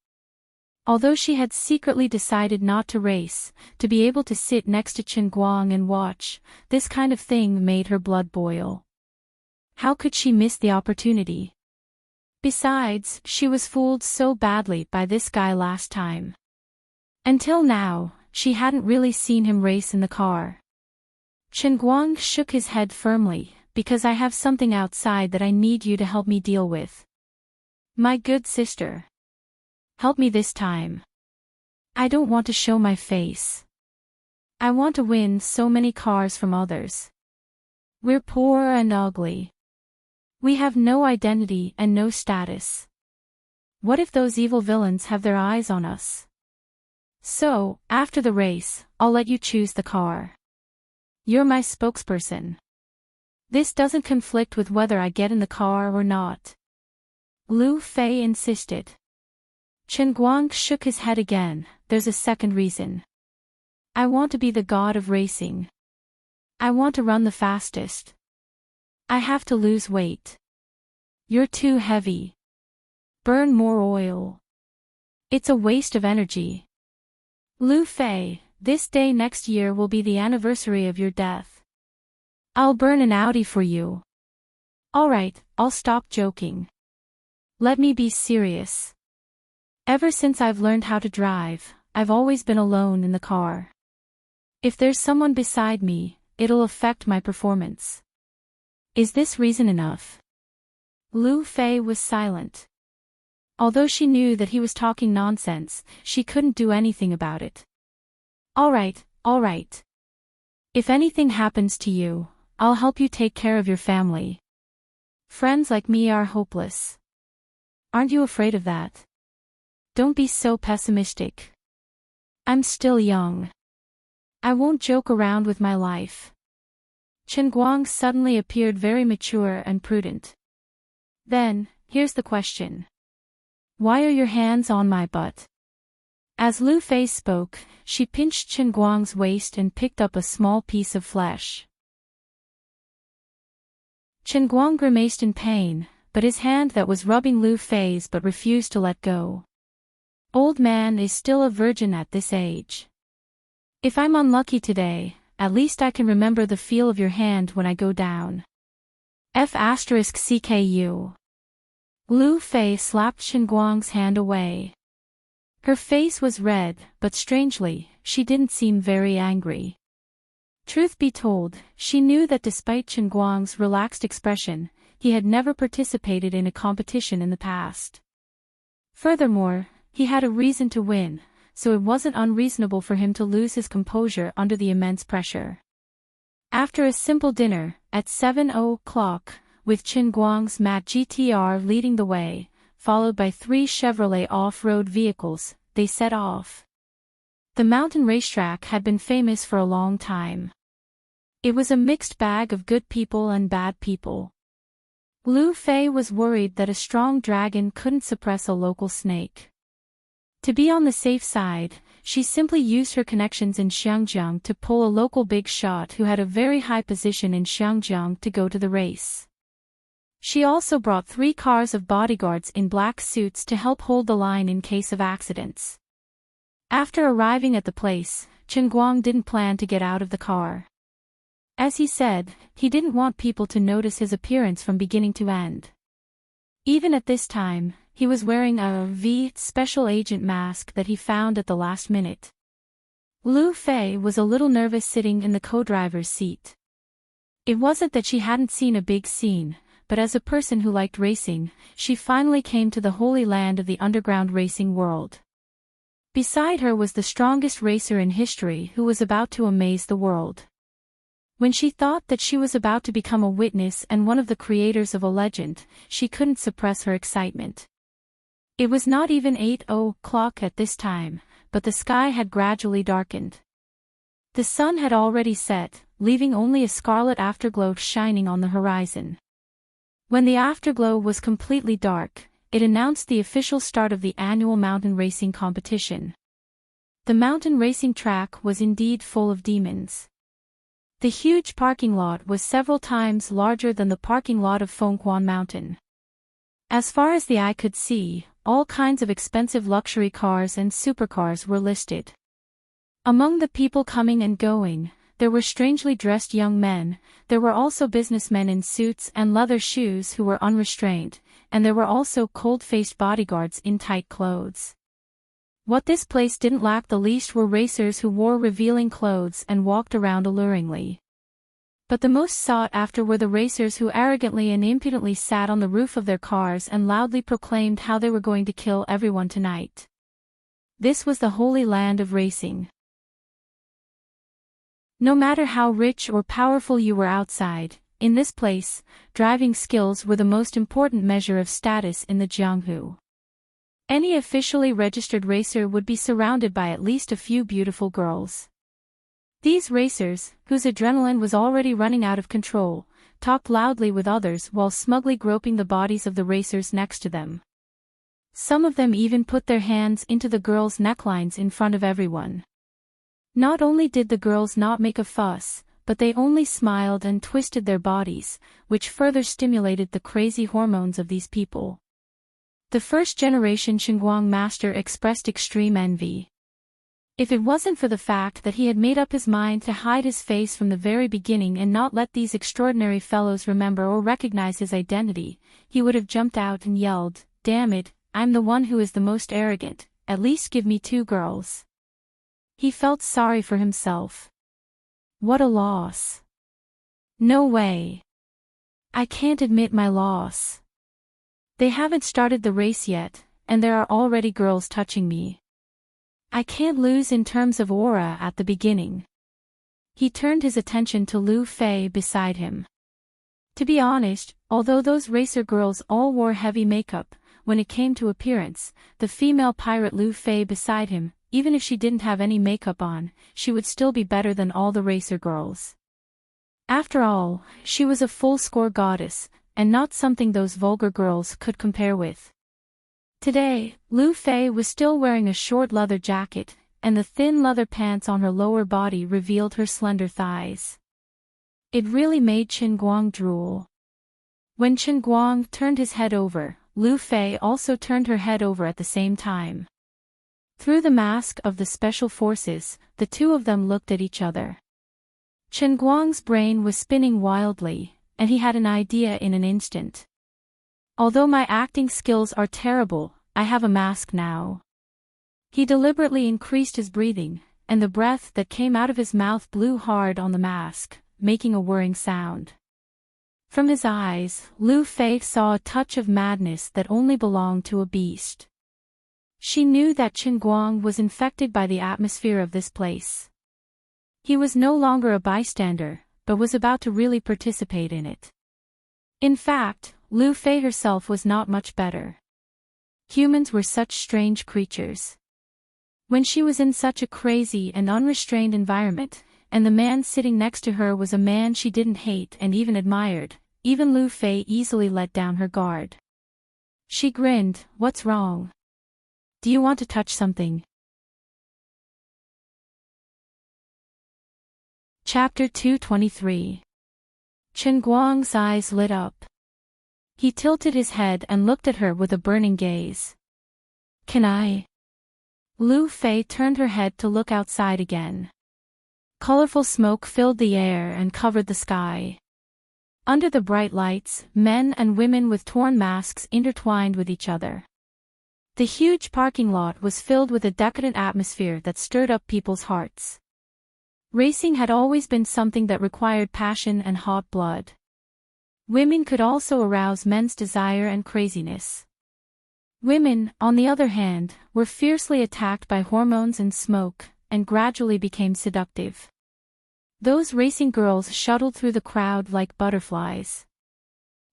S1: Although she had secretly decided not to race, to be able to sit next to Chen Guang and watch, this kind of thing made her blood boil. How could she miss the opportunity? Besides, she was fooled so badly by this guy last time. Until now, she hadn't really seen him race in the car. Chen Guang shook his head firmly, because I have something outside that I need you to help me deal with. My good sister. Help me this time. I don't want to show my face. I want to win so many cars from others. We're poor and ugly. We have no identity and no status. What if those evil villains have their eyes on us? So, after the race, I'll let you choose the car. You're my spokesperson. This doesn't conflict with whether I get in the car or not. Lu Fei insisted. Chen Guang shook his head again. There's a second reason. I want to be the god of racing. I want to run the fastest. I have to lose weight. You're too heavy. Burn more oil. It's a waste of energy. Lu Fei, this day next year will be the anniversary of your death. I'll burn an Audi for you. Alright, I'll stop joking. Let me be serious. Ever since I've learned how to drive, I've always been alone in the car. If there's someone beside me, it'll affect my performance. Is this reason enough? Lu Fei was silent. Although she knew that he was talking nonsense, she couldn't do anything about it. Alright. If anything happens to you, I'll help you take care of your family. Friends like me are hopeless. Aren't you afraid of that? Don't be so pessimistic. I'm still young. I won't joke around with my life. Chen Guang suddenly appeared very mature and prudent. Then, here's the question. Why are your hands on my butt? As Lu Fei spoke, she pinched Chen Guang's waist and picked up a small piece of flesh. Chen Guang grimaced in pain, but his hand that was rubbing Lu Fei's but refused to let go. Old man is still a virgin at this age. If I'm unlucky today, at least I can remember the feel of your hand when I go down. F***CKU. Lu Fei slapped Chen Guang's hand away. Her face was red, but strangely, she didn't seem very angry. Truth be told, she knew that despite Chen Guang's relaxed expression, he had never participated in a competition in the past. Furthermore, he had a reason to win, so it wasn't unreasonable for him to lose his composure under the immense pressure. After a simple dinner, at 7 o'clock, with Chen Guang's matte GTR leading the way, followed by 3 Chevrolet off-road vehicles, they set off. The mountain racetrack had been famous for a long time. It was a mixed bag of good people and bad people. Lu Fei was worried that a strong dragon couldn't suppress a local snake. To be on the safe side, she simply used her connections in Xiangjiang to pull a local big shot who had a very high position in Xiangjiang to go to the race. She also brought 3 cars of bodyguards in black suits to help hold the line in case of accidents. After arriving at the place, Chen Guang didn't plan to get out of the car. As he said, he didn't want people to notice his appearance from beginning to end. Even at this time, he was wearing a V special agent mask that he found at the last minute. Lu Fei was a little nervous sitting in the co-driver's seat. It wasn't that she hadn't seen a big scene, but as a person who liked racing, she finally came to the holy land of the underground racing world. Beside her was the strongest racer in history who was about to amaze the world. When she thought that she was about to become a witness and one of the creators of a legend, she couldn't suppress her excitement. It was not even 8 o'clock at this time, but the sky had gradually darkened. The sun had already set, leaving only a scarlet afterglow shining on the horizon. When the afterglow was completely dark, it announced the official start of the annual mountain racing competition. The mountain racing track was indeed full of demons. The huge parking lot was several times larger than the parking lot of Fengquan Mountain. As far as the eye could see, all kinds of expensive luxury cars and supercars were listed. Among the people coming and going, there were strangely dressed young men, there were also businessmen in suits and leather shoes who were unrestrained, and there were also cold-faced bodyguards in tight clothes. What this place didn't lack the least were racers who wore revealing clothes and walked around alluringly. But the most sought after were the racers who arrogantly and impudently sat on the roof of their cars and loudly proclaimed how they were going to kill everyone tonight. This was the holy land of racing. No matter how rich or powerful you were outside, in this place, driving skills were the most important measure of status in the Jianghu. Any officially registered racer would be surrounded by at least a few beautiful girls. These racers, whose adrenaline was already running out of control, talked loudly with others while smugly groping the bodies of the racers next to them. Some of them even put their hands into the girls' necklines in front of everyone. Not only did the girls not make a fuss, but they only smiled and twisted their bodies, which further stimulated the crazy hormones of these people. The first-generation Xinguang master expressed extreme envy. If it wasn't for the fact that he had made up his mind to hide his face from the very beginning and not let these extraordinary fellows remember or recognize his identity, he would have jumped out and yelled, "Damn it, I'm the one who is the most arrogant, at least give me 2 girls." He felt sorry for himself. What a loss. No way. I can't admit my loss. They haven't started the race yet, and there are already girls touching me. I can't lose in terms of aura at the beginning. He turned his attention to Lu Fei beside him. To be honest, although those racer girls all wore heavy makeup, when it came to appearance, the female pirate Lu Fei beside him, even if she didn't have any makeup on, she would still be better than all the racer girls. After all, she was a full-score goddess, and not something those vulgar girls could compare with. Today, Lu Fei was still wearing a short leather jacket, and the thin leather pants on her lower body revealed her slender thighs. It really made Chen Guang drool. When Chen Guang turned his head over, Lu Fei also turned her head over at the same time. Through the mask of the special forces, the two of them looked at each other. Chen Guang's brain was spinning wildly, and he had an idea in an instant. Although my acting skills are terrible, I have a mask now. He deliberately increased his breathing, and the breath that came out of his mouth blew hard on the mask, making a whirring sound. From his eyes, Lu Fei saw a touch of madness that only belonged to a beast. She knew that Chen Guang was infected by the atmosphere of this place. He was no longer a bystander, but was about to really participate in it. In fact, Lu Fei herself was not much better. Humans were such strange creatures. When she was in such a crazy and unrestrained environment, and the man sitting next to her was a man she didn't hate and even admired, even Lu Fei easily let down her guard. She grinned, "What's wrong? Do you want to touch something?" Chapter 223. Chen Guang's eyes lit up. He tilted his head and looked at her with a burning gaze. "Can I?" Lu Fei turned her head to look outside again. Colorful smoke filled the air and covered the sky. Under the bright lights, men and women with torn masks intertwined with each other. The huge parking lot was filled with a decadent atmosphere that stirred up people's hearts. Racing had always been something that required passion and hot blood. Women could also arouse men's desire and craziness. Women, on the other hand, were fiercely attacked by hormones and smoke, and gradually became seductive. Those racing girls shuttled through the crowd like butterflies.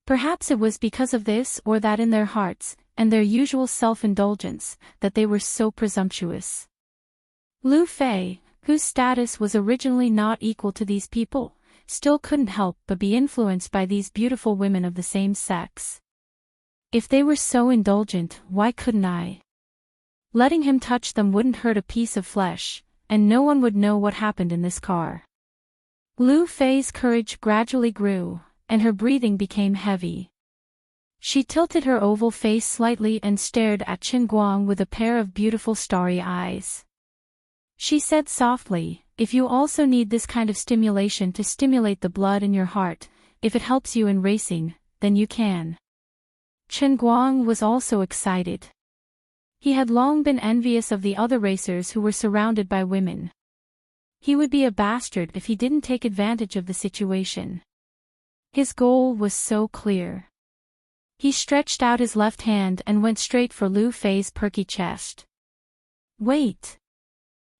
S1: Perhaps it was because of this or that in their hearts, and their usual self-indulgence, that they were so presumptuous. Lu Fei, whose status was originally not equal to these people, still couldn't help but be influenced by these beautiful women of the same sex. If they were so indulgent, why couldn't I? Letting him touch them wouldn't hurt a piece of flesh, and no one would know what happened in this car. Lu Fei's courage gradually grew, and her breathing became heavy. She tilted her oval face slightly and stared at Chen Guang with a pair of beautiful starry eyes. She said softly, "If you also need this kind of stimulation to stimulate the blood in your heart, if it helps you in racing, then you can." Chen Guang was also excited. He had long been envious of the other racers who were surrounded by women. He would be a bastard if he didn't take advantage of the situation. His goal was so clear. He stretched out his left hand and went straight for Lu Fei's perky chest. "Wait!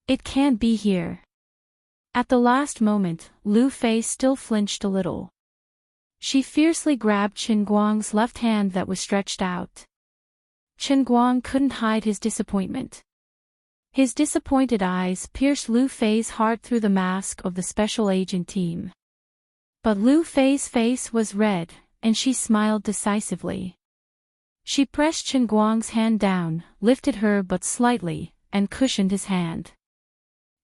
S1: It can't be here." At the last moment, Lu Fei still flinched a little. She fiercely grabbed Chen Guang's left hand that was stretched out. Chen Guang couldn't hide his disappointment. His disappointed eyes pierced Lu Fei's heart through the mask of the special agent team. But Lu Fei's face was red, and she smiled decisively. She pressed Chen Guang's hand down, lifted her but slightly, and cushioned his hand.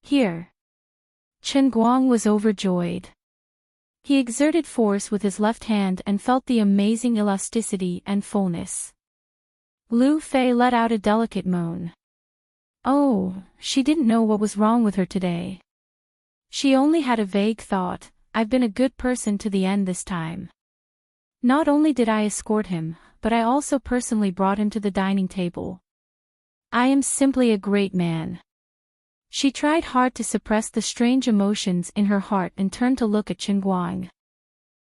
S1: "Here." Chen Guang was overjoyed. He exerted force with his left hand and felt the amazing elasticity and fullness. Lu Fei let out a delicate moan. Oh, she didn't know what was wrong with her today. She only had a vague thought, "I've been a good person to the end this time. Not only did I escort him, but I also personally brought him to the dining table. I am simply a great man." She tried hard to suppress the strange emotions in her heart and turned to look at Chen Guang.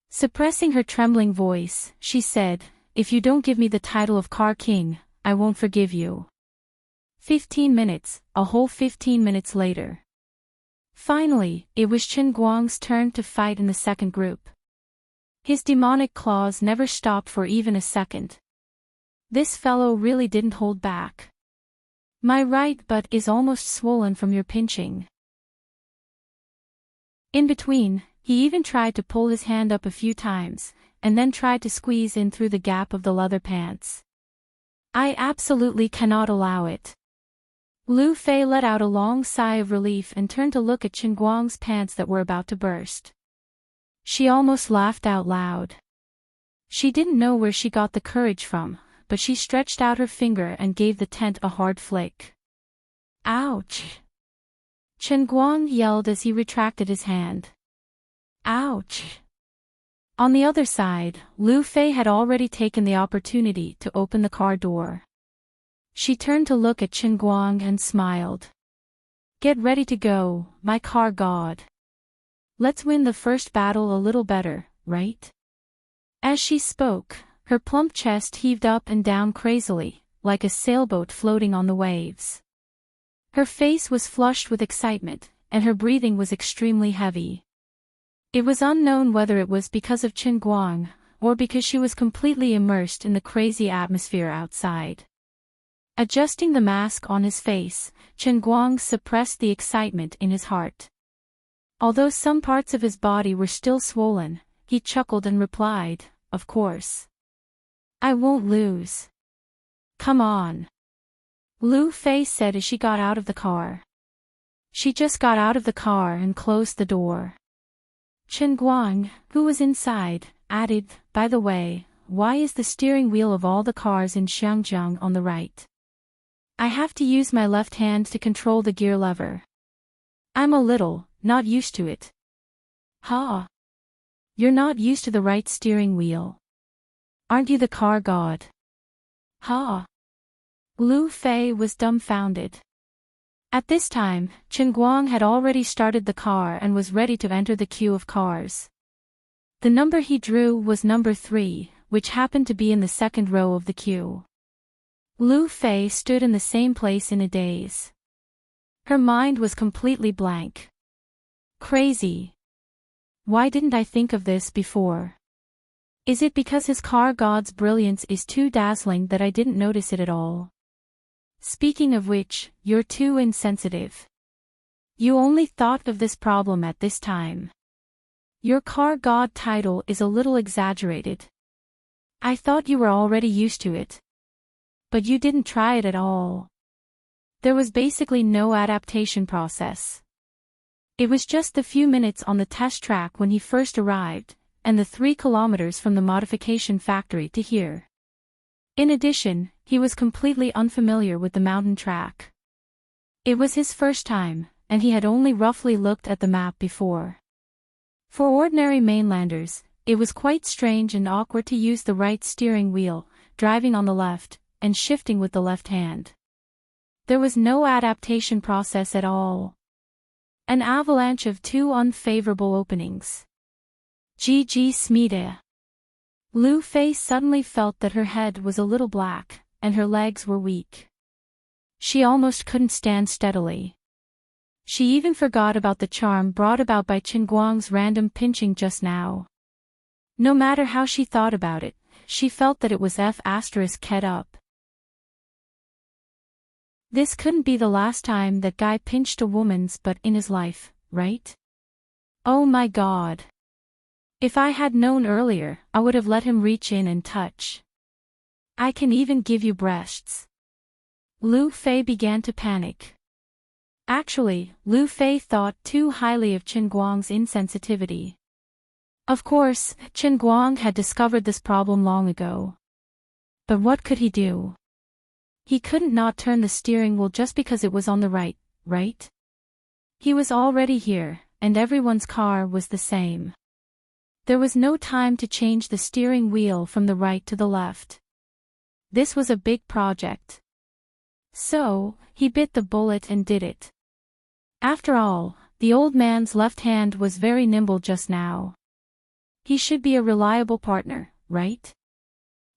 S1: Suppressing her trembling voice, she said, "If you don't give me the title of Car King, I won't forgive you." 15 minutes, a whole 15 minutes later. Finally, it was Chen Guang's turn to fight in the second group. His demonic claws never stopped for even a second. This fellow really didn't hold back. "My right butt is almost swollen from your pinching." In between, he even tried to pull his hand up a few times, and then tried to squeeze in through the gap of the leather pants. "I absolutely cannot allow it." Lu Fei let out a long sigh of relief and turned to look at Chen Guang's pants that were about to burst. She almost laughed out loud. She didn't know where she got the courage from, but she stretched out her finger and gave the tent a hard flick. "Ouch!" Chen Guang yelled as he retracted his hand. "Ouch!" On the other side, Lu Fei had already taken the opportunity to open the car door. She turned to look at Chen Guang and smiled. "Get ready to go, my car god. Let's win the first battle a little better, right?" As she spoke, her plump chest heaved up and down crazily, like a sailboat floating on the waves. Her face was flushed with excitement, and her breathing was extremely heavy. It was unknown whether it was because of Chen Guang, or because she was completely immersed in the crazy atmosphere outside. Adjusting the mask on his face, Chen Guang suppressed the excitement in his heart. Although some parts of his body were still swollen, he chuckled and replied, "Of course. I won't lose. Come on," Lu Fei said as she got out of the car. She just got out of the car and closed the door. Chen Guang, who was inside, added, "By the way, why is the steering wheel of all the cars in Xiangjiang on the right? I have to use my left hand to control the gear lever. I'm not used to it." "Ha! You're not used to the right steering wheel. Aren't you the car god?" "Ha!" Lu Fei was dumbfounded. At this time, Chen Guang had already started the car and was ready to enter the queue of cars. The number he drew was number 3, which happened to be in the second row of the queue. Lu Fei stood in the same place in a daze. Her mind was completely blank. Crazy. Why didn't I think of this before? Is it because his car god's brilliance is too dazzling that I didn't notice it at all? Speaking of which, you're too insensitive. You only thought of this problem at this time. Your car god title is a little exaggerated. I thought you were already used to it. But you didn't try it at all. There was basically no adaptation process. It was just the few minutes on the test track when he first arrived, and the 3 kilometers from the modification factory to here. In addition, he was completely unfamiliar with the mountain track. It was his first time, and he had only roughly looked at the map before. For ordinary mainlanders, it was quite strange and awkward to use the right steering wheel, driving on the left, and shifting with the left hand. There was no adaptation process at all. An avalanche of 2 unfavorable openings. GG Smida. Lu Fei suddenly felt that her head was a little black, and her legs were weak. She almost couldn't stand steadily. She even forgot about the charm brought about by Chen Guang's random pinching just now. No matter how she thought about it, she felt that it was F***ed up. This couldn't be the last time that guy pinched a woman's butt in his life, right? Oh my god. If I had known earlier, I would have let him reach in and touch. I can even give you breasts. Lu Fei began to panic. Actually, Lu Fei thought too highly of Chen Guang's insensitivity. Of course, Chen Guang had discovered this problem long ago. But what could he do? He couldn't not turn the steering wheel just because it was on the right, right? He was already here, and everyone's car was the same. There was no time to change the steering wheel from the right to the left. This was a big project. So, he bit the bullet and did it. After all, the old man's left hand was very nimble just now. He should be a reliable partner, right?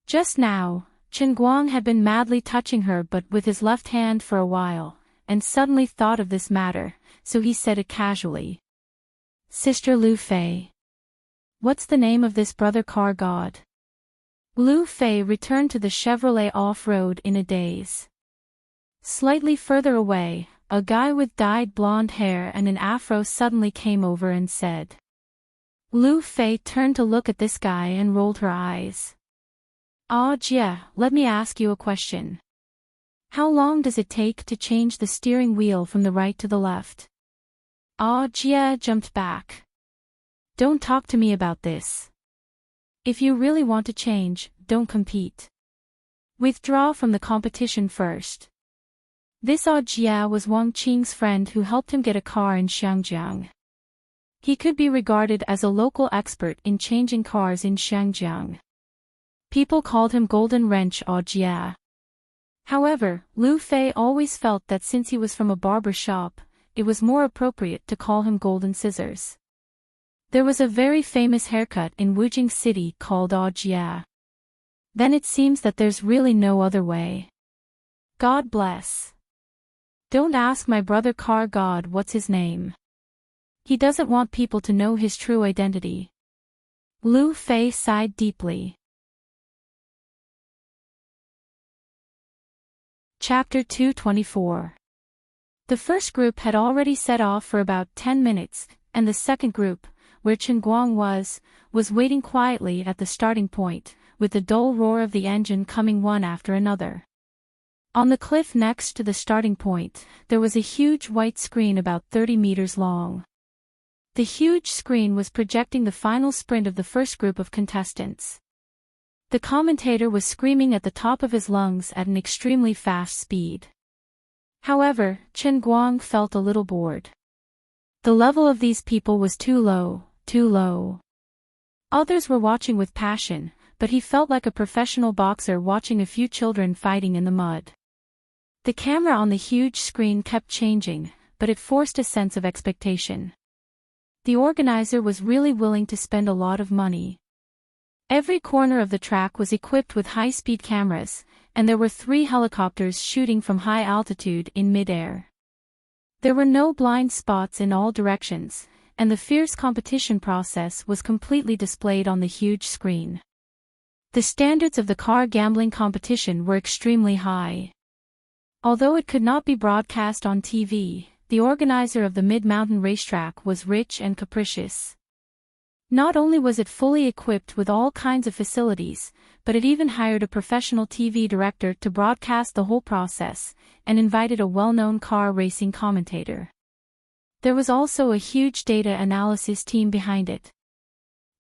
S1: Just now, Chen Guang had been madly touching her butt with his left hand for a while, and suddenly thought of this matter, so he said it casually. "Sister Lu Fei. What's the name of this brother car god?" Lu Fei returned to the Chevrolet off-road in a daze. Slightly further away, a guy with dyed blonde hair and an afro suddenly came over and said. Lu Fei turned to look at this guy and rolled her eyes. "Ah, Jia, let me ask you a question. How long does it take to change the steering wheel from the right to the left?" Ah, Jia jumped back. "Don't talk to me about this. If you really want to change, don't compete. Withdraw from the competition first." This Ah Jia was Wang Qing's friend who helped him get a car in Xiangjiang. He could be regarded as a local expert in changing cars in Xiangjiang. People called him Golden Wrench Ah Jia. However, Lu Fei always felt that since he was from a barber shop, it was more appropriate to call him Golden Scissors. There was a very famous haircut in Wujing City called Ah Jia. Then it seems that there's really no other way. God bless. Don't ask my brother car god what's his name. He doesn't want people to know his true identity. Lu Fei sighed deeply. Chapter 224. The first group had already set off for about 10 minutes, and the second group, where Chen Guang was waiting quietly at the starting point, with the dull roar of the engine coming one after another. On the cliff next to the starting point, there was a huge white screen about 30 meters long. The huge screen was projecting the final sprint of the first group of contestants. The commentator was screaming at the top of his lungs at an extremely fast speed. However, Chen Guang felt a little bored. The level of these people was too low, too low. Others were watching with passion, but he felt like a professional boxer watching a few children fighting in the mud. The camera on the huge screen kept changing, but it forced a sense of expectation. The organizer was really willing to spend a lot of money. Every corner of the track was equipped with high-speed cameras, and there were 3 helicopters shooting from high altitude in mid-air. There were no blind spots in all directions, and the fierce competition process was completely displayed on the huge screen. The standards of the car gambling competition were extremely high. Although it could not be broadcast on TV, the organizer of the mid-mountain racetrack was rich and capricious. Not only was it fully equipped with all kinds of facilities, but it even hired a professional TV director to broadcast the whole process, and invited a well-known car racing commentator. There was also a huge data analysis team behind it.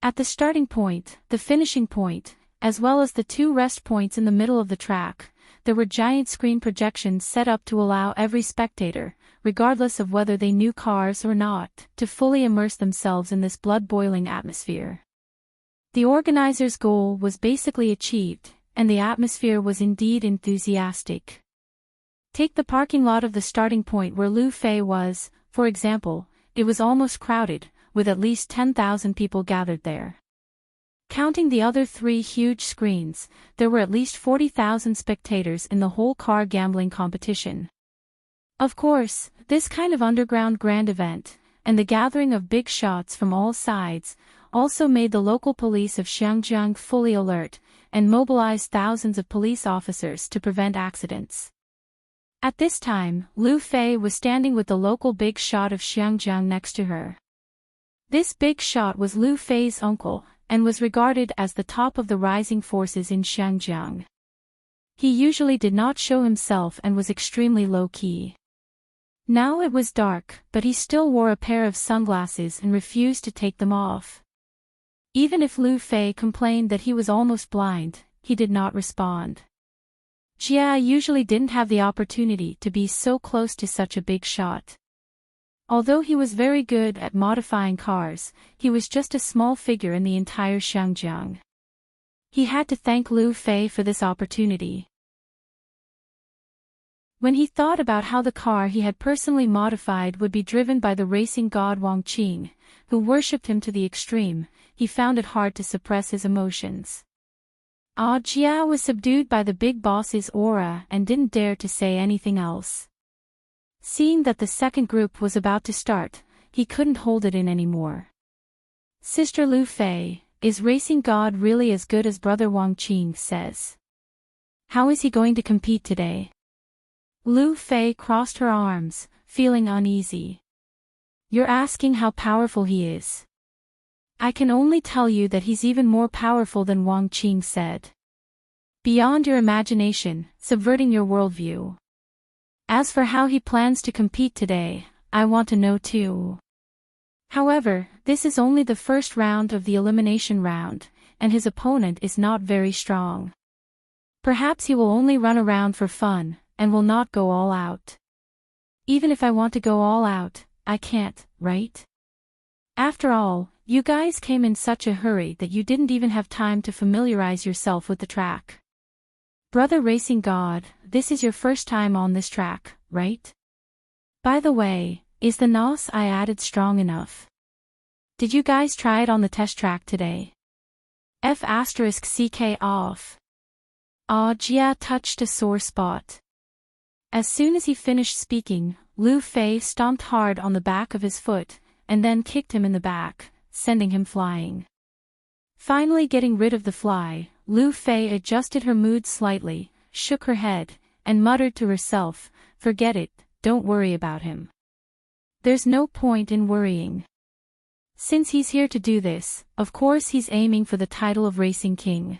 S1: At the starting point, the finishing point, as well as the 2 rest points in the middle of the track, there were giant screen projections set up to allow every spectator, regardless of whether they knew cars or not, to fully immerse themselves in this blood-boiling atmosphere. The organizer's goal was basically achieved, and the atmosphere was indeed enthusiastic. Take the parking lot of the starting point where Lu Fei was, for example. It was almost crowded, with at least 10,000 people gathered there. Counting the other 3 huge screens, there were at least 40,000 spectators in the whole car gambling competition. Of course, this kind of underground grand event, and the gathering of big shots from all sides, also made the local police of Xiangjiang fully alert, and mobilized thousands of police officers to prevent accidents. At this time, Lu Fei was standing with the local big shot of Xiangjiang next to her. This big shot was Lu Fei's uncle, and was regarded as the top of the rising forces in Xiangjiang. He usually did not show himself and was extremely low-key. Now it was dark, but he still wore a pair of sunglasses and refused to take them off. Even if Lu Fei complained that he was almost blind, he did not respond. Jia usually didn't have the opportunity to be so close to such a big shot. Although he was very good at modifying cars, he was just a small figure in the entire Xiangjiang. He had to thank Lu Fei for this opportunity. When he thought about how the car he had personally modified would be driven by the racing god Wang Qing, who worshipped him to the extreme, he found it hard to suppress his emotions. Jia was subdued by the big boss's aura and didn't dare to say anything else. Seeing that the second group was about to start, he couldn't hold it in anymore. Sister Lu Fei, is racing god really as good as brother Wang Qing says? How is he going to compete today? Lu Fei crossed her arms, feeling uneasy. You're asking how powerful he is. I can only tell you that he's even more powerful than Wang Qing said. Beyond your imagination, subverting your worldview. As for how he plans to compete today, I want to know too. However, this is only the first round of the elimination round, and his opponent is not very strong. Perhaps he will only run around for fun, and will not go all out. Even if I want to go all out, I can't, right? After all, you guys came in such a hurry that you didn't even have time to familiarize yourself with the track. Brother Racing God, this is your first time on this track, right? By the way, is the NOS I added strong enough? Did you guys try it on the test track today? F***ck off. Jia touched a sore spot. As soon as he finished speaking, Lu Fei stomped hard on the back of his foot, and then kicked him in the back, sending him flying. Finally getting rid of the fly, Lu Fei adjusted her mood slightly, shook her head, and muttered to herself, "Forget it, don't worry about him. There's no point in worrying. Since he's here to do this, of course he's aiming for the title of Racing King.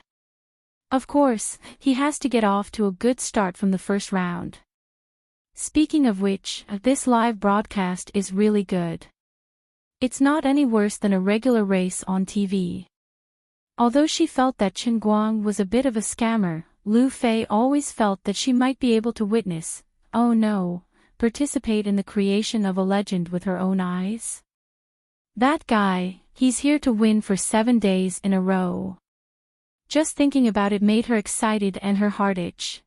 S1: Of course, he has to get off to a good start from the first round. Speaking of which, this live broadcast is really good. It's not any worse than a regular race on TV." Although she felt that Chen Guang was a bit of a scammer, Lu Fei always felt that she might be able to witness, oh no, participate in the creation of a legend with her own eyes. That guy, he's here to win for 7 days in a row. Just thinking about it made her excited and her heart itch.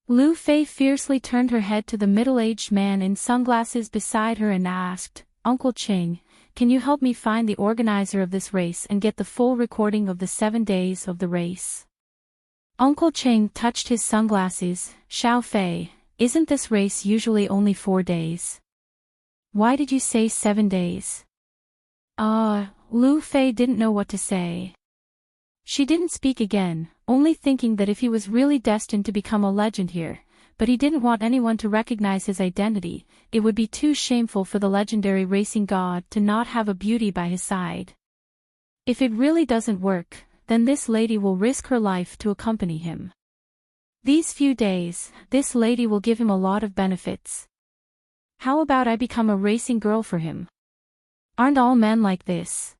S1: Lu Fei fiercely turned her head to the middle-aged man in sunglasses beside her and asked, "Uncle Cheng, can you help me find the organizer of this race and get the full recording of the 7 days of the race?" Uncle Cheng touched his sunglasses. "Xiao Fei, isn't this race usually only 4 days? Why did you say 7 days? Lu Fei didn't know what to say. She didn't speak again, only thinking that if he was really destined to become a legend here, but he didn't want anyone to recognize his identity, it would be too shameful for the legendary racing god to not have a beauty by his side. If it really doesn't work, then this lady will risk her life to accompany him. These few days, this lady will give him a lot of benefits. How about I become a racing girl for him? Aren't all men like this?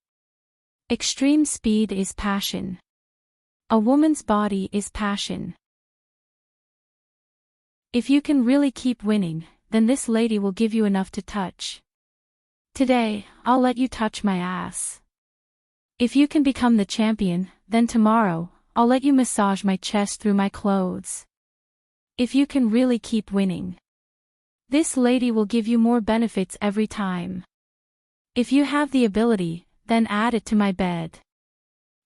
S1: Extreme speed is passion. A woman's body is passion. If you can really keep winning, then this lady will give you enough to touch. Today, I'll let you touch my ass. If you can become the champion, then tomorrow, I'll let you massage my chest through my clothes. If you can really keep winning, this lady will give you more benefits every time. If you have the ability, then add it to my bed.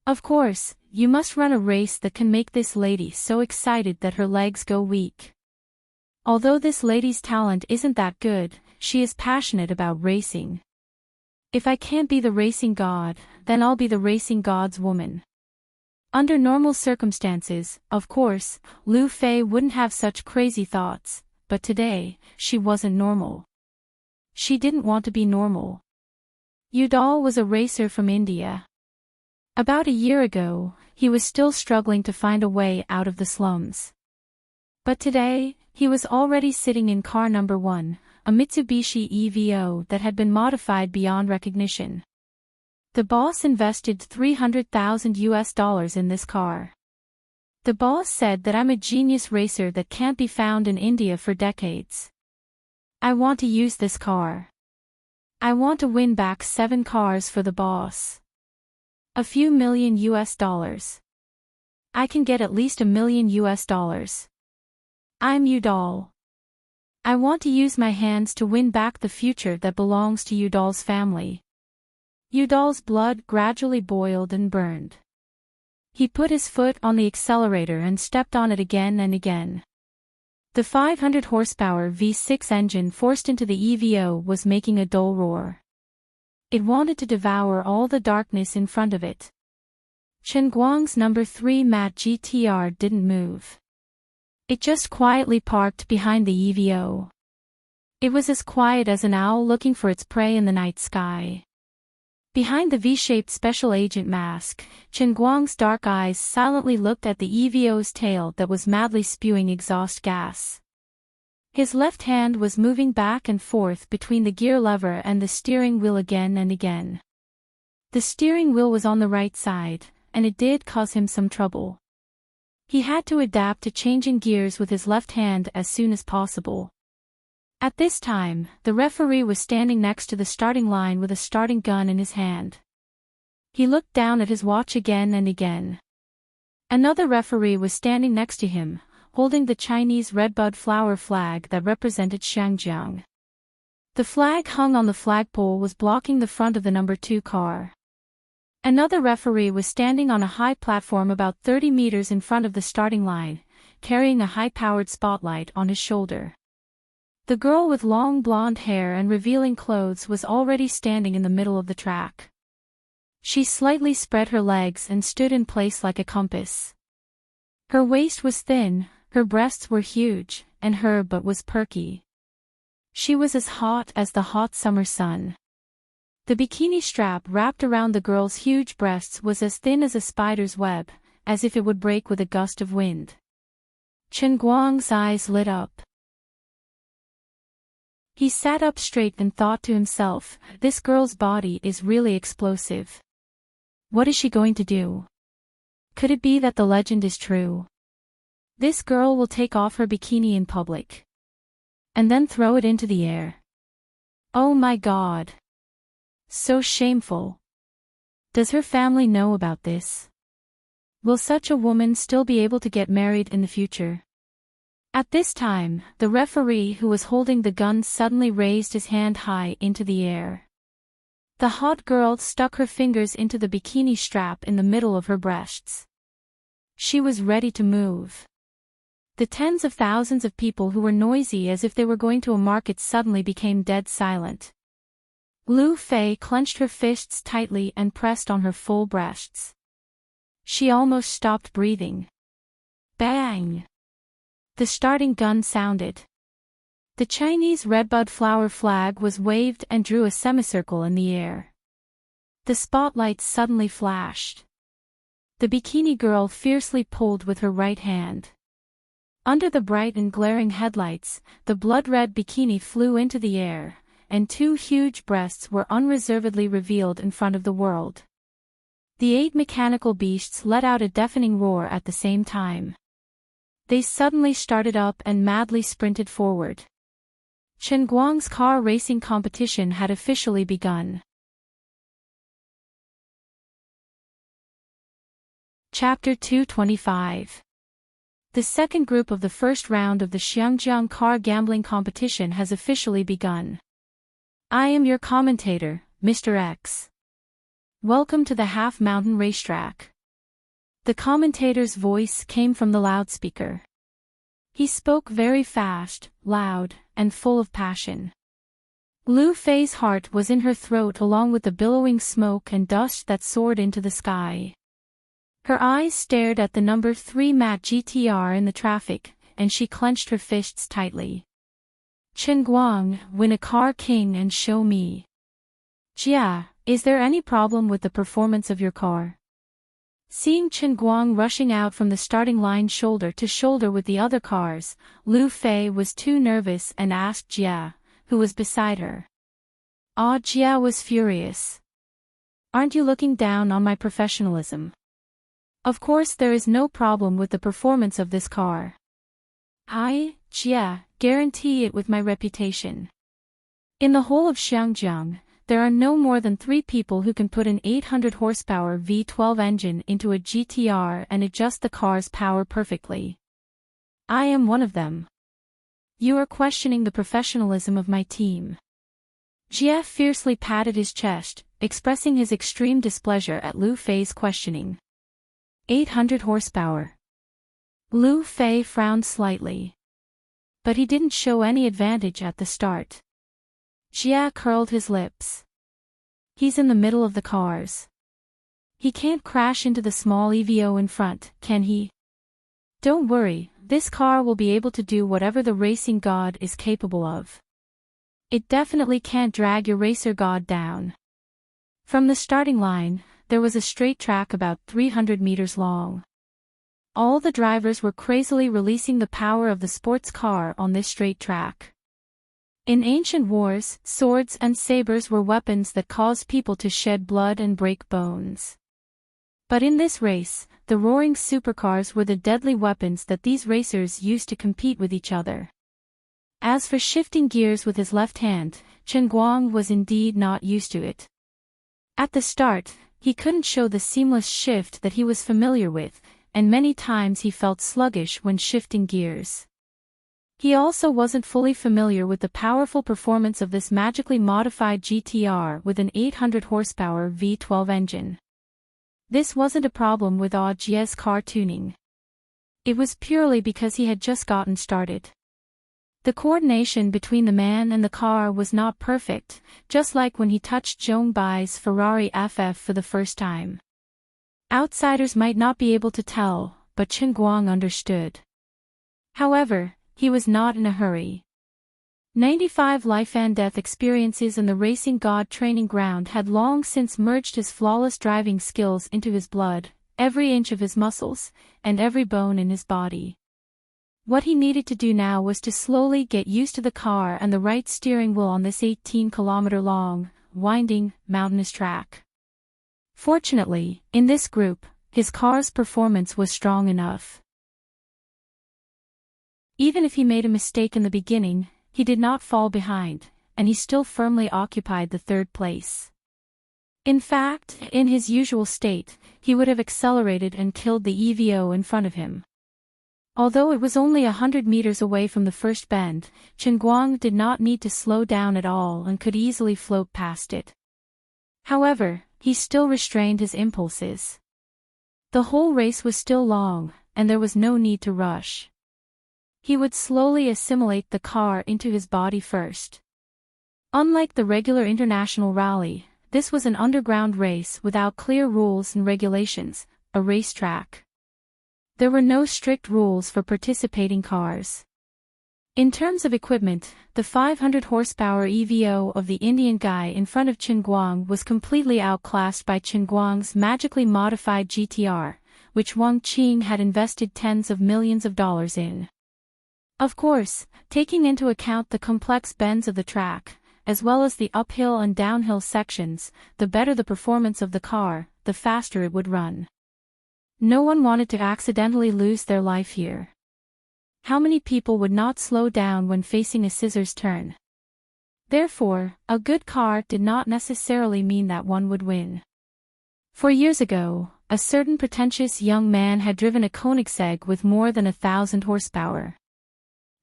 S1: Of course, you must run a race that can make this lady so excited that her legs go weak. Although this lady's talent isn't that good, she is passionate about racing. If I can't be the racing god, then I'll be the racing god's woman." Under normal circumstances, of course, Lu Fei wouldn't have such crazy thoughts, but today, she wasn't normal. She didn't want to be normal. Udall was a racer from India. About a year ago, he was still struggling to find a way out of the slums. But today, he was already sitting in car number 1, a Mitsubishi EVO that had been modified beyond recognition. The boss invested $300,000 in this car. The boss said that I'm a genius racer that can't be found in India for decades. I want to use this car. I want to win back 7 cars for the boss. A few million $. I can get at least $1 million. I'm Udall. I want to use my hands to win back the future that belongs to Udall's family. Udall's blood gradually boiled and burned. He put his foot on the accelerator and stepped on it again and again. The 500 horsepower V6 engine forced into the EVO was making a dull roar. It wanted to devour all the darkness in front of it. Chen Guang's number 3 matte GTR didn't move. It just quietly parked behind the EVO. It was as quiet as an owl looking for its prey in the night sky. Behind the V-shaped special agent mask, Chen Guang's dark eyes silently looked at the EVO's tail that was madly spewing exhaust gas. His left hand was moving back and forth between the gear lever and the steering wheel again and again. The steering wheel was on the right side, and it did cause him some trouble. He had to adapt to changing gears with his left hand as soon as possible. At this time, the referee was standing next to the starting line with a starting gun in his hand. He looked down at his watch again and again. Another referee was standing next to him, holding the Chinese redbud flower flag that represented Shangjiang. The flag hung on the flagpole was blocking the front of the number 2 car. Another referee was standing on a high platform about 30 meters in front of the starting line. carrying a high-powered spotlight on his shoulder. The girl with long blonde hair and revealing clothes was already standing in the middle of the track. She slightly spread her legs and stood in place like a compass. Her waist was thin, her breasts were huge, and her butt was perky. She was as hot as the hot summer sun. The bikini strap wrapped around the girl's huge breasts was as thin as a spider's web, as if it would break with a gust of wind. Chen Guang's eyes lit up. He sat up straight and thought to himself, this girl's body is really explosive. What is she going to do? Could it be that the legend is true? This girl will take off her bikini in public. And then throw it into the air. Oh my God. So shameful. Does her family know about this? Will such a woman still be able to get married in the future? At this time, the referee who was holding the gun suddenly raised his hand high into the air. The hot girl stuck her fingers into the bikini strap in the middle of her breasts. She was ready to move. The tens of thousands of people who were noisy as if they were going to a market suddenly became dead silent. Lu Fei clenched her fists tightly and pressed on her full breasts. She almost stopped breathing. Bang! The starting gun sounded. The Chinese redbud flower flag was waved and drew a semicircle in the air. The spotlight suddenly flashed. The bikini girl fiercely pulled with her right hand. Under the bright and glaring headlights, the blood-red bikini flew into the air, and two huge breasts were unreservedly revealed in front of the world. The 8 mechanical beasts let out a deafening roar at the same time. They suddenly started up and madly sprinted forward. Chen Guang's car racing competition had officially begun. Chapter 225. The second group of the first round of the Xiangjiang car gambling competition has officially begun. I am your commentator, Mr. X. Welcome to the half-mountain racetrack. The commentator's voice came from the loudspeaker. He spoke very fast, loud, and full of passion. Lu Fei's heart was in her throat along with the billowing smoke and dust that soared into the sky. Her eyes stared at the number 3 matte GTR in the traffic, and she clenched her fists tightly. Chen Guang, win a car king and show me. Jia, is there any problem with the performance of your car? Seeing Chen Guang rushing out from the starting line shoulder to shoulder with the other cars, Lu Fei was too nervous and asked Jia, who was beside her. Jia was furious. Aren't you looking down on my professionalism? Of course there is no problem with the performance of this car. I, Jia, guarantee it with my reputation. In the whole of Xiangjiang, there are no more than 3 people who can put an 800 horsepower V12 engine into a GTR and adjust the car's power perfectly. I am one of them. You are questioning the professionalism of my team. Jia fiercely patted his chest, expressing his extreme displeasure at Lu Fei's questioning. 800 horsepower. Lu Fei frowned slightly. But he didn't show any advantage at the start. Jia curled his lips. He's in the middle of the cars. He can't crash into the small EVO in front, can he? Don't worry, this car will be able to do whatever the racing god is capable of. It definitely can't drag your racer god down. From the starting line, there was a straight track about 300 meters long. All the drivers were crazily releasing the power of the sports car on this straight track. In ancient wars, swords and sabers were weapons that caused people to shed blood and break bones. But in this race, the roaring supercars were the deadly weapons that these racers used to compete with each other. As for shifting gears with his left hand, Chen Guang was indeed not used to it. At the start, he couldn't show the seamless shift that he was familiar with, and many times he felt sluggish when shifting gears. He also wasn't fully familiar with the powerful performance of this magically modified GTR with an 800 horsepower V12 engine. This wasn't a problem with Jia's car tuning. It was purely because he had just gotten started. The coordination between the man and the car was not perfect, just like when he touched Zhong Bai's Ferrari FF for the first time. Outsiders might not be able to tell, but Chen Guang understood. However, he was not in a hurry. 95 life and death experiences in the racing god training ground had long since merged his flawless driving skills into his blood, every inch of his muscles, and every bone in his body. What he needed to do now was to slowly get used to the car and the right steering wheel on this 18-kilometer-long, winding, mountainous track. Fortunately, in this group, his car's performance was strong enough. Even if he made a mistake in the beginning, he did not fall behind, and he still firmly occupied the third place. In fact, in his usual state, he would have accelerated and killed the EVO in front of him. Although it was only 100 meters away from the first bend, Chen Guang did not need to slow down at all and could easily float past it. However, he still restrained his impulses. The whole race was still long, and there was no need to rush. He would slowly assimilate the car into his body first. Unlike the regular international rally, this was an underground race without clear rules and regulations, a racetrack. There were no strict rules for participating cars. In terms of equipment, the 500 horsepower EVO of the Indian guy in front of Chen Guang was completely outclassed by Chen Guang's magically modified GTR, which Wang Qing had invested tens of millions of dollars in. Of course, taking into account the complex bends of the track, as well as the uphill and downhill sections, the better the performance of the car, the faster it would run. No one wanted to accidentally lose their life here. How many people would not slow down when facing a scissors turn? Therefore, a good car did not necessarily mean that one would win. 4 years ago, a certain pretentious young man had driven a Koenigsegg with more than 1,000 horsepower.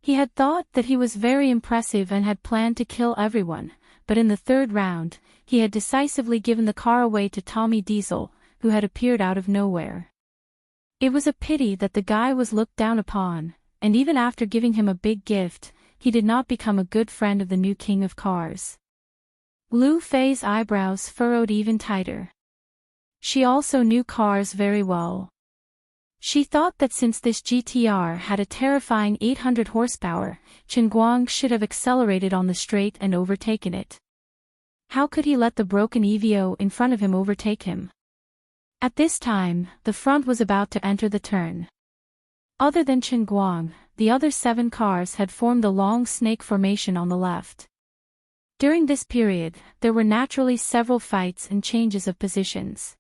S1: He had thought that he was very impressive and had planned to kill everyone, but in the third round, he had decisively given the car away to Tommy Diesel, who had appeared out of nowhere. It was a pity that the guy was looked down upon, and even after giving him a big gift, he did not become a good friend of the new king of cars. Lu Fei's eyebrows furrowed even tighter. She also knew cars very well. She thought that since this GTR had a terrifying 800 horsepower, Chen Guang should have accelerated on the straight and overtaken it. How could he let the broken EVO in front of him overtake him? At this time, the front was about to enter the turn. Other than Chen Guang, the other 7 cars had formed the long snake formation on the left. During this period, there were naturally several fights and changes of positions.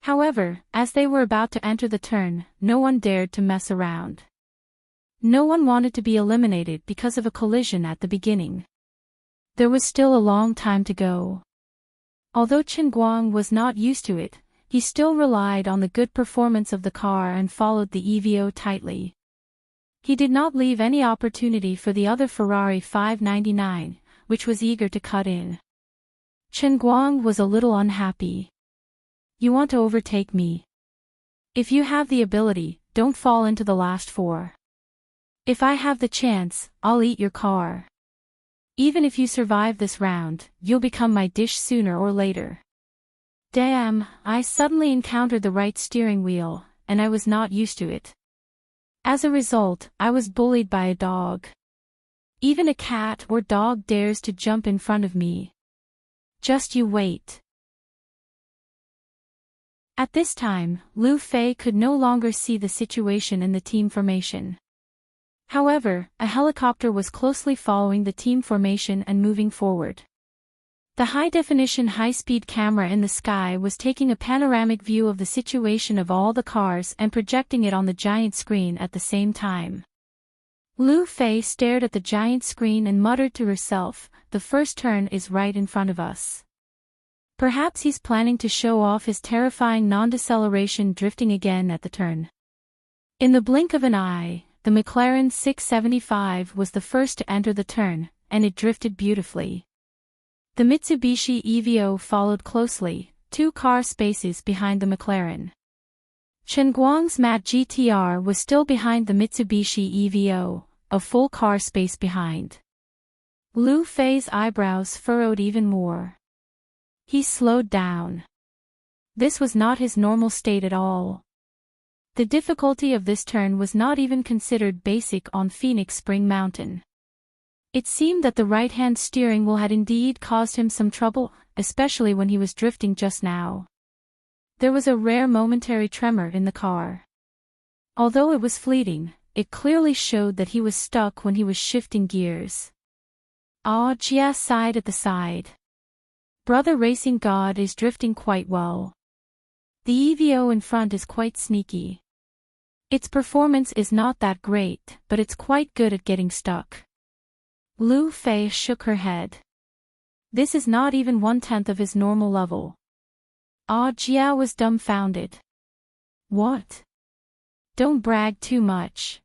S1: However, as they were about to enter the turn, no one dared to mess around. No one wanted to be eliminated because of a collision at the beginning. There was still a long time to go. Although Chen Guang was not used to it, he still relied on the good performance of the car and followed the EVO tightly. He did not leave any opportunity for the other Ferrari 599, which was eager to cut in. Chen Guang was a little unhappy. You want to overtake me? If you have the ability, don't fall into the last 4. If I have the chance, I'll eat your car. Even if you survive this round, you'll become my dish sooner or later. Damn, I suddenly encountered the right steering wheel, and I was not used to it. As a result, I was bullied by a dog. Even a cat or dog dares to jump in front of me. Just you wait. At this time, Lu Fei could no longer see the situation in the team formation. However, a helicopter was closely following the team formation and moving forward. The high-definition high-speed camera in the sky was taking a panoramic view of the situation of all the cars and projecting it on the giant screen at the same time. Lu Fei stared at the giant screen and muttered to herself, "The first turn is right in front of us." Perhaps he's planning to show off his terrifying non-deceleration drifting again at the turn. In the blink of an eye, the McLaren 675 was the first to enter the turn, and it drifted beautifully. The Mitsubishi EVO followed closely, 2 car spaces behind the McLaren. Chen Guang's matte GTR was still behind the Mitsubishi EVO, a full car space behind. Lu Fei's eyebrows furrowed even more. He slowed down. This was not his normal state at all. The difficulty of this turn was not even considered basic on Phoenix Spring Mountain. It seemed that the right-hand steering wheel had indeed caused him some trouble, especially when he was drifting just now. There was a rare momentary tremor in the car. Although it was fleeting, it clearly showed that he was stuck when he was shifting gears. Ah, Jia sighed at the side. Brother Racing God is drifting quite well. The EVO in front is quite sneaky. Its performance is not that great, but it's quite good at getting stuck. Lu Fei shook her head. This is not even 1/10 of his normal level. Ah, Jia was dumbfounded. What? Don't brag too much.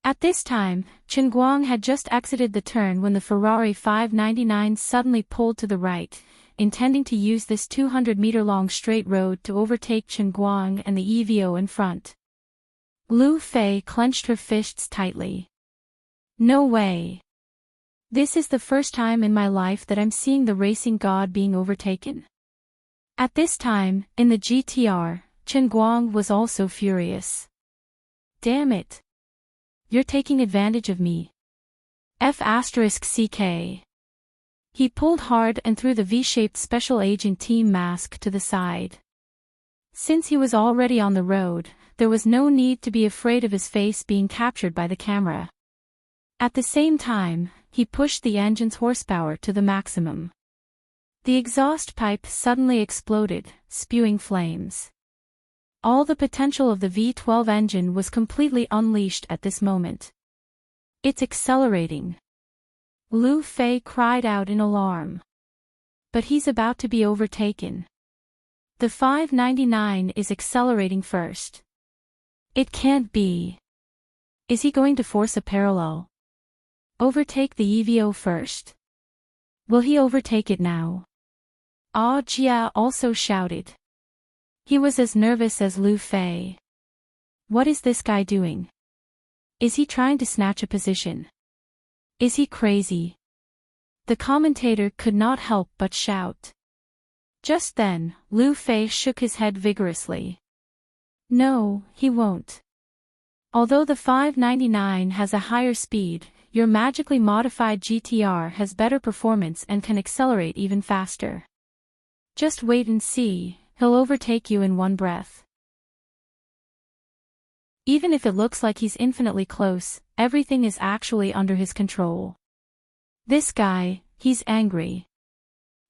S1: At this time, Chen Guang had just exited the turn when the Ferrari 599 suddenly pulled to the right, intending to use this 200-meter-long straight road to overtake Chen Guang and the EVO in front. Lu Fei clenched her fists tightly. No way. This is the first time in my life that I'm seeing the racing god being overtaken. At this time, in the GTR, Chen Guang was also furious. Damn it. You're taking advantage of me. F***CK. He pulled hard and threw the V-shaped special agent team mask to the side. Since he was already on the road, there was no need to be afraid of his face being captured by the camera. At the same time, he pushed the engine's horsepower to the maximum. The exhaust pipe suddenly exploded, spewing flames. All the potential of the V12 engine was completely unleashed at this moment. It's accelerating. Lu Fei cried out in alarm. But he's about to be overtaken. The 599 is accelerating first. It can't be. Is he going to force a parallel? Overtake the EVO first? Will he overtake it now? Ah, Jia also shouted. He was as nervous as Lu Fei. What is this guy doing? Is he trying to snatch a position? Is he crazy? The commentator could not help but shout. Just then, Lu Fei shook his head vigorously. No, he won't. Although the 599 has a higher speed, your magically modified GTR has better performance and can accelerate even faster. Just wait and see, he'll overtake you in one breath. Even if it looks like he's infinitely close, everything is actually under his control. This guy, he's angry.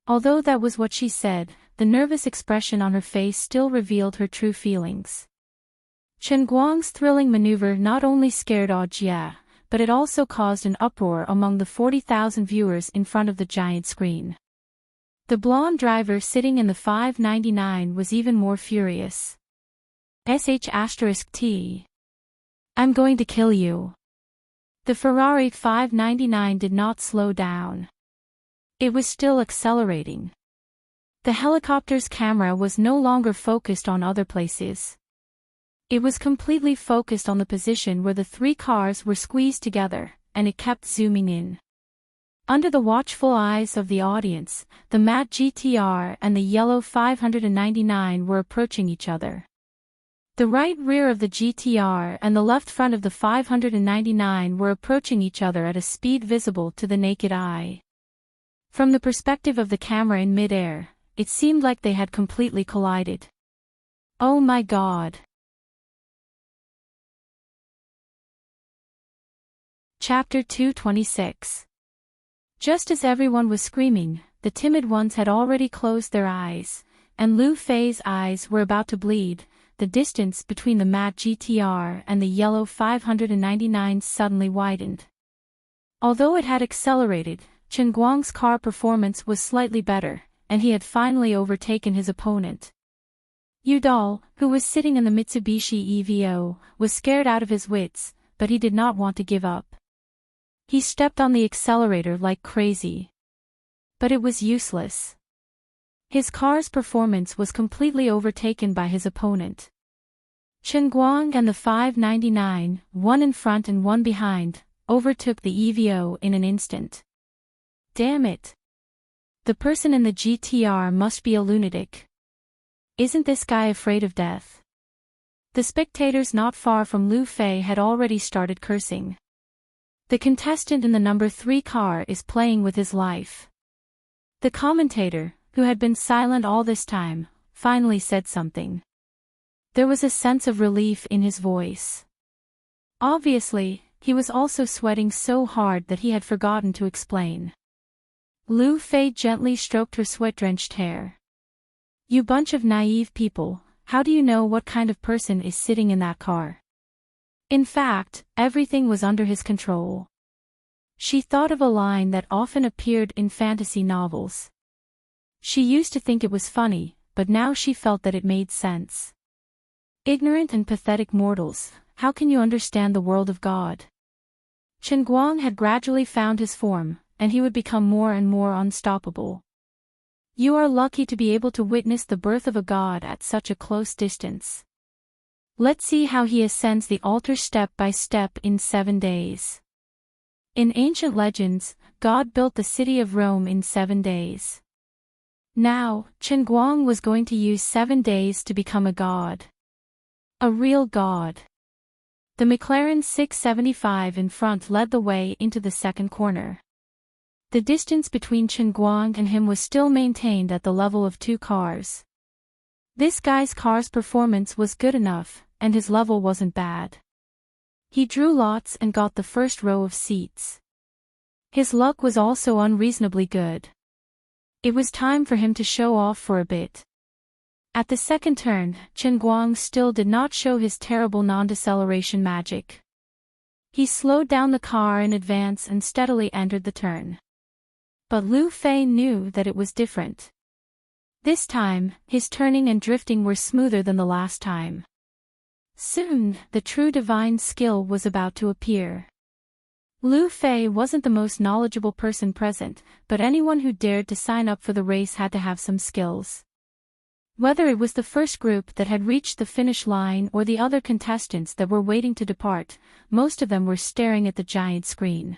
S1: Although that was what she said, the nervous expression on her face still revealed her true feelings. Chen Guang's thrilling maneuver not only scared Jia, but it also caused an uproar among the 40,000 viewers in front of the giant screen. The blonde driver sitting in the 599 was even more furious. *T. I'm going to kill you. The Ferrari 599 did not slow down. It was still accelerating. The helicopter's camera was no longer focused on other places. It was completely focused on the position where the three cars were squeezed together, and it kept zooming in. Under the watchful eyes of the audience, the matte GTR and the yellow 599 were approaching each other. The right rear of the GTR and the left front of the 599 were approaching each other at a speed visible to the naked eye. From the perspective of the camera in mid-air, it seemed like they had completely collided. Oh my God! Chapter 226. Just as everyone was screaming, the timid ones had already closed their eyes, and Lu Fei's eyes were about to bleed. The distance between the matte GTR and the yellow 599 suddenly widened. Although it had accelerated, Chen Guang's car performance was slightly better, and he had finally overtaken his opponent. Udall, who was sitting in the Mitsubishi EVO, was scared out of his wits, but he did not want to give up. He stepped on the accelerator like crazy. But it was useless. His car's performance was completely overtaken by his opponent. Chen Guang and the 599, one in front and one behind, overtook the EVO in an instant. Damn it. The person in the GTR must be a lunatic. Isn't this guy afraid of death? The spectators not far from Lu Fei had already started cursing. The contestant in the number 3 car is playing with his life. The commentator, who had been silent all this time, finally said something. There was a sense of relief in his voice. Obviously, he was also sweating so hard that he had forgotten to explain. Lu Fei gently stroked her sweat-drenched hair. You bunch of naive people, how do you know what kind of person is sitting in that car? In fact, everything was under his control. She thought of a line that often appeared in fantasy novels. She used to think it was funny, but now she felt that it made sense. Ignorant and pathetic mortals, how can you understand the world of God? Chen Guang had gradually found his form, and he would become more and more unstoppable. You are lucky to be able to witness the birth of a god at such a close distance. Let's see how he ascends the altar step by step in 7 days. In ancient legends, God built the city of Rome in 7 days. Now, Chen Guang was going to use 7 days to become a god. A real god. The McLaren 675 in front led the way into the second corner. The distance between Chen Guang and him was still maintained at the level of 2 cars. This guy's car's performance was good enough, and his level wasn't bad. He drew lots and got the first row of seats. His luck was also unreasonably good. It was time for him to show off for a bit. At the second turn, Chen Guang still did not show his terrible non-deceleration magic. He slowed down the car in advance and steadily entered the turn. But Lu Fei knew that it was different. This time, his turning and drifting were smoother than the last time. Soon, the true divine skill was about to appear. Lu Fei wasn't the most knowledgeable person present, but anyone who dared to sign up for the race had to have some skills. Whether it was the first group that had reached the finish line or the other contestants that were waiting to depart, most of them were staring at the giant screen.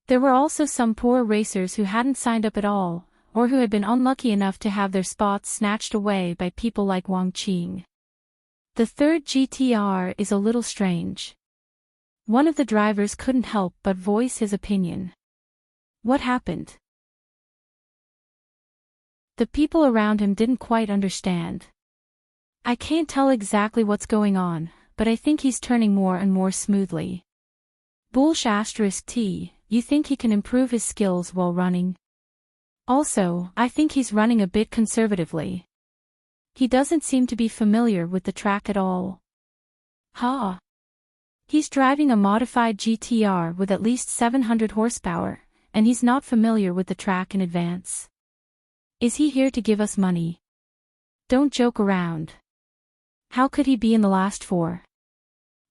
S1: There were also some poor racers who hadn't signed up at all, or who had been unlucky enough to have their spots snatched away by people like Wang Qing. The third GTR is a little strange. One of the drivers couldn't help but voice his opinion. What happened? The people around him didn't quite understand. I can't tell exactly what's going on, but I think he's turning more and more smoothly. *T, you think he can improve his skills while running? Also, I think he's running a bit conservatively. He doesn't seem to be familiar with the track at all. Ha! He's driving a modified GTR with at least 700 horsepower, and he's not familiar with the track in advance. Is he here to give us money? Don't joke around. How could he be in the last 4?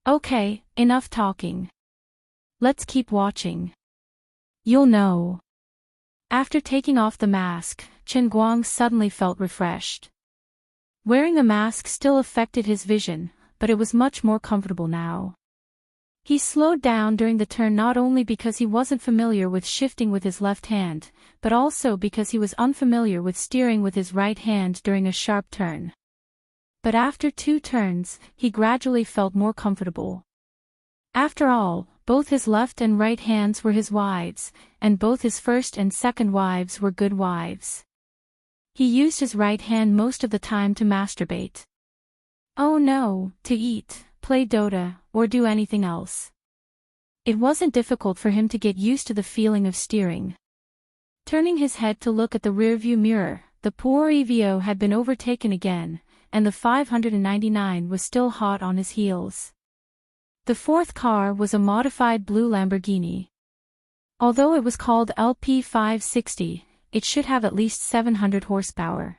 S1: Okay, enough talking. Let's keep watching. You'll know. After taking off the mask, Chen Guang suddenly felt refreshed. Wearing a mask still affected his vision, but it was much more comfortable now. He slowed down during the turn not only because he wasn't familiar with shifting with his left hand, but also because he was unfamiliar with steering with his right hand during a sharp turn. But after 2 turns, he gradually felt more comfortable. After all, both his left and right hands were his wives, and both his first and second wives were good wives. He used his right hand most of the time to masturbate. Oh no, to eat, play Dota, or do anything else. It wasn't difficult for him to get used to the feeling of steering. Turning his head to look at the rearview mirror, the poor EVO had been overtaken again, and the 599 was still hot on his heels. The fourth car was a modified blue Lamborghini. Although it was called LP560, it should have at least 700 horsepower.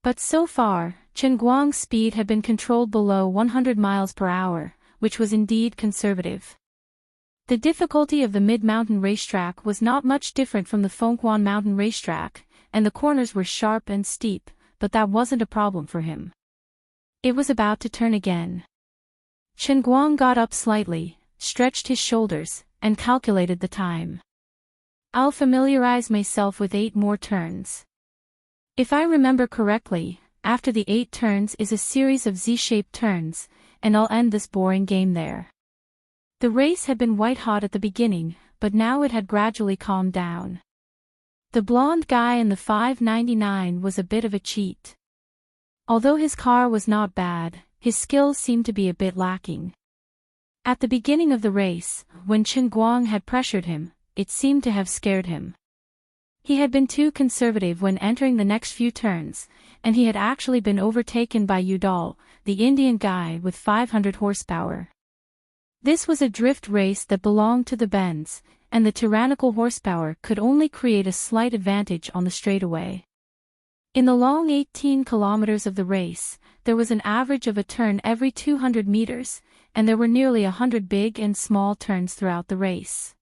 S1: But so far, Chen Guang's speed had been controlled below 100 miles per hour, which was indeed conservative. The difficulty of the mid-mountain racetrack was not much different from the Fenghuan mountain racetrack, and the corners were sharp and steep, but that wasn't a problem for him. It was about to turn again. Chen Guang got up slightly, stretched his shoulders, and calculated the time. I'll familiarize myself with 8 more turns. If I remember correctly, after the 8 turns is a series of Z-shaped turns, and I'll end this boring game there. The race had been white-hot at the beginning, but now it had gradually calmed down. The blonde guy in the 599 was a bit of a cheat. Although his car was not bad, his skills seemed to be a bit lacking. At the beginning of the race, when Chen Guang had pressured him, it seemed to have scared him. He had been too conservative when entering the next few turns, and he had actually been overtaken by Udall, the Indian guy with 500 horsepower. This was a drift race that belonged to the bends, and the tyrannical horsepower could only create a slight advantage on the straightaway. In the long 18 kilometers of the race, there was an average of a turn every 200 meters, and there were nearly 100 big and small turns throughout the race.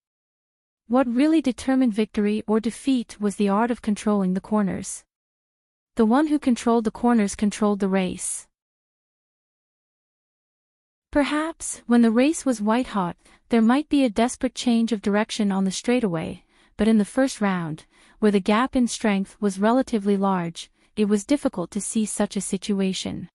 S1: What really determined victory or defeat was the art of controlling the corners. The one who controlled the corners controlled the race. Perhaps, when the race was white-hot, there might be a desperate change of direction on the straightaway, but in the first round, where the gap in strength was relatively large, it was difficult to see such a situation.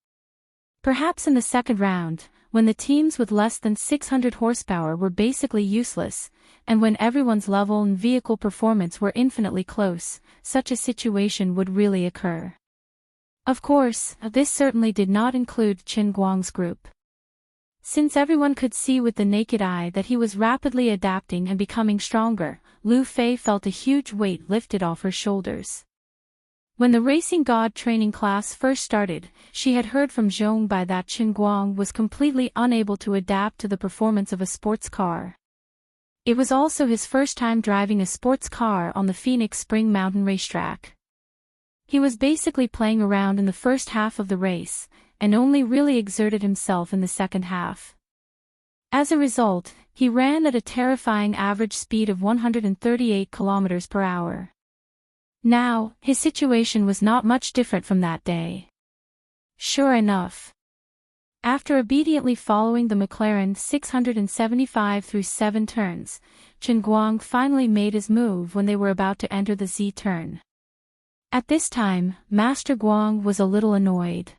S1: Perhaps in the second round, when the teams with less than 600 horsepower were basically useless, and when everyone's level and vehicle performance were infinitely close, such a situation would really occur. Of course, this certainly did not include Chen Guang's group. Since everyone could see with the naked eye that he was rapidly adapting and becoming stronger, Lu Fei felt a huge weight lifted off her shoulders. When the Racing God training class first started, she had heard from Zhong Bai that Chen Guang was completely unable to adapt to the performance of a sports car. It was also his first time driving a sports car on the Phoenix Spring Mountain racetrack. He was basically playing around in the first half of the race, and only really exerted himself in the second half. As a result, he ran at a terrifying average speed of 138 kilometers per hour. Now, his situation was not much different from that day. Sure enough. After obediently following the McLaren 675 through 7 turns, Chen Guang finally made his move when they were about to enter the Z turn. At this time, Master Guang was a little annoyed.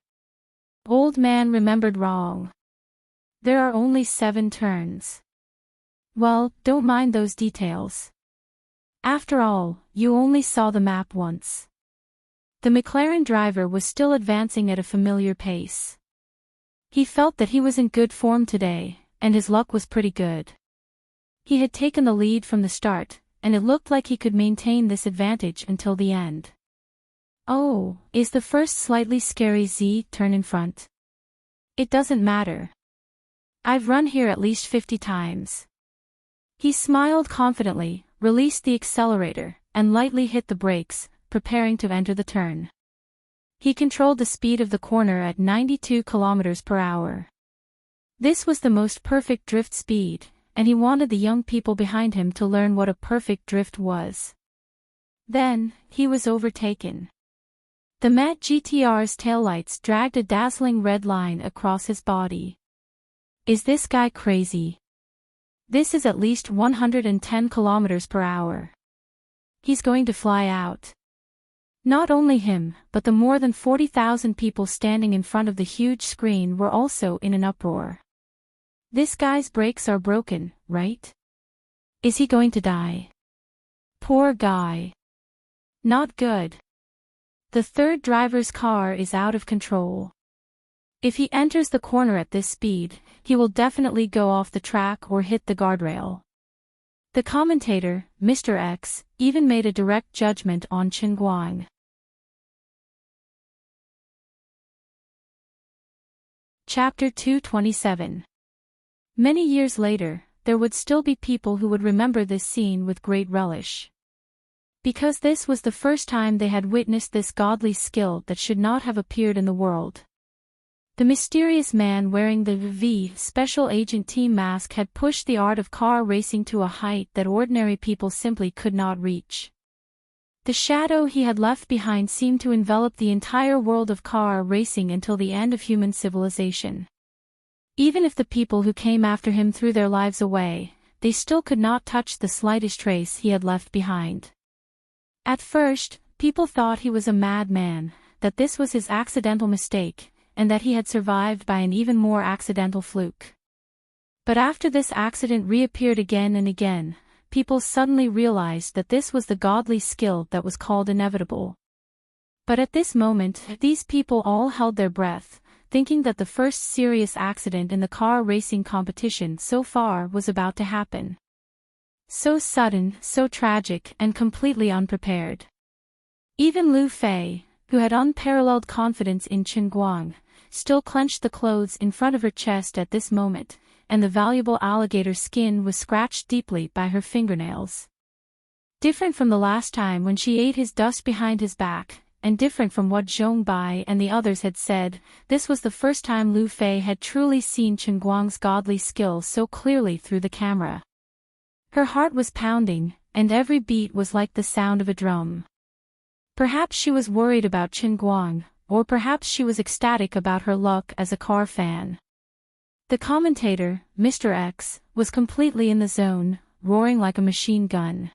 S1: Old man remembered wrong. There are only 7 turns. Well, don't mind those details. After all, you only saw the map once. The McLaren driver was still advancing at a familiar pace. He felt that he was in good form today, and his luck was pretty good. He had taken the lead from the start, and it looked like he could maintain this advantage until the end. Oh, is the first slightly scary Z turn in front? It doesn't matter. I've run here at least 50 times. He smiled confidently, released the accelerator, and lightly hit the brakes, preparing to enter the turn. He controlled the speed of the corner at 92 kilometers per hour. This was the most perfect drift speed, and he wanted the young people behind him to learn what a perfect drift was. Then, he was overtaken. The Met GTR's taillights dragged a dazzling red line across his body. Is this guy crazy? This is at least 110 kilometers per hour. He's going to fly out. Not only him, but the more than 40,000 people standing in front of the huge screen were also in an uproar. This guy's brakes are broken, right? Is he going to die? Poor guy. Not good. The third driver's car is out of control. If he enters the corner at this speed, he will definitely go off the track or hit the guardrail. The commentator, Mr. X, even made a direct judgment on Chen Guang. Chapter 227. Many years later, there would still be people who would remember this scene with great relish. Because this was the first time they had witnessed this godly skill that should not have appeared in the world. The mysterious man wearing the V Special Agent Team mask had pushed the art of car racing to a height that ordinary people simply could not reach. The shadow he had left behind seemed to envelop the entire world of car racing until the end of human civilization. Even if the people who came after him threw their lives away, they still could not touch the slightest trace he had left behind. At first, people thought he was a madman, that this was his accidental mistake, and that he had survived by an even more accidental fluke. But after this accident reappeared again and again, people suddenly realized that this was the godly skill that was called inevitable. But at this moment, these people all held their breath, thinking that the first serious accident in the car racing competition so far was about to happen. So sudden, so tragic, and completely unprepared. Even Lu Fei, who had unparalleled confidence in Chen Guang, still clenched the clothes in front of her chest at this moment, and the valuable alligator skin was scratched deeply by her fingernails. Different from the last time when she ate his dust behind his back, and different from what Zhong Bai and the others had said, this was the first time Lu Fei had truly seen Chen Guang's godly skill so clearly through the camera. Her heart was pounding, and every beat was like the sound of a drum. Perhaps she was worried about Chen Guang, or perhaps she was ecstatic about her luck as a car fan. The commentator, Mr. X, was completely in the zone, roaring like a machine gun.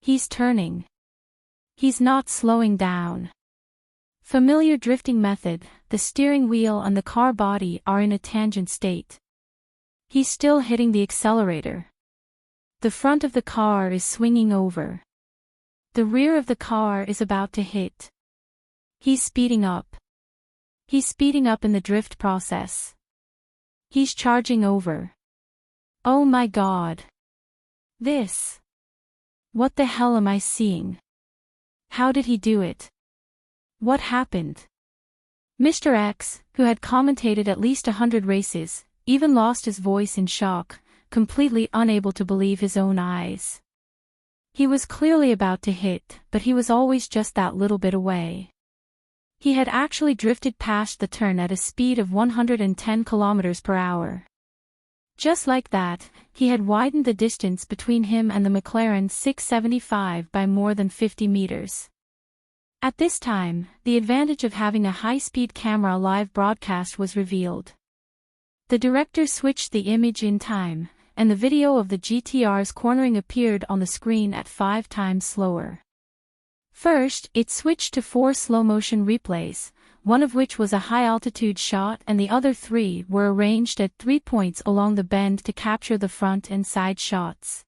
S1: He's turning. He's not slowing down. Familiar drifting method, the steering wheel and the car body are in a tangent state. He's still hitting the accelerator. The front of the car is swinging over. The rear of the car is about to hit. He's speeding up. He's speeding up in the drift process. He's charging over. Oh my God. This. What the hell am I seeing? How did he do it? What happened? Mr. X, who had commentated at least 100 races, even lost his voice in shock, completely unable to believe his own eyes. He was clearly about to hit, but he was always just that little bit away. He had actually drifted past the turn at a speed of 110 kilometers per hour. Just like that, he had widened the distance between him and the McLaren 675 by more than 50 meters. At this time, the advantage of having a high-speed camera live broadcast was revealed. The director switched the image in time, and the video of the GTR's cornering appeared on the screen at 5 times slower. First, it switched to 4 slow-motion replays, one of which was a high-altitude shot and the other 3 were arranged at 3 points along the bend to capture the front and side shots.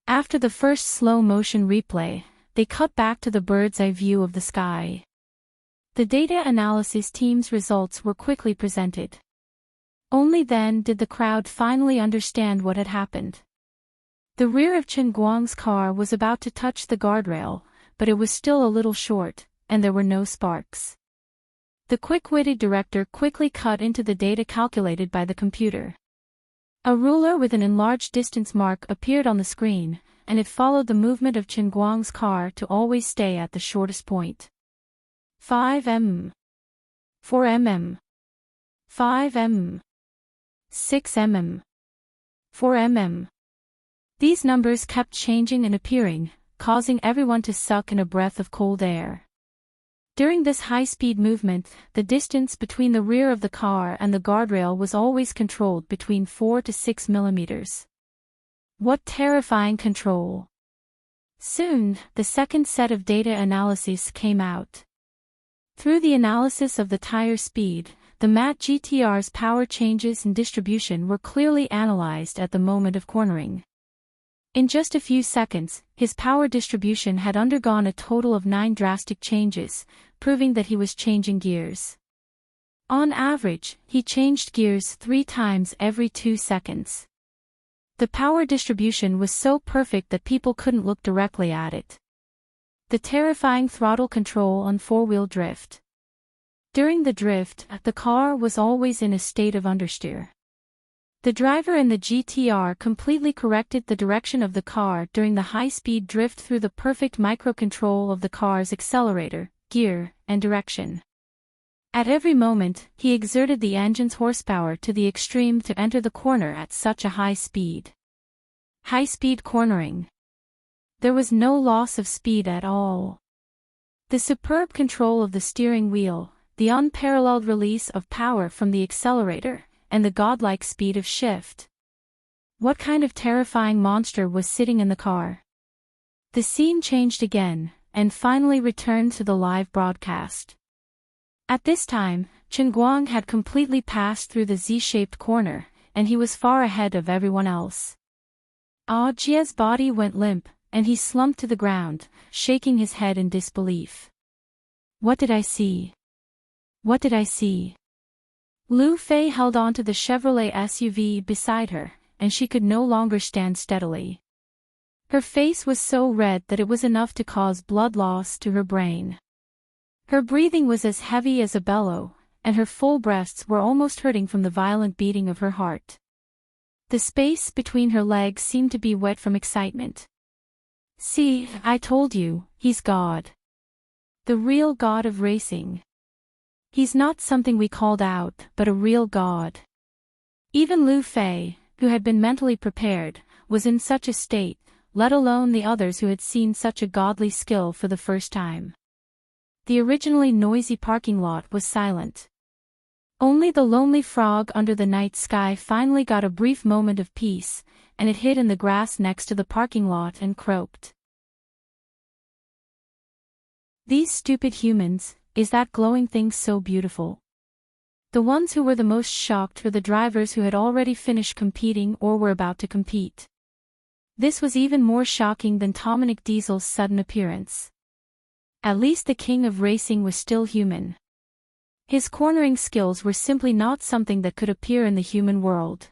S1: After the first slow-motion replay, they cut back to the bird's-eye view of the sky. The data analysis team's results were quickly presented. Only then did the crowd finally understand what had happened. The rear of Chen Guang's car was about to touch the guardrail, but it was still a little short, and there were no sparks. The quick-witted director quickly cut into the data calculated by the computer. A ruler with an enlarged distance mark appeared on the screen, and it followed the movement of Chen Guang's car to always stay at the shortest point. 5 mm. 4 mm. 5 mm. 6 mm. 4 mm. These numbers kept changing and appearing, causing everyone to suck in a breath of cold air. During this high-speed movement, the distance between the rear of the car and the guardrail was always controlled between 4 to 6 millimeters. What terrifying control! Soon, the second set of data analyses came out. Through the analysis of the tire speed, the MAT GTR's power changes and distribution were clearly analyzed at the moment of cornering. In just a few seconds, his power distribution had undergone a total of 9 drastic changes, proving that he was changing gears. On average, he changed gears 3 times every 2 seconds. The power distribution was so perfect that people couldn't look directly at it. The terrifying throttle control on 4-wheel drift. During the drift, the car was always in a state of understeer. The driver in the GTR completely corrected the direction of the car during the high-speed drift through the perfect microcontrol of the car's accelerator, gear, and direction. At every moment, he exerted the engine's horsepower to the extreme to enter the corner at such a high speed. High-speed cornering. There was no loss of speed at all. The superb control of the steering wheel, the unparalleled release of power from the accelerator, and the godlike speed of shift. What kind of terrifying monster was sitting in the car? The scene changed again, and finally returned to the live broadcast. At this time, Chen Guang had completely passed through the Z-shaped corner, and he was far ahead of everyone else. Jie's body went limp, and he slumped to the ground, shaking his head in disbelief. What did I see? What did I see? Lu Fei held on to the Chevrolet SUV beside her, and she could no longer stand steadily. Her face was so red that it was enough to cause blood loss to her brain. Her breathing was as heavy as a bellow, and her full breasts were almost hurting from the violent beating of her heart. The space between her legs seemed to be wet from excitement. See, I told you, he's God. The real God of racing. He's not something we called out, but a real God. Even Lu Fei, who had been mentally prepared, was in such a state, let alone the others who had seen such a godly skill for the first time. The originally noisy parking lot was silent. Only the lonely frog under the night sky finally got a brief moment of peace, and it hid in the grass next to the parking lot and croaked. These stupid humans, is that glowing thing so beautiful? The ones who were the most shocked were the drivers who had already finished competing or were about to compete. This was even more shocking than Dominic Diesel's sudden appearance. At least the king of racing was still human. His cornering skills were simply not something that could appear in the human world.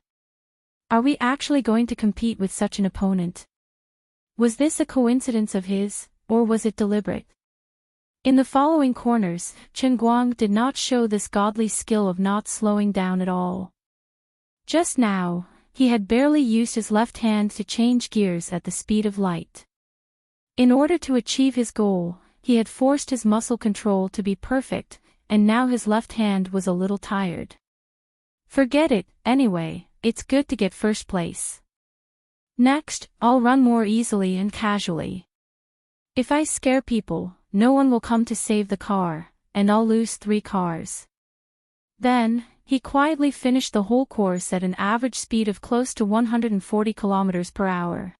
S1: Are we actually going to compete with such an opponent? Was this a coincidence of his, or was it deliberate? In the following corners, Chen Guang did not show this godly skill of not slowing down at all. Just now, he had barely used his left hand to change gears at the speed of light. In order to achieve his goal, he had forced his muscle control to be perfect, and now his left hand was a little tired. Forget it, anyway, it's good to get first place. Next, I'll run more easily and casually. If I scare people, no one will come to save the car, and I'll lose 3 cars. Then, he quietly finished the whole course at an average speed of close to 140 kilometers per hour.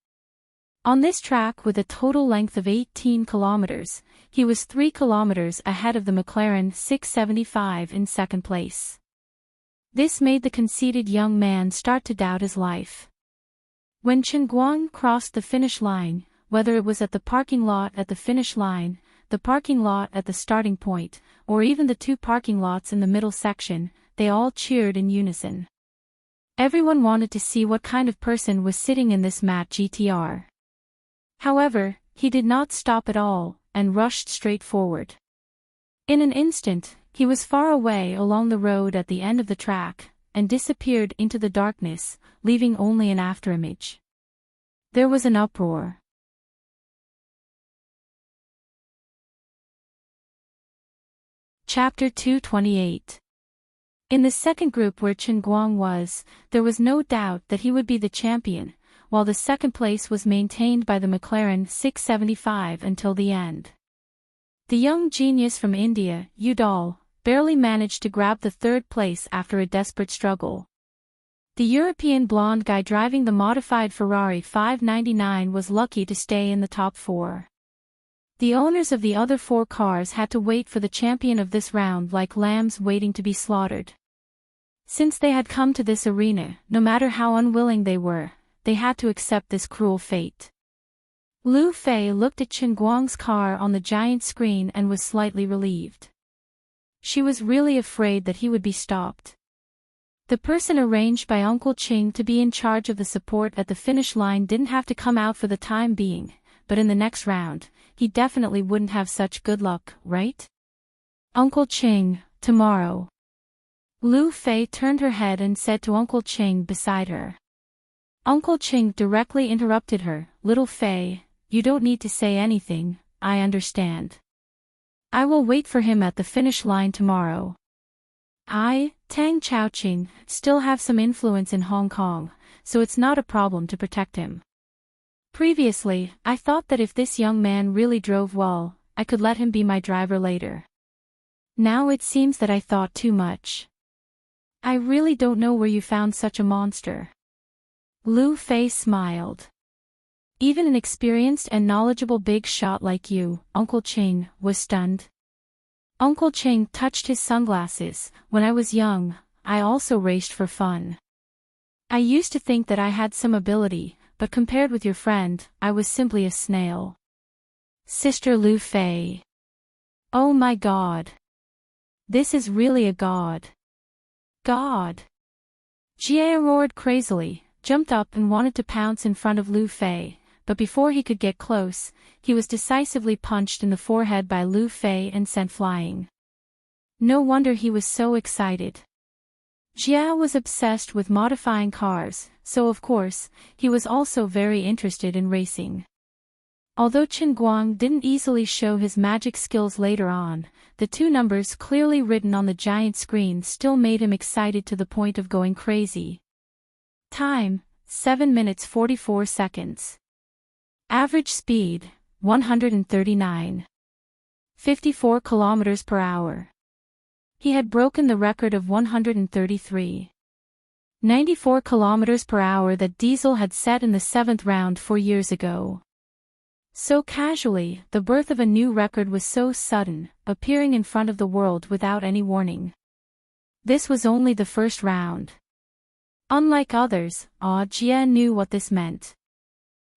S1: On this track with a total length of 18 kilometers, he was 3 kilometers ahead of the McLaren 675 in second place. This made the conceited young man start to doubt his life. When Chen Guang crossed the finish line, whether it was at the parking lot at the finish line, the parking lot at the starting point, or even the 2 parking lots in the middle section, they all cheered in unison. Everyone wanted to see what kind of person was sitting in this Matt GTR. However, he did not stop at all, and rushed straight forward. In an instant, he was far away along the road at the end of the track, and disappeared into the darkness, leaving only an afterimage. There was an uproar. Chapter 228. In the second group where Chen Guang was, there was no doubt that he would be the champion, while the second place was maintained by the McLaren 675 until the end. The young genius from India, Udall, barely managed to grab the third place after a desperate struggle. The European blonde guy driving the modified Ferrari 599 was lucky to stay in the top 4. The owners of the other 4 cars had to wait for the champion of this round like lambs waiting to be slaughtered. Since they had come to this arena, no matter how unwilling they were, they had to accept this cruel fate. Lu Fei looked at Chen Guang's car on the giant screen and was slightly relieved. She was really afraid that he would be stopped. The person arranged by Uncle Qing to be in charge of the support at the finish line didn't have to come out for the time being, but in the next round, he definitely wouldn't have such good luck, right? Uncle Qing, tomorrow. Lu Fei turned her head and said to Uncle Qing beside her. Uncle Qing directly interrupted her, "Little Fei, you don't need to say anything, I understand. I will wait for him at the finish line tomorrow. I, Tang Chaoqing, still have some influence in Hong Kong, so it's not a problem to protect him." Previously, I thought that if this young man really drove well, I could let him be my driver later. Now it seems that I thought too much. I really don't know where you found such a monster. Lu Fei smiled. Even an experienced and knowledgeable big shot like you, Uncle Ching, was stunned. Uncle Ching touched his sunglasses. When I was young, I also raced for fun. I used to think that I had some ability, but compared with your friend, I was simply a snail. Sister Lu Fei. Oh my God. This is really a god. God. Jie roared crazily, jumped up and wanted to pounce in front of Lu Fei, but before he could get close, he was decisively punched in the forehead by Lu Fei and sent flying. No wonder he was so excited. Jia was obsessed with modifying cars, so of course, he was also very interested in racing. Although Chen Guang didn't easily show his magic skills later on, the two numbers clearly written on the giant screen still made him excited to the point of going crazy. Time, 7 minutes 44 seconds. Average speed, 139. 54 kilometers per hour. He had broken the record of 133. 94 kilometers per hour that Diesel had set in the 7th round 4 years ago. So casually, the birth of a new record was so sudden, appearing in front of the world without any warning. This was only the first round. Unlike others, Jie knew what this meant.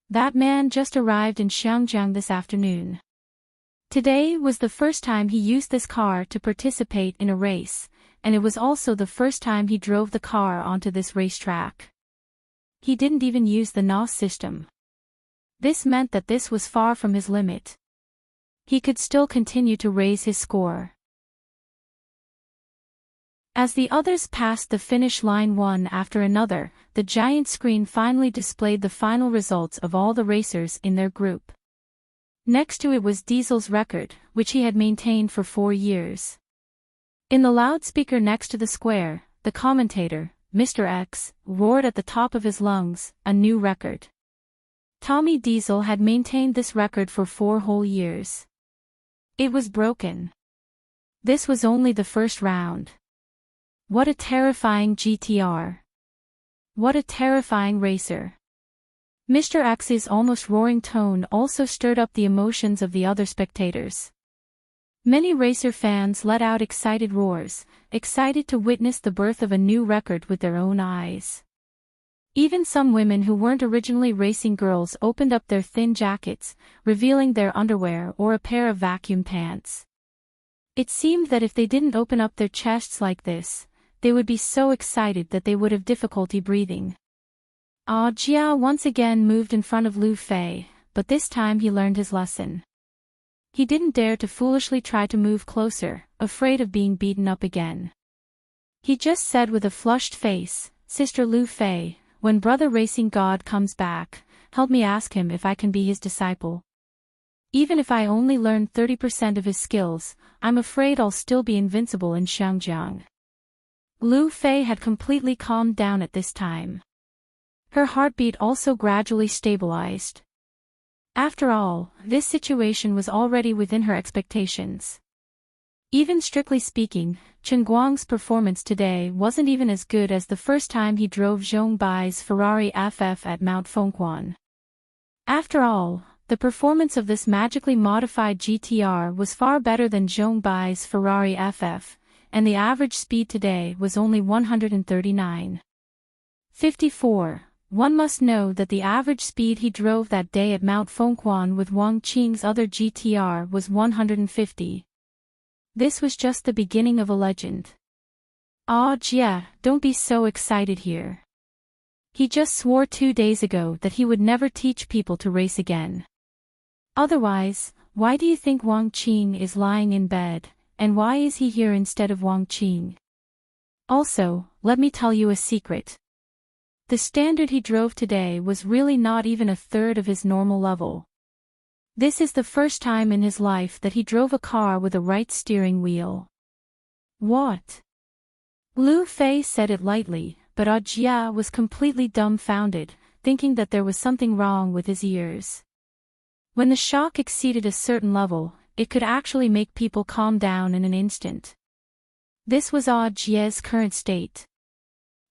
S1: That man just arrived in Xiangjiang this afternoon. Today was the first time he used this car to participate in a race, and it was also the first time he drove the car onto this racetrack. He didn't even use the NOS system. This meant that this was far from his limit. He could still continue to raise his score. As the others passed the finish line one after another, the giant screen finally displayed the final results of all the racers in their group. Next to it was Diesel's record, which he had maintained for 4 years. In the loudspeaker next to the square, the commentator, Mr. X, roared at the top of his lungs, a new record. Tommy Diesel had maintained this record for 4 whole years. It was broken. This was only the first round. What a terrifying GTR. What a terrifying racer. Mr. X's almost roaring tone also stirred up the emotions of the other spectators. Many racer fans let out excited roars, excited to witness the birth of a new record with their own eyes. Even some women who weren't originally racing girls opened up their thin jackets, revealing their underwear or a pair of vacuum pants. It seemed that if they didn't open up their chests like this, they would be so excited that they would have difficulty breathing. Jia once again moved in front of Lu Fei, but this time he learned his lesson. He didn't dare to foolishly try to move closer, afraid of being beaten up again. He just said with a flushed face, "Sister Lu Fei, when Brother Racing God comes back, help me ask him if I can be his disciple. Even if I only learn 30% of his skills, I'm afraid I'll still be invincible in Xiangjiang." Lu Fei had completely calmed down at this time. Her heartbeat also gradually stabilized. After all, this situation was already within her expectations. Even strictly speaking, Chen Guang's performance today wasn't even as good as the first time he drove Zhong Bai's Ferrari FF at Mount Fengquan. After all, the performance of this magically modified GTR was far better than Zhong Bai's Ferrari FF, and the average speed today was only 139. 54. One must know that the average speed he drove that day at Mount Fengquan with Wang Qing's other GTR was 150. This was just the beginning of a legend. Jia, don't be so excited here. He just swore 2 days ago that he would never teach people to race again. Otherwise, why do you think Wang Qing is lying in bed, and why is he here instead of Wang Qing? Also, let me tell you a secret. The standard he drove today was really not even a third of his normal level. This is the first time in his life that he drove a car with a right steering wheel. What? Lu Fei said it lightly, but Jia was completely dumbfounded. thinking that there was something wrong with his ears. When the shock exceeded a certain level, it could actually make people calm down in an instant. This was Jie's current state.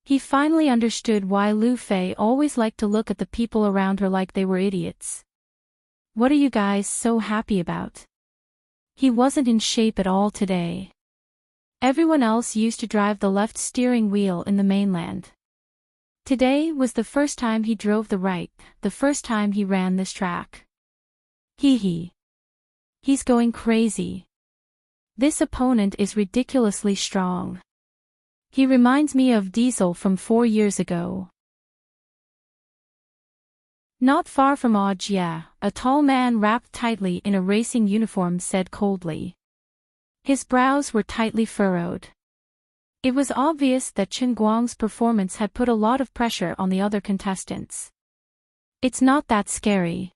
S1: He finally understood why Lu Fei always liked to look at the people around her like they were idiots. What are you guys so happy about? He wasn't in shape at all today. Everyone else used to drive the left steering wheel in the mainland. Today was the first time he drove the right, the first time he ran this track. Hee. He's going crazy. This opponent is ridiculously strong. He reminds me of Diesel from 4 years ago. Not far from Jie, a tall man wrapped tightly in a racing uniform said coldly. His brows were tightly furrowed. It was obvious that Chen Guang's performance had put a lot of pressure on the other contestants. It's not that scary.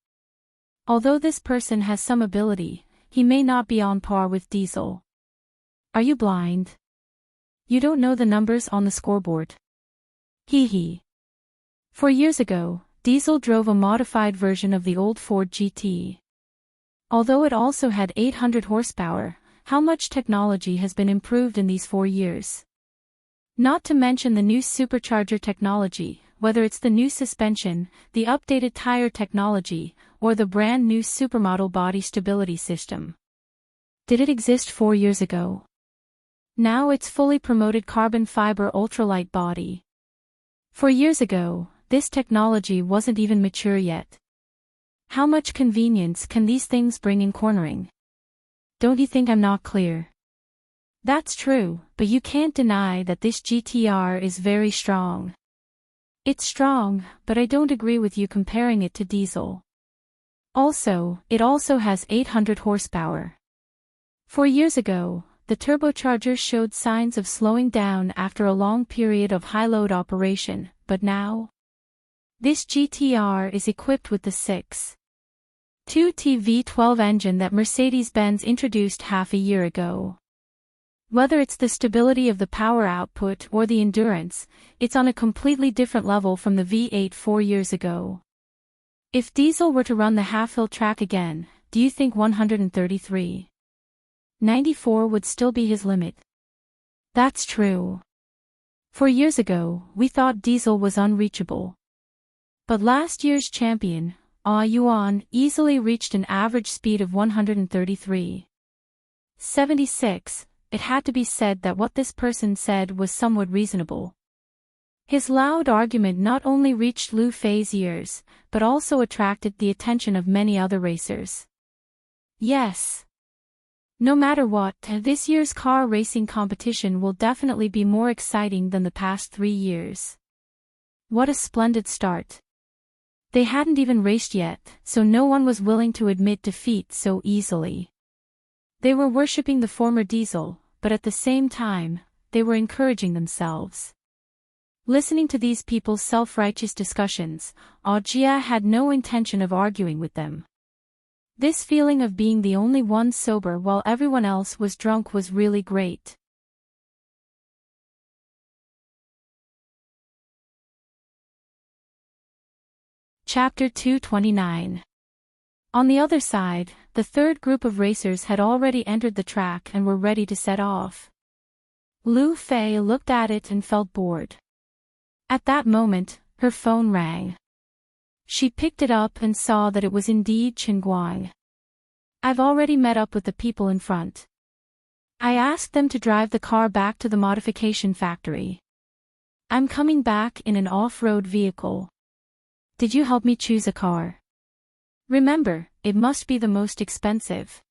S1: Although this person has some ability, he may not be on par with Diesel. Are you blind? You don't know the numbers on the scoreboard. Hee. 4 years ago, Diesel drove a modified version of the old Ford GT. Although it also had 800 horsepower, how much technology has been improved in these 4 years? Not to mention the new supercharger technology, whether it's the new suspension, the updated tire technology, or the brand new supermodel body stability system. Did it exist 4 years ago? Now it's fully promoted carbon fiber ultralight body. 4 years ago, this technology wasn't even mature yet. How much convenience can these things bring in cornering? Don't you think I'm not clear? That's true, but you can't deny that this GTR is very strong. It's strong, but I don't agree with you comparing it to Diesel. Also, it also has 800 horsepower. 4 years ago, the turbocharger showed signs of slowing down after a long period of high-load operation, but now? This GTR is equipped with the 6.2 V12 engine that Mercedes-Benz introduced half a year ago. Whether it's the stability of the power output or the endurance, it's on a completely different level from the V8 4 years ago. If Diesel were to run the half-hill track again, do you think 133.94 would still be his limit? That's true. 4 years ago, we thought Diesel was unreachable. But last year's champion, Yuan, easily reached an average speed of 133.76. It had to be said that what this person said was somewhat reasonable. His loud argument not only reached Lu Fei's ears, but also attracted the attention of many other racers. Yes. No matter what, this year's car racing competition will definitely be more exciting than the past 3 years. What a splendid start. They hadn't even raced yet, so no one was willing to admit defeat so easily. They were worshipping the former Diesel, but at the same time, they were encouraging themselves. Listening to these people's self-righteous discussions, Jie had no intention of arguing with them. This feeling of being the only one sober while everyone else was drunk was really great. Chapter 229. On the other side, the third group of racers had already entered the track and were ready to set off. Lu Fei looked at it and felt bored. At that moment, her phone rang. She picked it up and saw that it was indeed Chen Guang. I've already met up with the people in front. I asked them to drive the car back to the modification factory. I'm coming back in an off-road vehicle. Did you help me choose a car? Remember, it must be the most expensive.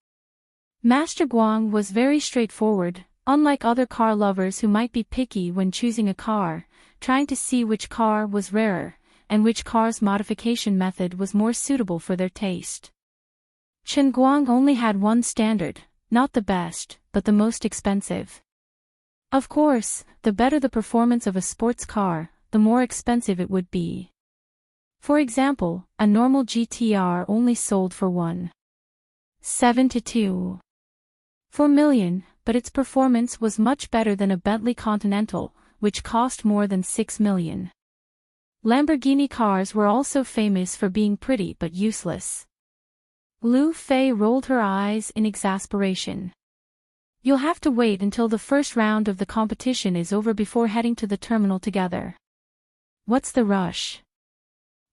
S1: Master Guang was very straightforward, unlike other car lovers who might be picky when choosing a car, trying to see which car was rarer, and which car's modification method was more suitable for their taste. Chen Guang only had one standard, not the best, but the most expensive. Of course, the better the performance of a sports car, the more expensive it would be. For example, a normal GTR only sold for 1.7 to 2.4 million, but its performance was much better than a Bentley Continental, which cost more than 6 million. Lamborghini cars were also famous for being pretty but useless. Lu Fei rolled her eyes in exasperation. You'll have to wait until the first round of the competition is over before heading to the terminal together. What's the rush?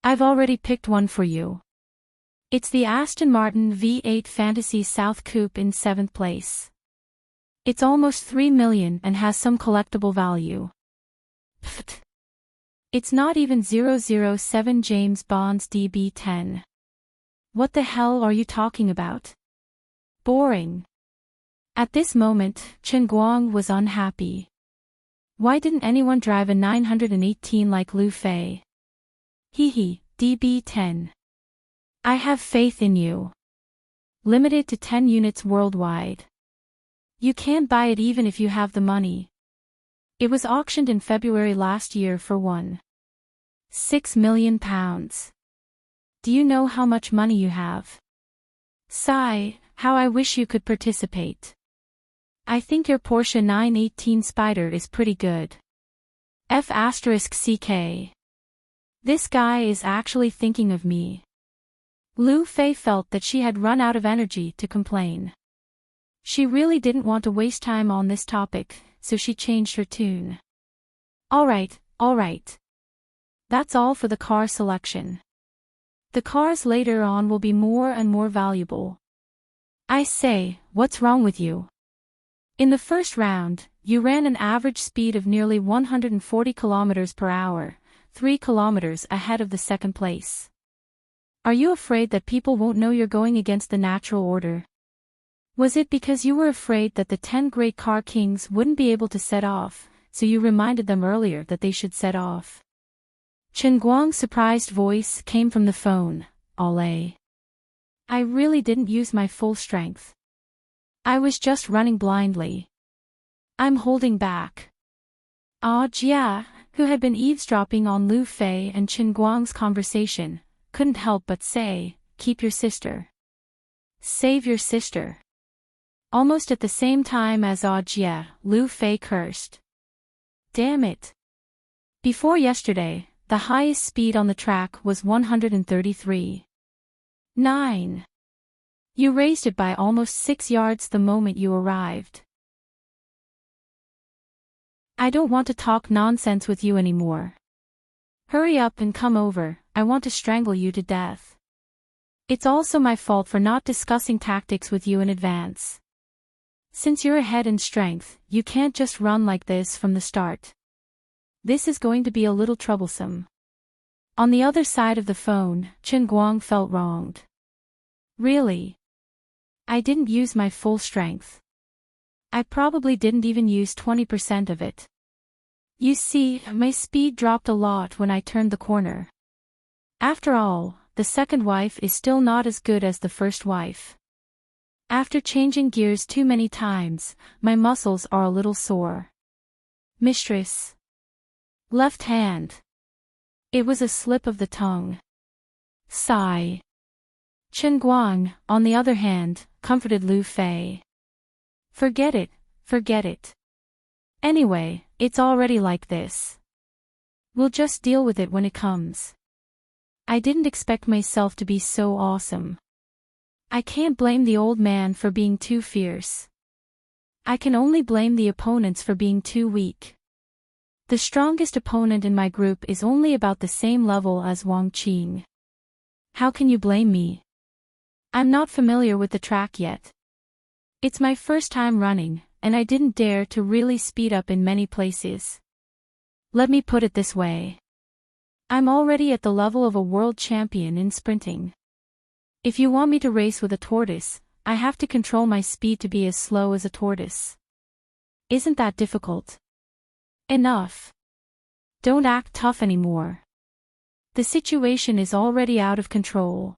S1: I've already picked one for you. It's the Aston Martin V8 Fantasy South Coupe in 7th place. It's almost 3 million and has some collectible value. Pfft. It's not even 007 James Bond's DB10. What the hell are you talking about? Boring. At this moment, Chen Guang was unhappy. Why didn't anyone drive a 918 like Lu Fei? Hehe, DB10. I have faith in you. Limited to 10 units worldwide. You can't buy it even if you have the money. It was auctioned in February last year for £1.6 million. Do you know how much money you have? Sigh, how I wish you could participate. I think your Porsche 918 Spider is pretty good. F***CK. This guy is actually thinking of me. Lu Fei felt that she had run out of energy to complain. She really didn't want to waste time on this topic, so she changed her tune. Alright. That's all for the car selection. The cars later on will be more and more valuable. I say, what's wrong with you? In the first round, you ran an average speed of nearly 140 km per hour, 3 kilometers ahead of the second place. Are you afraid that people won't know you're going against the natural order? Was it because you were afraid that the 10 great car kings wouldn't be able to set off, so you reminded them earlier that they should set off? Chen Guang's surprised voice came from the phone. Olé. I really didn't use my full strength. I was just running blindly. I'm holding back. Ah Jia, who had been eavesdropping on Lu Fei and Chen Guang's conversation, couldn't help but say, keep your sister. Save your sister. Almost at the same time as Ah Jia, Lu Fei cursed. Damn it. Before yesterday, the highest speed on the track was 133.9. You raised it by almost 6 yards the moment you arrived. I don't want to talk nonsense with you anymore. Hurry up and come over, I want to strangle you to death. It's also my fault for not discussing tactics with you in advance. Since you're ahead in strength, you can't just run like this from the start. This is going to be a little troublesome. On the other side of the phone, Chen Guang felt wronged. Really? I didn't use my full strength. I probably didn't even use 20% of it. You see, my speed dropped a lot when I turned the corner. After all, the second wife is still not as good as the first wife. After changing gears too many times, my muscles are a little sore. Mistress. Left hand. It was a slip of the tongue. Sigh. Chen Guang, on the other hand, comforted Lu Fei. Forget it. Anyway, it's already like this. We'll just deal with it when it comes. I didn't expect myself to be so awesome. I can't blame the old man for being too fierce. I can only blame the opponents for being too weak. The strongest opponent in my group is only about the same level as Wang Qing. How can you blame me? I'm not familiar with the track yet. It's my first time running, and I didn't dare to really speed up in many places. Let me put it this way. I'm already at the level of a world champion in sprinting. If you want me to race with a tortoise, I have to control my speed to be as slow as a tortoise. Isn't that difficult? Enough. Don't act tough anymore. The situation is already out of control.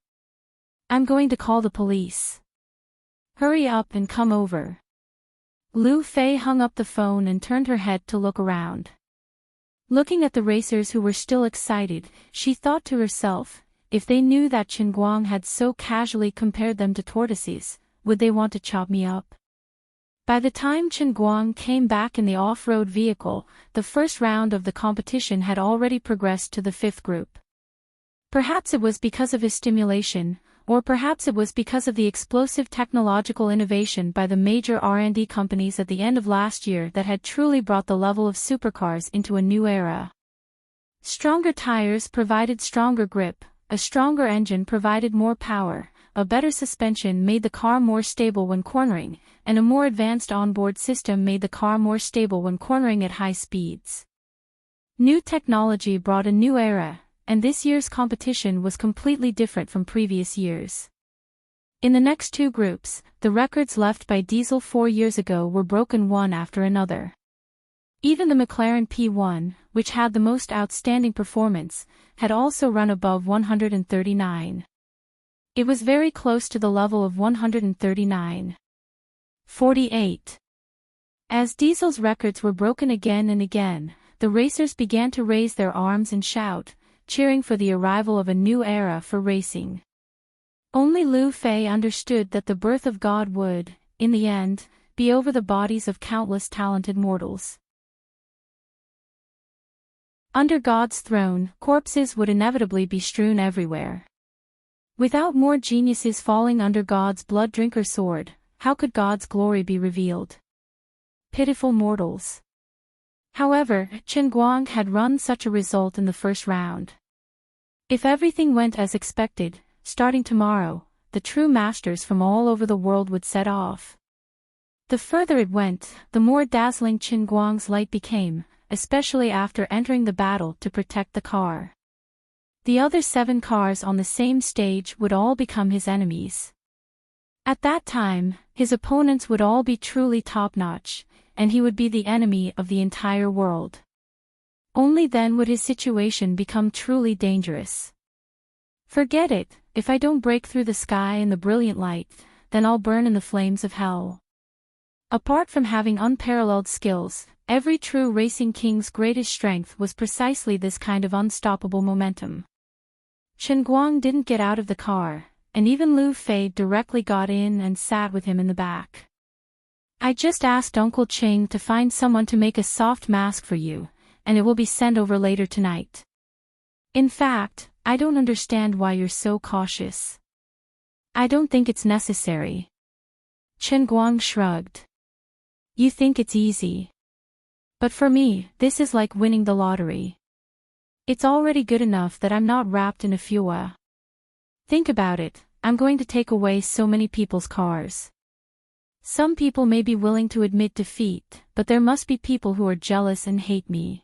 S1: I'm going to call the police. Hurry up and come over. Lu Fei hung up the phone and turned her head to look around. Looking at the racers who were still excited, she thought to herself, if they knew that Chen Guang had so casually compared them to tortoises, would they want to chop me up? By the time Chen Guang came back in the off-road vehicle, the first round of the competition had already progressed to the fifth group. Perhaps it was because of his stimulation, or perhaps it was because of the explosive technological innovation by the major R&D companies at the end of last year that had truly brought the level of supercars into a new era. Stronger tires provided stronger grip, a stronger engine provided more power, a better suspension made the car more stable when cornering, and a more advanced onboard system made the car more stable when cornering at high speeds. New technology brought a new era, and this year's competition was completely different from previous years. In the next two groups, the records left by Diesel 4 years ago were broken one after another. Even the McLaren P1, which had the most outstanding performance, had also run above 139. It was very close to the level of 139.48. As Diesel's records were broken again and again, the racers began to raise their arms and shout, cheering for the arrival of a new era for racing. Only Lu Fei understood that the birth of God would, in the end, be over the bodies of countless talented mortals. Under God's throne, corpses would inevitably be strewn everywhere. Without more geniuses falling under God's blood-drinker sword, how could God's glory be revealed? Pitiful mortals. However, Chen Guang had run such a result in the first round. If everything went as expected, starting tomorrow, the true masters from all over the world would set off. The further it went, the more dazzling Chen Guang's light became, especially after entering the battle to protect the car. The other 7 cars on the same stage would all become his enemies. At that time, his opponents would all be truly top-notch, and he would be the enemy of the entire world. Only then would his situation become truly dangerous. Forget it, if I don't break through the sky in the brilliant light, then I'll burn in the flames of hell. Apart from having unparalleled skills, every true racing king's greatest strength was precisely this kind of unstoppable momentum. Chen Guang didn't get out of the car, and even Lu Fei directly got in and sat with him in the back. I just asked Uncle Ching to find someone to make a soft mask for you, and it will be sent over later tonight. In fact, I don't understand why you're so cautious. I don't think it's necessary. Chen Guang shrugged. You think it's easy. But for me, this is like winning the lottery. It's already good enough that I'm not wrapped in a fua. Think about it, I'm going to take away so many people's cars. Some people may be willing to admit defeat, but there must be people who are jealous and hate me.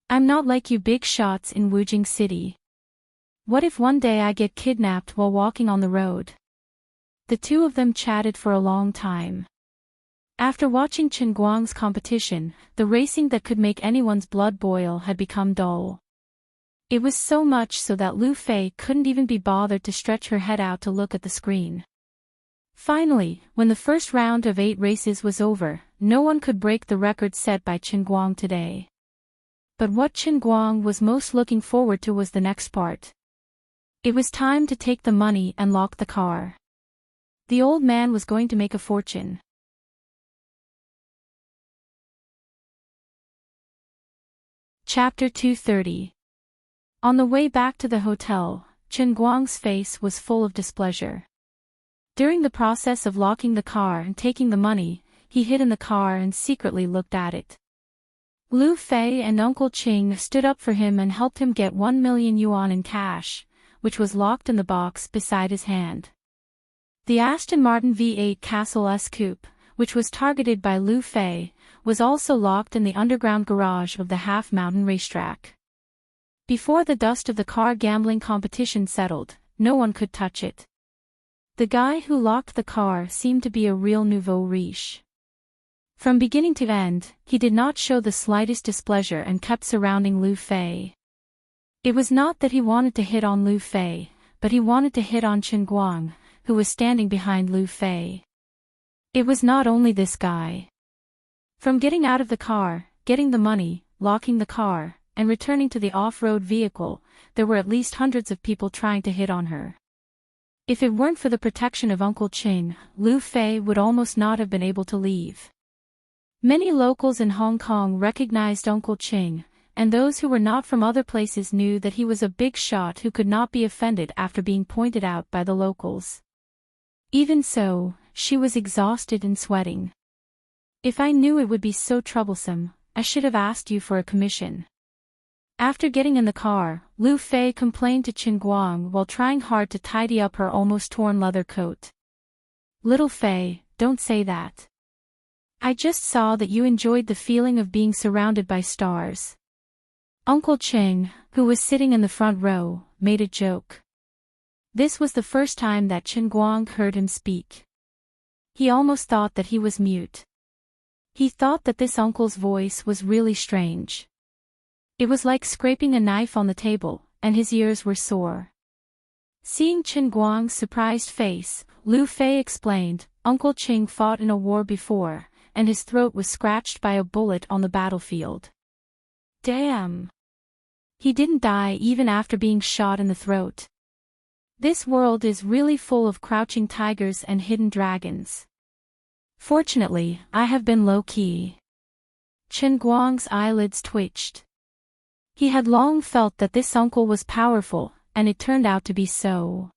S1: I'm not like you big shots in Wujing City. What if one day I get kidnapped while walking on the road? The two of them chatted for a long time. After watching Chen Guang's competition, the racing that could make anyone's blood boil had become dull. It was so much so that Lu Fei couldn't even be bothered to stretch her head out to look at the screen. Finally, when the first round of 8 races was over, no one could break the record set by Chen Guang today. But what Chen Guang was most looking forward to was the next part. It was time to take the money and lock the car. The old man was going to make a fortune. Chapter 230. On the way back to the hotel, Chen Guang's face was full of displeasure. During the process of locking the car and taking the money, he hid in the car and secretly looked at it. Lu Fei and Uncle Ching stood up for him and helped him get 1 million yuan in cash, which was locked in the box beside his hand. The Aston Martin V8 Castle S Coupe, which was targeted by Lu Fei, was also locked in the underground garage of the Half Mountain racetrack. Before the dust of the car gambling competition settled, no one could touch it. The guy who locked the car seemed to be a real nouveau riche. From beginning to end, he did not show the slightest displeasure and kept surrounding Lu Fei. It was not that he wanted to hit on Lu Fei, but he wanted to hit on Chen Guang, who was standing behind Lu Fei. It was not only this guy. From getting out of the car, getting the money, locking the car, and returning to the off-road vehicle, there were at least hundreds of people trying to hit on her. If it weren't for the protection of Uncle Ching, Lu Fei would almost not have been able to leave. Many locals in Hong Kong recognized Uncle Ching, and those who were not from other places knew that he was a big shot who could not be offended after being pointed out by the locals. Even so, she was exhausted and sweating. If I knew it would be so troublesome, I should have asked you for a commission. After getting in the car, Lu Fei complained to Qin Guang while trying hard to tidy up her almost torn leather coat. Little Fei, don't say that. I just saw that you enjoyed the feeling of being surrounded by stars. Uncle Ching, who was sitting in the front row, made a joke. This was the first time that Qin Guang heard him speak. He almost thought that he was mute. He thought that this uncle's voice was really strange. It was like scraping a knife on the table, and his ears were sore. Seeing Qin Guang's surprised face, Lu Fei explained, Uncle Ching fought in a war before, and his throat was scratched by a bullet on the battlefield. Damn! He didn't die even after being shot in the throat. This world is really full of crouching tigers and hidden dragons. Fortunately, I have been low-key. Qin Guang's eyelids twitched. He had long felt that this uncle was powerful, and it turned out to be so.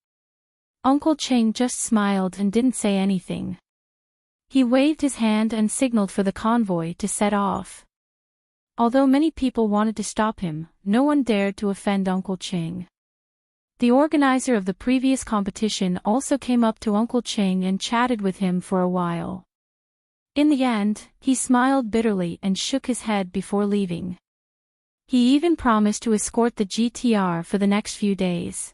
S1: Uncle Ching just smiled and didn't say anything. He waved his hand and signaled for the convoy to set off. Although many people wanted to stop him, no one dared to offend Uncle Ching. The organizer of the previous competition also came up to Uncle Ching and chatted with him for a while. In the end, he smiled bitterly and shook his head before leaving. He even promised to escort the GTR for the next few days.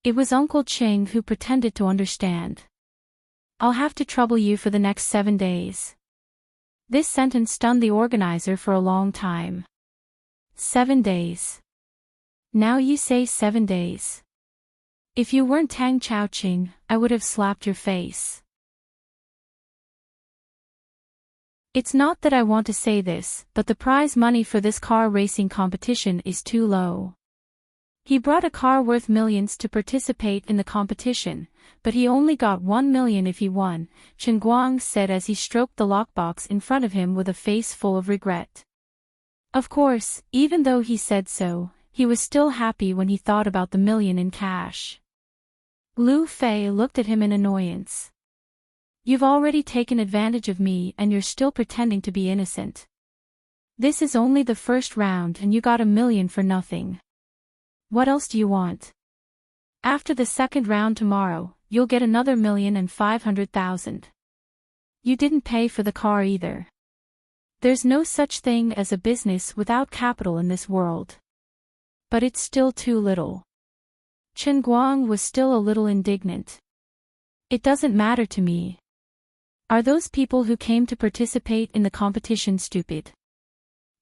S1: It was Uncle Ching who pretended to understand. I'll have to trouble you for the next 7 days. This sentence stunned the organizer for a long time. 7 days. Now you say 7 days. If you weren't Tang Chao-ching, I would have slapped your face. It's not that I want to say this, but the prize money for this car racing competition is too low. He brought a car worth millions to participate in the competition, but he only got 1 million if he won, Qin Guang said as he stroked the lockbox in front of him with a face full of regret. Of course, even though he said so, he was still happy when he thought about the million in cash. Lu Fei looked at him in annoyance. You've already taken advantage of me and you're still pretending to be innocent. This is only the first round and you got 1 million for nothing. What else do you want? After the second round tomorrow, you'll get another 1,500,000. You didn't pay for the car either. There's no such thing as a business without capital in this world. But it's still too little. Qin Guang was still a little indignant. It doesn't matter to me. Are those people who came to participate in the competition stupid?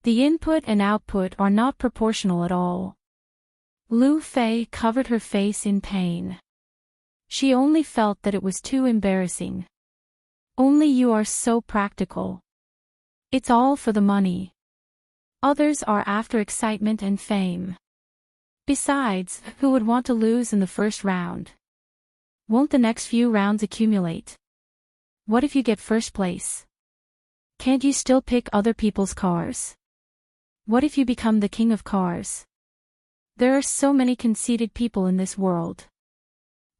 S1: The input and output are not proportional at all. Lu Fei covered her face in pain. She only felt that it was too embarrassing. Only you are so practical. It's all for the money. Others are after excitement and fame. Besides, who would want to lose in the first round? Won't the next few rounds accumulate? What if you get first place? Can't you still pick other people's cars? What if you become the king of cars? There are so many conceited people in this world.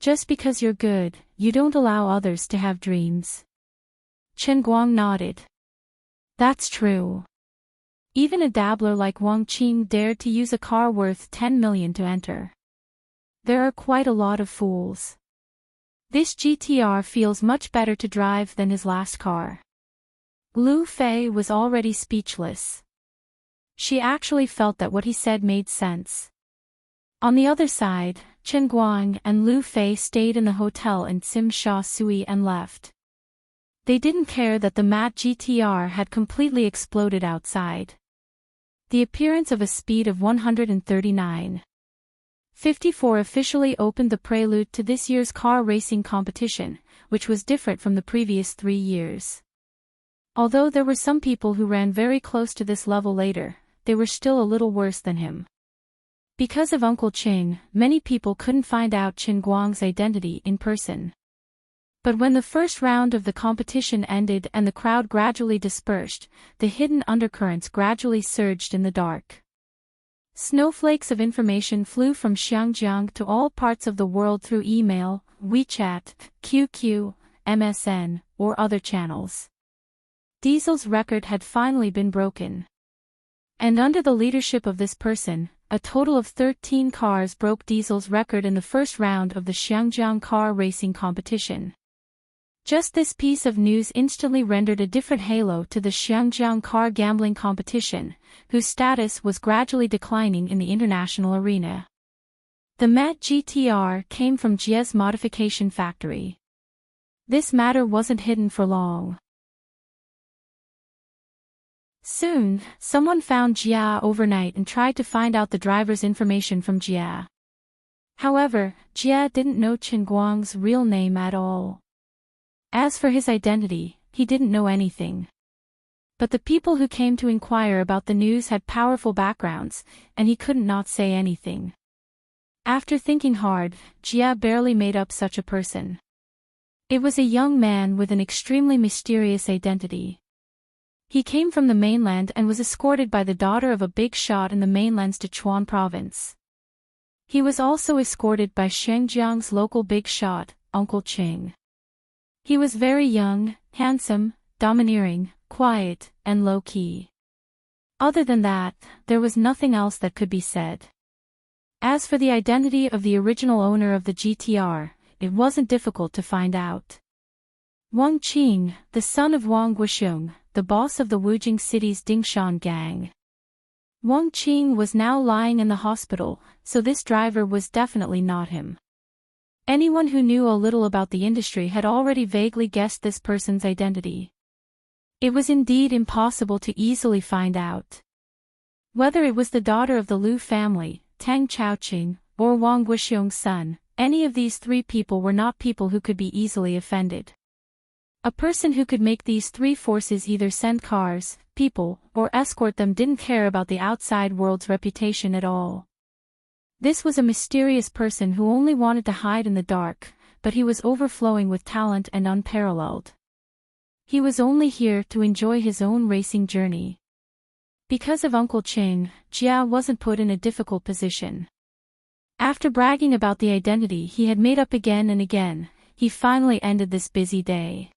S1: Just because you're good, you don't allow others to have dreams. Qin Guang nodded. That's true. Even a dabbler like Wang Qing dared to use a car worth 10 million to enter. There are quite a lot of fools. This GTR feels much better to drive than his last car. Lu Fei was already speechless. She actually felt that what he said made sense. On the other side, Qin Guang and Lu Fei stayed in the hotel in Tsim Sha Tsui and left. They didn't care that the matte GTR had completely exploded outside. The appearance of a speed of 139. 54 officially opened the prelude to this year's car racing competition, which was different from the previous 3 years. Although there were some people who ran very close to this level later, they were still a little worse than him. Because of Uncle Ching, many people couldn't find out Chen Guang's identity in person. But when the first round of the competition ended and the crowd gradually dispersed, the hidden undercurrents gradually surged in the dark. Snowflakes of information flew from Xiangjiang to all parts of the world through email, WeChat, QQ, MSN, or other channels. Diesel's record had finally been broken. And under the leadership of this person, a total of 13 cars broke Diesel's record in the first round of the Xiangjiang car racing competition. Just this piece of news instantly rendered a different halo to the Xiangjiang car gambling competition, whose status was gradually declining in the international arena. The Met GTR came from Jia's modification factory. This matter wasn't hidden for long. Soon, someone found Jia overnight and tried to find out the driver's information from Jia. However, Jia didn't know Chen Guang's real name at all. As for his identity, he didn't know anything. But the people who came to inquire about the news had powerful backgrounds, and he couldn't not say anything. After thinking hard, Jia barely made up such a person. It was a young man with an extremely mysterious identity. He came from the mainland and was escorted by the daughter of a big shot in the mainland's Sichuan province. He was also escorted by Shengjiang's local big shot, Uncle Ching. He was very young, handsome, domineering, quiet, and low-key. Other than that, there was nothing else that could be said. As for the identity of the original owner of the GTR, it wasn't difficult to find out. Wang Qing, the son of Wang Guoxiong, the boss of the Wujing City's Dingshan gang. Wang Qing was now lying in the hospital, so this driver was definitely not him. Anyone who knew a little about the industry had already vaguely guessed this person's identity. It was indeed impossible to easily find out. Whether it was the daughter of the Liu family, Tang Chaoqing, or Wang Guoxiong's son, any of these three people were not people who could be easily offended. A person who could make these three forces either send cars, people, or escort them didn't care about the outside world's reputation at all. This was a mysterious person who only wanted to hide in the dark, but he was overflowing with talent and unparalleled. He was only here to enjoy his own racing journey. Because of Uncle Ching, Jia wasn't put in a difficult position. After bragging about the identity he had made up again and again, he finally ended this busy day.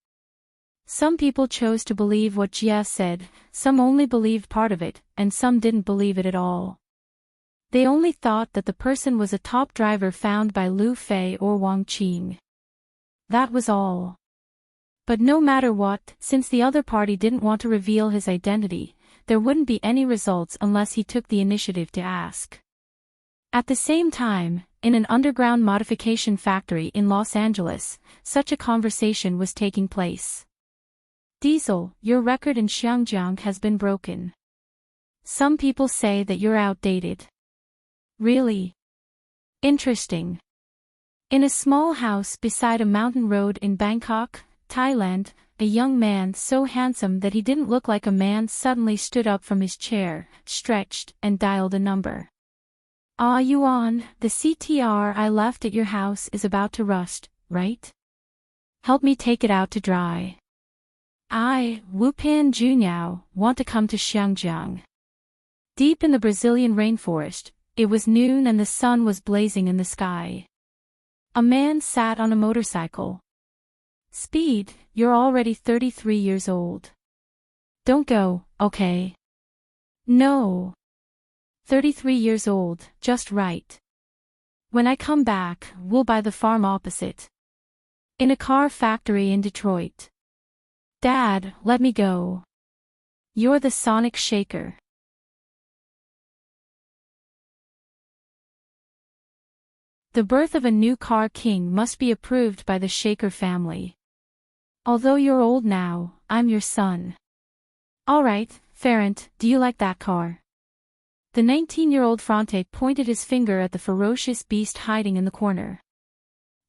S1: Some people chose to believe what Jia said, some only believed part of it, and some didn't believe it at all. They only thought that the person was a top driver found by Liu Fei or Wang Qing. That was all. But no matter what, since the other party didn't want to reveal his identity, there wouldn't be any results unless he took the initiative to ask. At the same time, in an underground modification factory in Los Angeles, such a conversation was taking place. Diesel, your record in Xiangjiang has been broken. Some people say that you're outdated. Really? Interesting. In a small house beside a mountain road in Bangkok, Thailand, a young man so handsome that he didn't look like a man suddenly stood up from his chair, stretched, and dialed a number. Ah Yuan, the CTR I left at your house is about to rust, right? Help me take it out to dry. I, Wu Pan Juniao, want to come to Xiangjiang. Deep in the Brazilian rainforest, it was noon and the sun was blazing in the sky. A man sat on a motorcycle. Speed, you're already 33 years old. Don't go, okay? No. 33 years old, just right. When I come back, we'll buy the farm opposite. In a car factory in Detroit. Dad, let me go. You're the Sonic Shaker. The birth of a new car king must be approved by the Shaker family. Although you're old now, I'm your son. Alright, Ferrant, do you like that car? The 19-year-old Fronte pointed his finger at the ferocious beast hiding in the corner.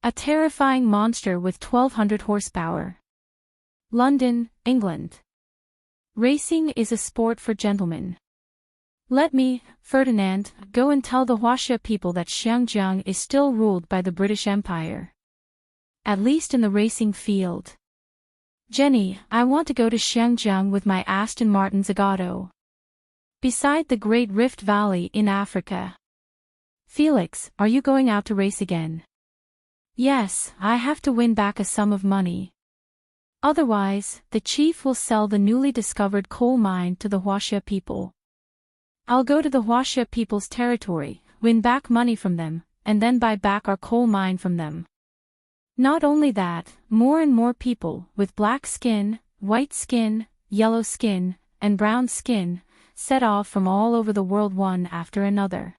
S1: A terrifying monster with 1,200 horsepower. London, England. Racing is a sport for gentlemen. Let me, Ferdinand, go and tell the Huaxia people that Xiangjiang is still ruled by the British Empire. At least in the racing field. Jenny, I want to go to Xiangjiang with my Aston Martin Zagato. Beside the Great Rift Valley in Africa. Felix, are you going out to race again? Yes, I have to win back a sum of money. Otherwise, the chief will sell the newly discovered coal mine to the Huaxia people. I'll go to the Huaxia people's territory, win back money from them, and then buy back our coal mine from them. Not only that, more and more people, with black skin, white skin, yellow skin, and brown skin, set off from all over the world one after another.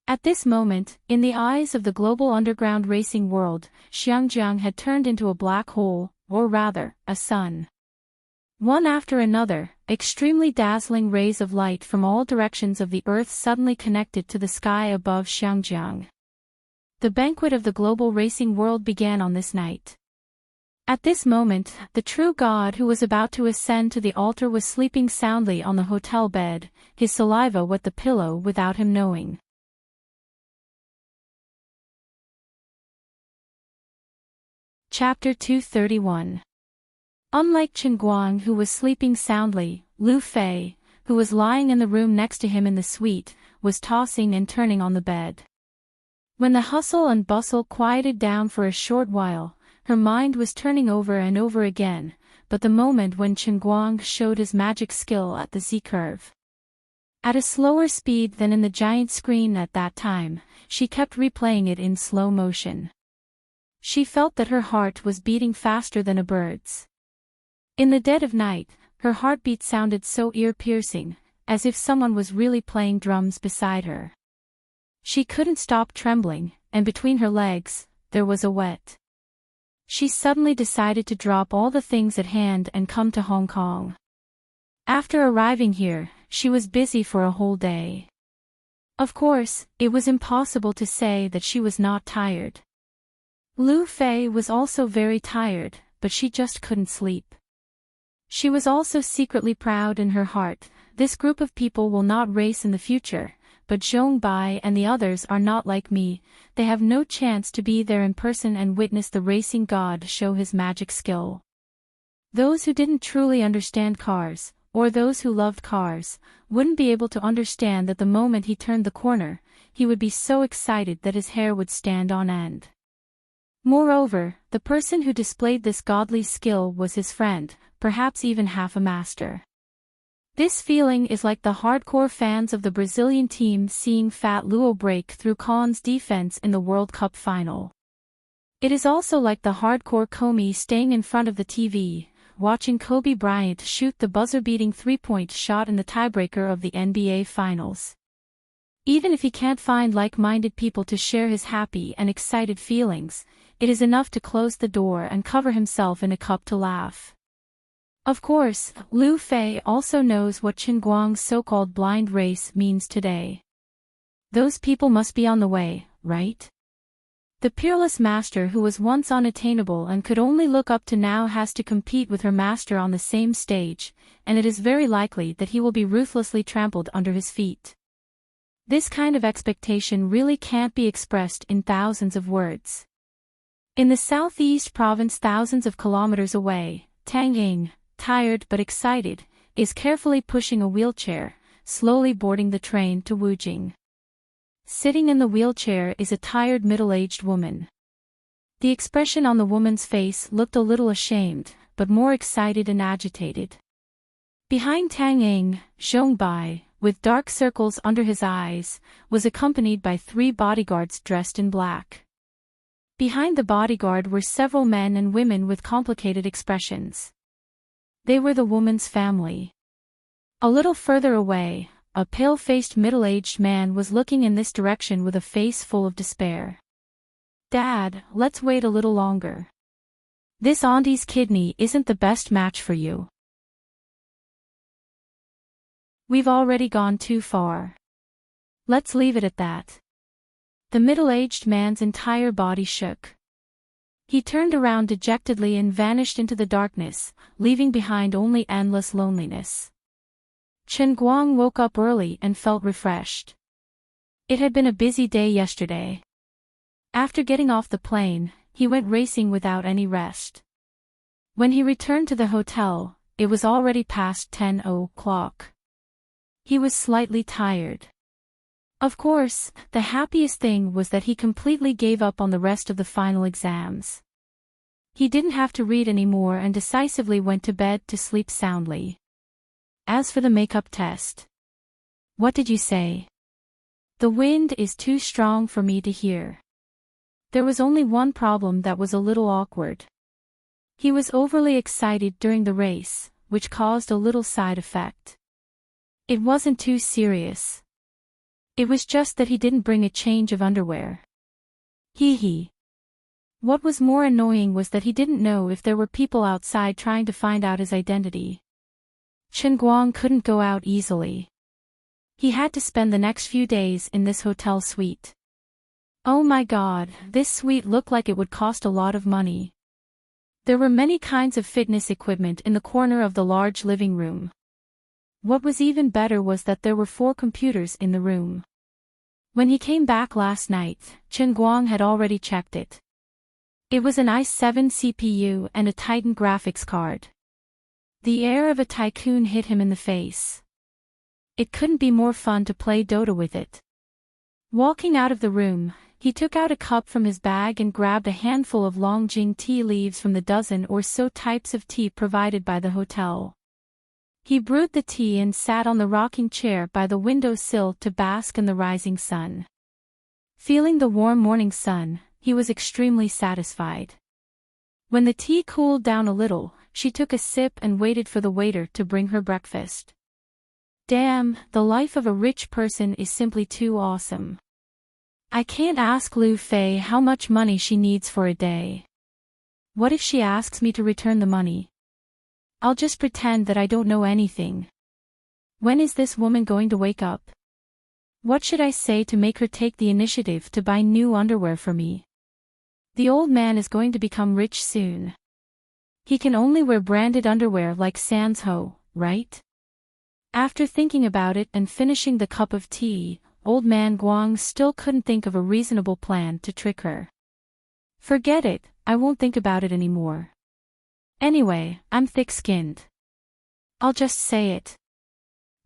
S1: At this moment, in the eyes of the global underground racing world, Xiangjiang had turned into a black hole, or rather, a sun. One after another, extremely dazzling rays of light from all directions of the earth suddenly connected to the sky above Xiangjiang. The banquet of the global racing world began on this night. At this moment, the true God who was about to ascend to the altar was sleeping soundly on the hotel bed, his saliva wet the pillow without him knowing. Chapter 231. Unlike Chen Guang, who was sleeping soundly, Lu Fei, who was lying in the room next to him in the suite, was tossing and turning on the bed. When the hustle and bustle quieted down for a short while, her mind was turning over and over again, but the moment when Chen Guang showed his magic skill at the Z-curve. At a slower speed than in the giant screen at that time, she kept replaying it in slow motion. She felt that her heart was beating faster than a bird's. In the dead of night, her heartbeat sounded so ear-piercing, as if someone was really playing drums beside her. She couldn't stop trembling, and between her legs, there was a wet. She suddenly decided to drop all the things at hand and come to Hong Kong. After arriving here, she was busy for a whole day. Of course, it was impossible to say that she was not tired. Lu Fei was also very tired, but she just couldn't sleep. She was also secretly proud in her heart. This group of people will not race in the future, but Zhong Bai and the others are not like me. They have no chance to be there in person and witness the racing god show his magic skill. Those who didn't truly understand cars, or those who loved cars, wouldn't be able to understand that the moment he turned the corner, he would be so excited that his hair would stand on end. Moreover, the person who displayed this godly skill was his friend, perhaps even half a master. This feeling is like the hardcore fans of the Brazilian team seeing Fat Luo break through Khan's defense in the World Cup final. It is also like the hardcore Comey staying in front of the TV, watching Kobe Bryant shoot the buzzer-beating three-point shot in the tiebreaker of the NBA Finals. Even if he can't find like-minded people to share his happy and excited feelings, it is enough to close the door and cover himself in a cup to laugh. Of course, Lu Fei also knows what Chen Guang's so-called blind race means today. Those people must be on the way, right? The peerless master who was once unattainable and could only look up to now has to compete with her master on the same stage, and it is very likely that he will be ruthlessly trampled under his feet. This kind of expectation really can't be expressed in thousands of words. In the southeast province thousands of kilometers away, Tang Ying, tired but excited, is carefully pushing a wheelchair, slowly boarding the train to Wujing. Sitting in the wheelchair is a tired middle-aged woman. The expression on the woman's face looked a little ashamed, but more excited and agitated. Behind Tang Ying, Zhong Bai, with dark circles under his eyes, was accompanied by 3 bodyguards dressed in black. Behind the bodyguard were several men and women with complicated expressions. They were the woman's family. A little further away, a pale-faced middle-aged man was looking in this direction with a face full of despair. "Dad, let's wait a little longer. This auntie's kidney isn't the best match for you. We've already gone too far. Let's leave it at that." The middle-aged man's entire body shook. He turned around dejectedly and vanished into the darkness, leaving behind only endless loneliness. Chen Guang woke up early and felt refreshed. It had been a busy day yesterday. After getting off the plane, he went racing without any rest. When he returned to the hotel, it was already past 10 o'clock. He was slightly tired. Of course, the happiest thing was that he completely gave up on the rest of the final exams. He didn't have to read anymore and decisively went to bed to sleep soundly. As for the makeup test. What did you say? The wind is too strong for me to hear. There was only one problem that was a little awkward. He was overly excited during the race, which caused a little side effect. It wasn't too serious. It was just that he didn't bring a change of underwear. Hee. What was more annoying was that he didn't know if there were people outside trying to find out his identity. Chen Guang couldn't go out easily. He had to spend the next few days in this hotel suite. Oh my god, this suite looked like it would cost a lot of money. There were many kinds of fitness equipment in the corner of the large living room. What was even better was that there were 4 computers in the room. When he came back last night, Chen Guang had already checked it. It was an i7 CPU and a Titan graphics card. The air of a tycoon hit him in the face. It couldn't be more fun to play Dota with it. Walking out of the room, he took out a cup from his bag and grabbed a handful of Longjing tea leaves from the dozen or so types of tea provided by the hotel. He brewed the tea and sat on the rocking chair by the window sill to bask in the rising sun. Feeling the warm morning sun, he was extremely satisfied. When the tea cooled down a little, she took a sip and waited for the waiter to bring her breakfast. Damn, the life of a rich person is simply too awesome. I can't ask Lu Fei how much money she needs for a day. What if she asks me to return the money? I'll just pretend that I don't know anything. When is this woman going to wake up? What should I say to make her take the initiative to buy new underwear for me? The old man is going to become rich soon. He can only wear branded underwear like Sans Ho, right? After thinking about it and finishing the cup of tea, old man Guang still couldn't think of a reasonable plan to trick her. Forget it, I won't think about it anymore. Anyway, I'm thick-skinned. I'll just say it.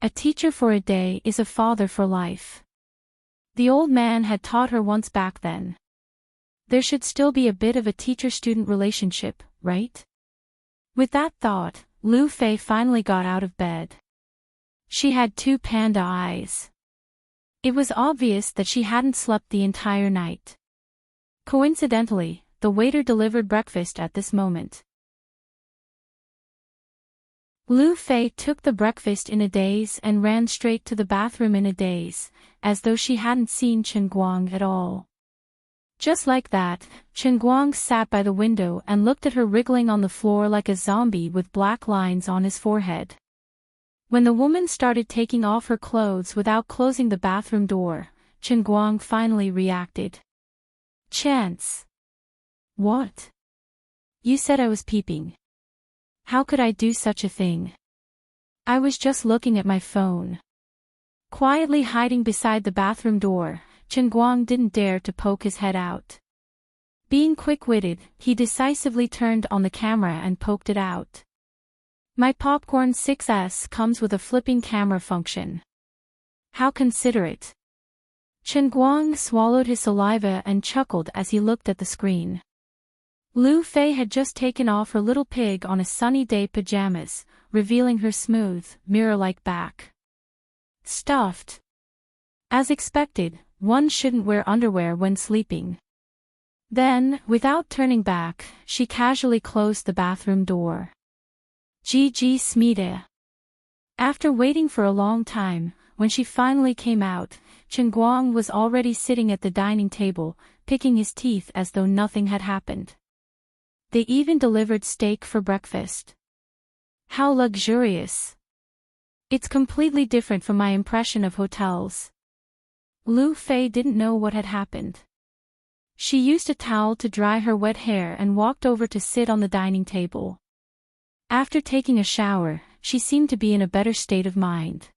S1: A teacher for a day is a father for life. The old man had taught her once back then. There should still be a bit of a teacher-student relationship, right? With that thought, Lu Fei finally got out of bed. She had 2 panda eyes. It was obvious that she hadn't slept the entire night. Coincidentally, the waiter delivered breakfast at this moment. Lu Fei took the breakfast in a daze and ran straight to the bathroom in a daze, as though she hadn't seen Chen Guang at all. Just like that, Chen Guang sat by the window and looked at her wriggling on the floor like a zombie with black lines on his forehead. When the woman started taking off her clothes without closing the bathroom door, Chen Guang finally reacted. Chance. What? You said I was peeping. How could I do such a thing? I was just looking at my phone. Quietly hiding beside the bathroom door, Chen Guang didn't dare to poke his head out. Being quick-witted, he decisively turned on the camera and poked it out. My Popcorn 6S comes with a flipping camera function. How considerate. Chen Guang swallowed his saliva and chuckled as he looked at the screen. Lu Fei had just taken off her little pig on a sunny day pajamas, revealing her smooth, mirror-like back. Stuffed. As expected, one shouldn't wear underwear when sleeping. Then, without turning back, she casually closed the bathroom door. GG Smida. After waiting for a long time, when she finally came out, Chen Guang was already sitting at the dining table, picking his teeth as though nothing had happened. They even delivered steak for breakfast. How luxurious. It's completely different from my impression of hotels. Lu Fei didn't know what had happened. She used a towel to dry her wet hair and walked over to sit on the dining table. After taking a shower, she seemed to be in a better state of mind.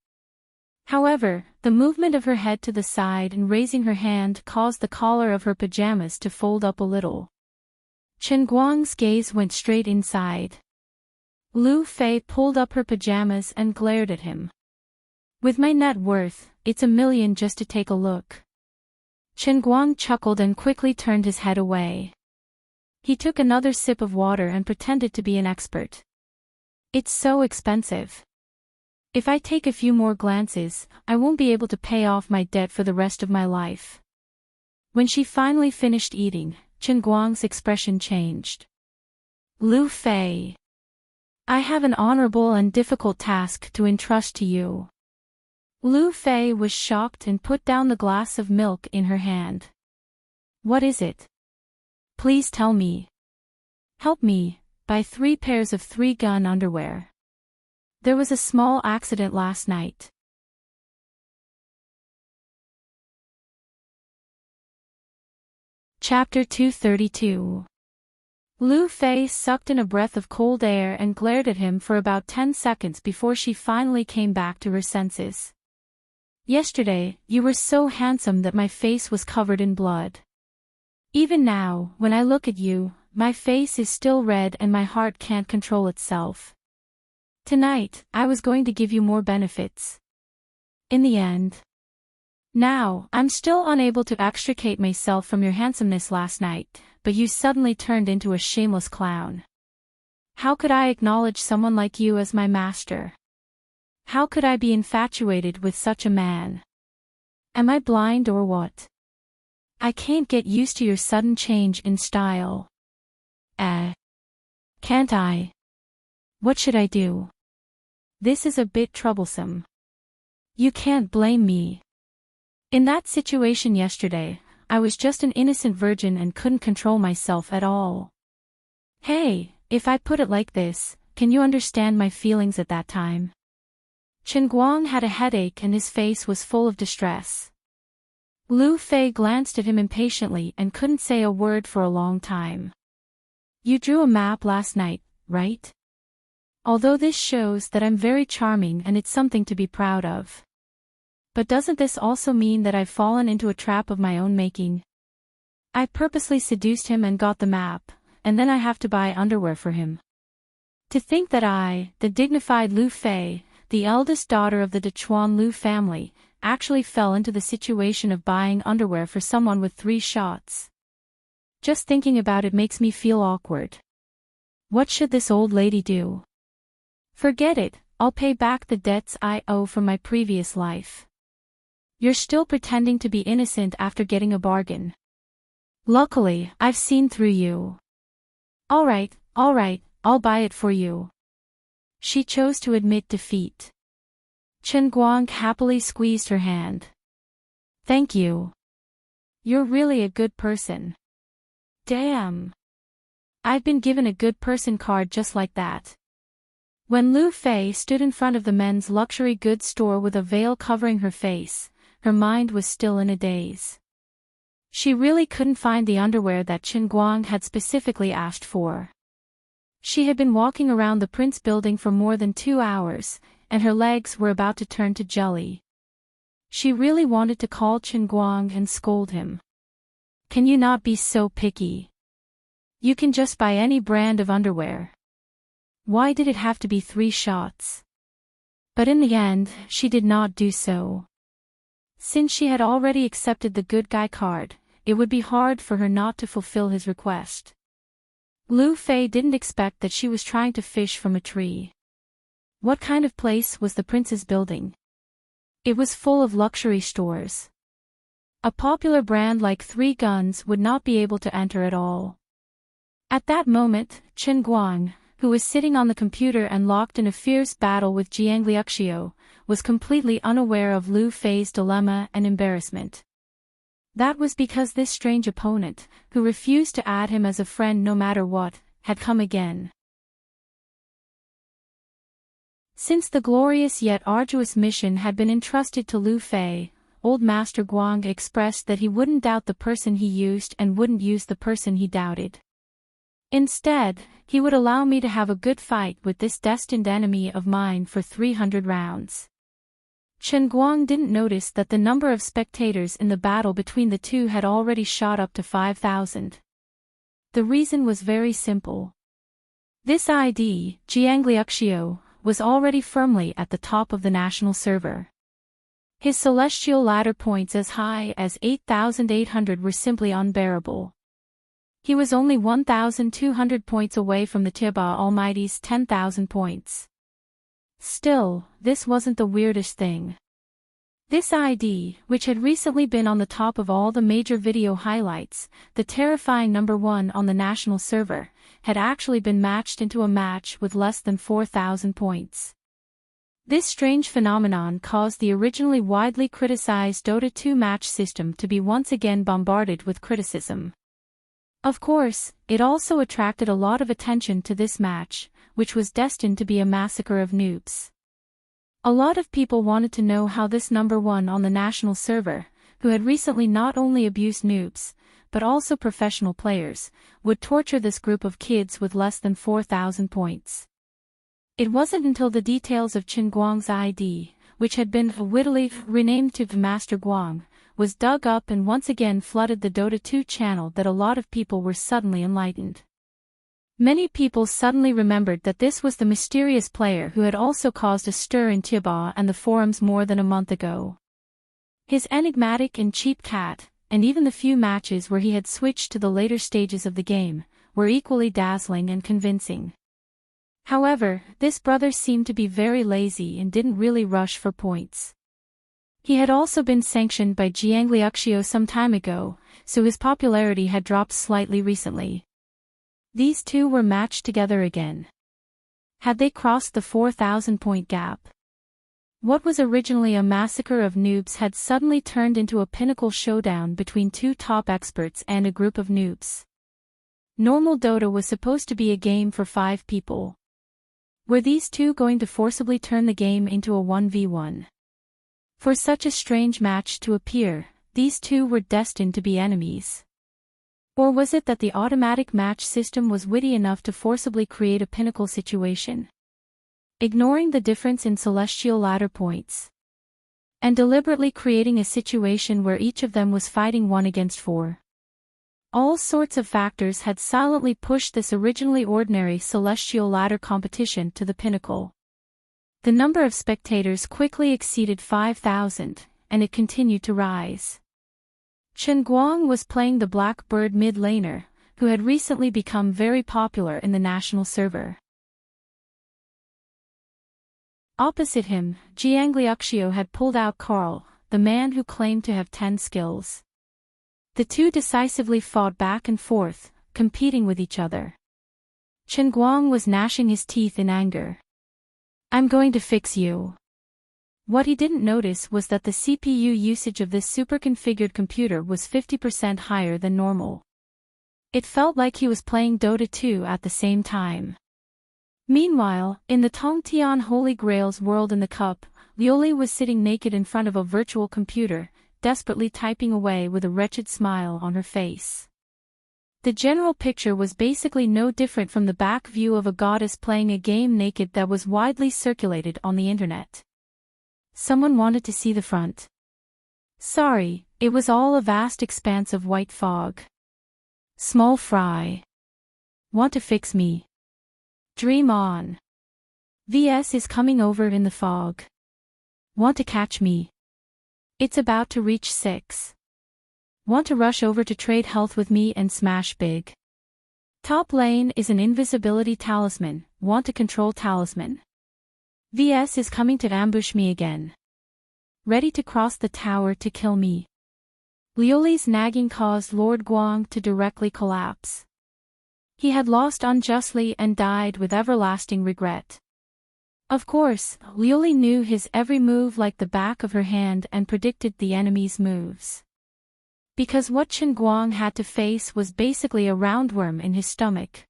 S1: However, the movement of her head to the side and raising her hand caused the collar of her pajamas to fold up a little. Chen Guang's gaze went straight inside. Lu Fei pulled up her pajamas and glared at him. With my net worth, it's $1 million just to take a look. Chen Guang chuckled and quickly turned his head away. He took another sip of water and pretended to be an expert. It's so expensive. If I take a few more glances, I won't be able to pay off my debt for the rest of my life. When she finally finished eating, Chen Guang's expression changed. Lu Fei. I have an honorable and difficult task to entrust to you. Lu Fei was shocked and put down the glass of milk in her hand. What is it? Please tell me. Help me, buy 3 pairs of 3-gun underwear. There was a small accident last night. Chapter 232. Lu Fei sucked in a breath of cold air and glared at him for about 10 seconds before she finally came back to her senses. Yesterday, you were so handsome that my face was covered in blood. Even now, when I look at you, my face is still red and my heart can't control itself. Tonight, I was going to give you more benefits. In the end. Now, I'm still unable to extricate myself from your handsomeness last night, but you suddenly turned into a shameless clown. How could I acknowledge someone like you as my master? How could I be infatuated with such a man? Am I blind or what? I can't get used to your sudden change in style. Can't I? What should I do? This is a bit troublesome. You can't blame me. In that situation yesterday, I was just an innocent virgin and couldn't control myself at all. Hey, if I put it like this, can you understand my feelings at that time? Chen Guang had a headache and his face was full of distress. Lu Fei glanced at him impatiently and couldn't say a word for a long time. You drew a map last night, right? Although this shows that I'm very charming and it's something to be proud of. But doesn't this also mean that I've fallen into a trap of my own making? I purposely seduced him and got the map, and then I have to buy underwear for him. To think that I, the dignified Lu Fei, the eldest daughter of the Dechuan Lu family, actually fell into the situation of buying underwear for someone with 3 shots. Just thinking about it makes me feel awkward. What should this old lady do? Forget it, I'll pay back the debts I owe from my previous life. You're still pretending to be innocent after getting a bargain. Luckily, I've seen through you. Alright, I'll buy it for you. She chose to admit defeat. Chen Guang happily squeezed her hand. Thank you. You're really a good person. Damn. I've been given a good person card just like that. When Lu Fei stood in front of the men's luxury goods store with a veil covering her face, her mind was still in a daze. She really couldn't find the underwear that Chen Guang had specifically asked for. She had been walking around the Prince building for more than 2 hours, and her legs were about to turn to jelly. She really wanted to call Chen Guang and scold him. Can you not be so picky? You can just buy any brand of underwear. Why did it have to be 3 shots? But in the end, she did not do so. Since she had already accepted the good guy card, it would be hard for her not to fulfill his request. Lu Fei didn't expect that she was trying to fish from a tree. What kind of place was the prince's building? It was full of luxury stores. A popular brand like 3 Guns would not be able to enter at all. At that moment, Chen Guang, who was sitting on the computer and locked in a fierce battle with Jiang Liuxiu, was completely unaware of Lu Fei's dilemma and embarrassment. That was because this strange opponent, who refused to add him as a friend no matter what, had come again. Since the glorious yet arduous mission had been entrusted to Lu Fei, old Master Guang expressed that he wouldn't doubt the person he used and wouldn't use the person he doubted. Instead, he would allow me to have a good fight with this destined enemy of mine for 300 rounds. Chen Guang didn't notice that the number of spectators in the battle between the two had already shot up to 5,000. The reason was very simple. This ID, Jiangliuxiu, was already firmly at the top of the national server. His celestial ladder points as high as 8,800 were simply unbearable. He was only 1,200 points away from the Tiba Almighty's 10,000 points. Still, this wasn't the weirdest thing. This ID, which had recently been on the top of all the major video highlights, the terrifying number 1 on the national server, had actually been matched into a match with less than 4,000 points. This strange phenomenon caused the originally widely criticized Dota 2 match system to be once again bombarded with criticism. Of course, it also attracted a lot of attention to this match, which was destined to be a massacre of noobs. A lot of people wanted to know how this number 1 on the national server, who had recently not only abused noobs, but also professional players, would torture this group of kids with less than 4,000 points. It wasn't until the details of Chen Guang's ID, which had been wittily renamed to Master Guang, was dug up and once again flooded the Dota 2 channel that a lot of people were suddenly enlightened. Many people suddenly remembered that this was the mysterious player who had also caused a stir in Tiba and the forums more than a month ago. His enigmatic and cheap cat, and even the few matches where he had switched to the later stages of the game, were equally dazzling and convincing. However, this brother seemed to be very lazy and didn't really rush for points. He had also been sanctioned by Jiangliuxiu some time ago, so his popularity had dropped slightly recently. These two were matched together again. Had they crossed the 4,000-point gap? What was originally a massacre of noobs had suddenly turned into a pinnacle showdown between two top experts and a group of noobs. Normal Dota was supposed to be a game for 5 people. Were these two going to forcibly turn the game into a 1v1? For such a strange match to appear, these two were destined to be enemies. Or was it that the automatic match system was witty enough to forcibly create a pinnacle situation? Ignoring the difference in celestial ladder points, and deliberately creating a situation where each of them was fighting 1 against 4. All sorts of factors had silently pushed this originally ordinary celestial ladder competition to the pinnacle. The number of spectators quickly exceeded 5,000, and it continued to rise. Chen Guang was playing the Blackbird mid laner, who had recently become very popular in the national server. Opposite him, Jiangliuxiu had pulled out Carl, the man who claimed to have 10 skills. The two decisively fought back and forth, competing with each other. Chen Guang was gnashing his teeth in anger. "I'm going to fix you." What he didn't notice was that the CPU usage of this super-configured computer was 50% higher than normal. It felt like he was playing Dota 2 at the same time. Meanwhile, in the Tongtian Holy Grail's world in the cup, Liuli was sitting naked in front of a virtual computer, desperately typing away with a wretched smile on her face. The general picture was basically no different from the back view of a goddess playing a game naked that was widely circulated on the internet. Someone wanted to see the front. Sorry, it was all a vast expanse of white fog. Small fry. Want to fix me? Dream on. VS is coming over in the fog. Want to catch me? It's about to reach 6. Want to rush over to trade health with me and smash big? Top lane is an invisibility talisman. Want to control talisman? VS is coming to ambush me again. Ready to cross the tower to kill me. Liuli's nagging caused Lord Guang to directly collapse. He had lost unjustly and died with everlasting regret. Of course, Liuli knew his every move like the back of her hand and predicted the enemy's moves. Because what Chen Guang had to face was basically a roundworm in his stomach.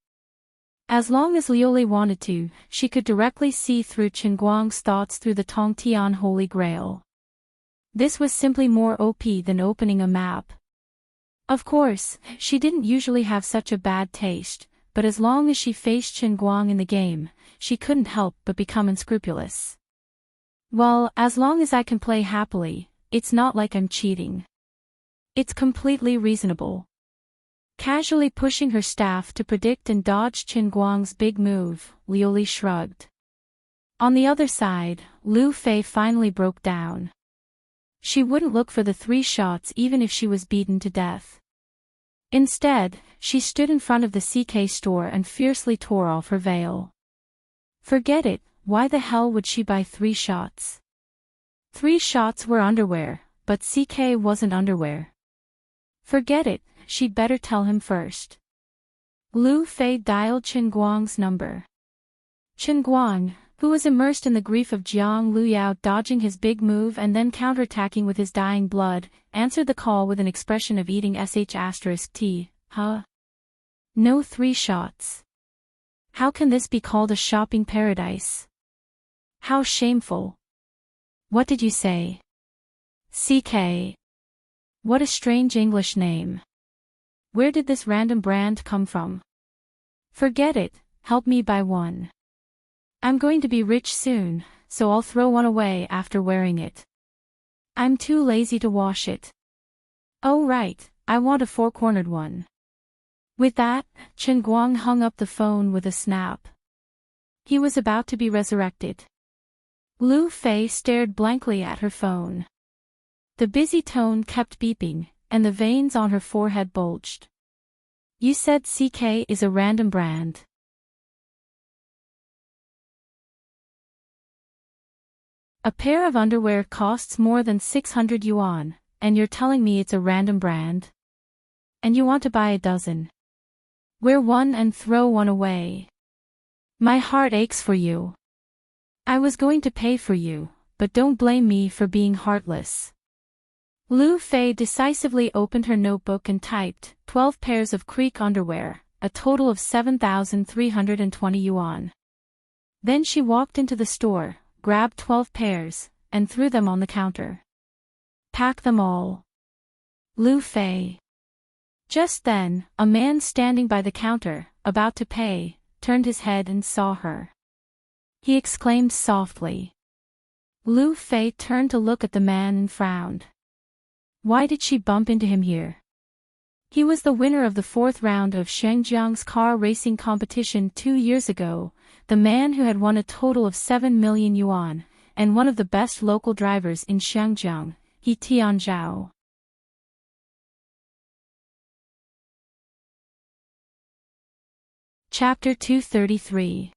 S1: As long as Liuli wanted to, she could directly see through Chen Guang's thoughts through the Tongtian Holy Grail. This was simply more OP than opening a map. Of course, she didn't usually have such a bad taste, but as long as she faced Qin Guang in the game, she couldn't help but become unscrupulous. Well, as long as I can play happily, it's not like I'm cheating. It's completely reasonable. Casually pushing her staff to predict and dodge Qin Guang's big move, Liu Li shrugged. On the other side, Lu Fei finally broke down. She wouldn't look for the 3 shots even if she was beaten to death. Instead, she stood in front of the CK store and fiercely tore off her veil. Forget it, why the hell would she buy 3 shots? 3 shots were underwear, but CK wasn't underwear. Forget it, she'd better tell him first. Lu Fei dialed Qin Guang's number. Qin Guang, who was immersed in the grief of Jiang Luyao dodging his big move and then counterattacking with his dying blood, answered the call with an expression of eating sh*t, huh? No 3 shots. How can this be called a shopping paradise? How shameful. What did you say? CK. What a strange English name. Where did this random brand come from? Forget it, help me buy one. I'm going to be rich soon, so I'll throw one away after wearing it. I'm too lazy to wash it. Oh right, I want a 4-cornered one. With that, Qin Guang hung up the phone with a snap. He was about to be resurrected. Lu Fei stared blankly at her phone. The busy tone kept beeping, and the veins on her forehead bulged. You said CK is a random brand. A pair of underwear costs more than 600 yuan, and you're telling me it's a random brand? And you want to buy a dozen? Wear one and throw one away. My heart aches for you. I was going to pay for you, but don't blame me for being heartless. Lu Fei decisively opened her notebook and typed 12 pairs of creek underwear, a total of 7,320 yuan. Then she walked into the store, grabbed 12 pairs, and threw them on the counter. Pack them all. Lu Fei. Just then, a man standing by the counter, about to pay, turned his head and saw her. He exclaimed softly. Lu Fei turned to look at the man and frowned. Why did she bump into him here? He was the winner of the 4th round of Shengjiang's car racing competition 2 years ago, the man who had won a total of 7 million yuan, and one of the best local drivers in Shengjiang, He Tianzhao. Chapter 233.